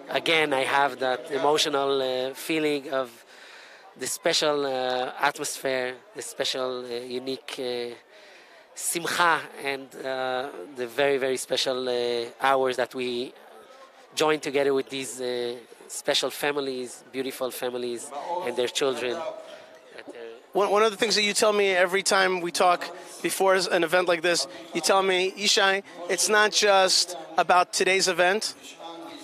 again, I have that emotional feeling of the special atmosphere, the special unique simcha, and the very, very special hours that we join together with these special families, beautiful families, and their children. One of the things that you tell me every time we talk before an event like this, you tell me, Yishai, it's not just about today's event,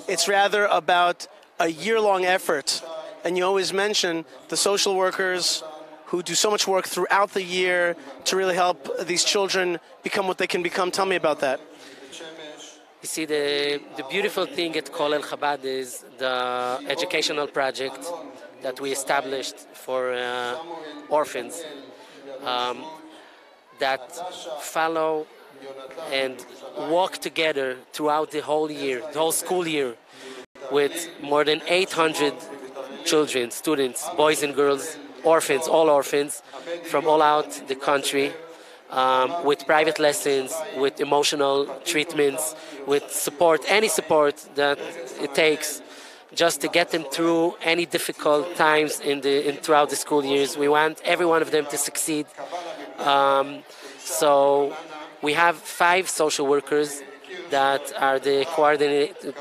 it's rather about a year-long effort. And you always mention the social workers who do so much work throughout the year to really help these children become what they can become. Tell me about that. You see, the beautiful thing at Kolel Chabad is the educational project that we established for orphans that follow and walk together throughout the whole year, the whole school year, with more than 800 children, students, boys and girls, orphans, all orphans, from all out the country, with private lessons, with emotional treatments, with support, any support that it takes just to get them through any difficult times throughout the school years. We want every one of them to succeed. So we have 5 social workers that are the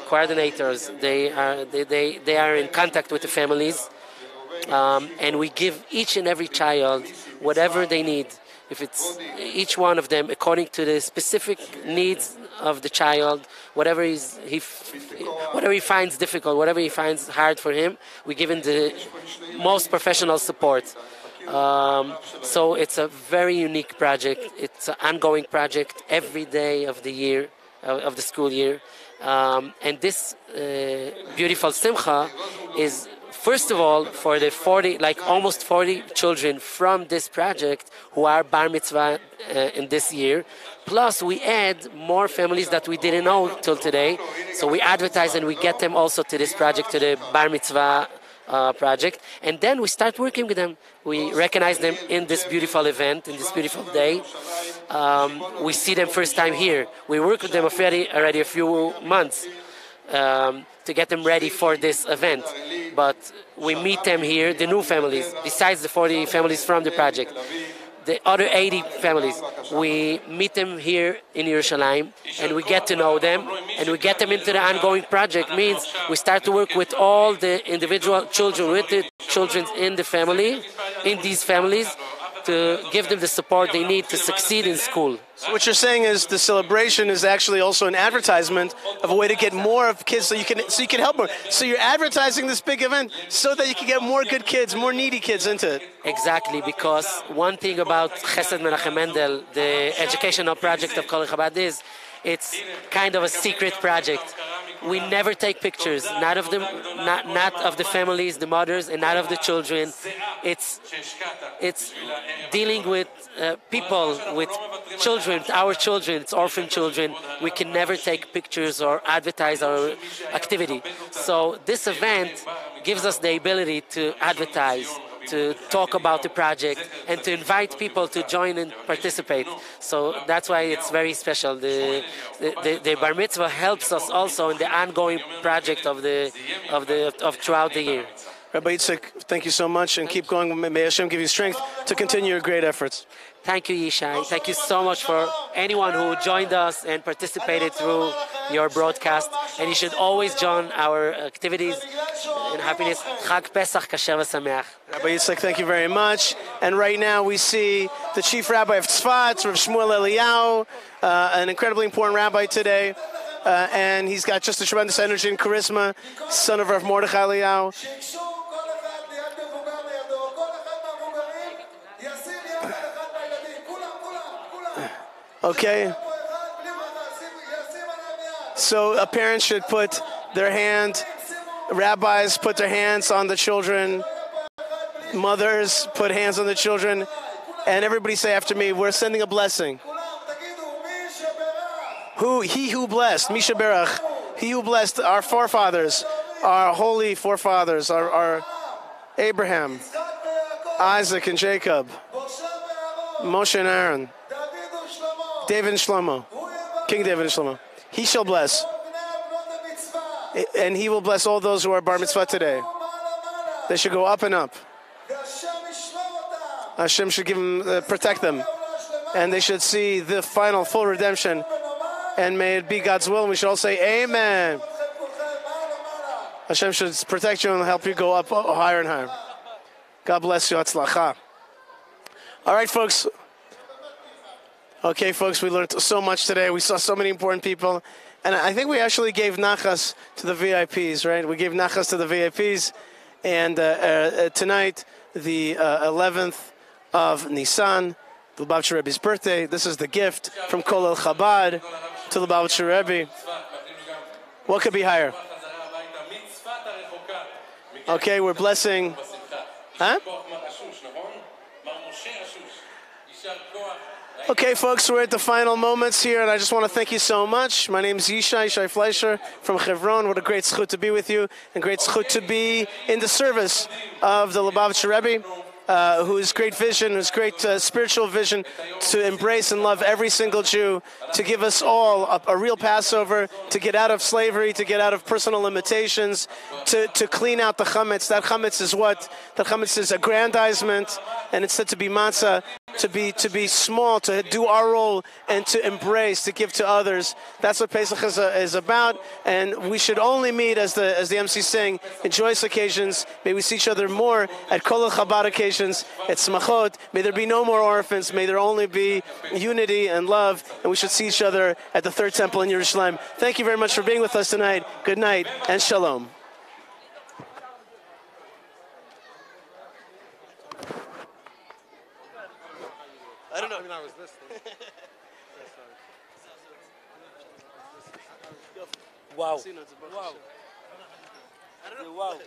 coordinators. They are in contact with the families, and we give each and every child whatever they need. If it's each one of them according to the specific needs of the child, whatever he finds difficult, whatever he finds hard for him, we give him the most professional support. So it's a very unique project. It's an ongoing project every day of the year, of the school year. And this beautiful simcha is, first of all, for the almost 40 children from this project who are Bar Mitzvah in this year. Plus, we add more families that we didn't know till today. So we advertise and we get them also to this project, to the Bar Mitzvah project. And then we start working with them. We recognize them in this beautiful event, in this beautiful day. We see them first time here. We work with them already a few months to get them ready for this event. But we meet them here, the new families, besides the 40 families from the project. The other 80 families, we meet them here in Yerushalayim, and we get to know them, and we get them into the ongoing project. Means we start to work with all the individual children, with the children in the family, in these families, to give them the support they need to succeed in school. So what you're saying is the celebration is actually also an advertisement of a way to get more of kids so you can help more. So you're advertising this big event so that you can get more good kids, more needy kids into it. Exactly, because one thing about Chesed Menachem Mendel, the educational project of Kol Chabad, is it's kind of a secret project. We never take pictures, not of the families, the mothers, and not of the children. It's dealing with people, with children, our children, it's orphan children. We can never take pictures or advertise our activity. So this event gives us the ability to advertise, to talk about the project, and to invite people to join and participate. So that's why it's very special. The Bar Mitzvah helps us also in the ongoing project of throughout the year. Rabbi Yitzhak, thank you so much, and keep going. May Hashem give you strength to continue your great efforts. Thank you, Yishai. Thank you so much for anyone who joined us and participated through your broadcast. And you should always join our activities in happiness. Chag Pesach Kasher v'Sameach. Rabbi Yitzhak, thank you very much. And right now we see the Chief Rabbi of Tzfat, Rav Shmuel Eliyahu, an incredibly important rabbi today. And he's got just a tremendous energy and charisma, son of Rav Mordechai Eliyahu. Okay. So a parent should put their hand, rabbis put their hands on the children, mothers put hands on the children, and everybody say after me, we're sending a blessing. He who blessed, Misha Berach, he who blessed our forefathers, our holy forefathers, our Abraham, Isaac and Jacob, Moshe and Aaron, David and Shlomo, King David and Shlomo. He shall bless. And he will bless all those who are Bar Mitzvah today. They should go up and up. Hashem should give them, protect them. And they should see the final full redemption. And may it be God's will. And we should all say, Amen. Hashem should protect you and help you go up higher and higher. God bless you. Atzlacha. All right, folks. Okay, folks, we learned so much today. We saw so many important people. And I think we actually gave nachas to the VIPs, right? We gave nachas to the VIPs. And tonight, the 11th of Nisan, the Lubavitcher Rebbe's birthday. This is the gift from Kolel Chabad to the Lubavitcher Rebbe. What could be higher? Okay, we're blessing. Huh? Okay, folks, we're at the final moments here, and I just want to thank you so much. My name is Yishai Fleischer from Hebron. What a great zchut to be with you, and great zchut to be in the service of the Lubavitcher Rebbe, whose great vision, whose great spiritual vision to embrace and love every single Jew, to give us all a real Passover, to get out of slavery, to get out of personal limitations, to clean out the chametz. That chametz is what? That chametz is aggrandizement, and it's said to be matzah, to be small, to do our role, and to embrace, to give to others. That's what Pesach is about, and we should only meet, as the MC saying, in joyous occasions. May we see each other more at Kol Chabad occasions, at Smachot. May there be no more orphans. May there only be unity and love, and we should see each other at the Third Temple in Yerushalayim. Thank you very much for being with us tonight. Good night, and shalom. I don't know. I mean, I was listening. Wow. Wow. I don't know. Wow.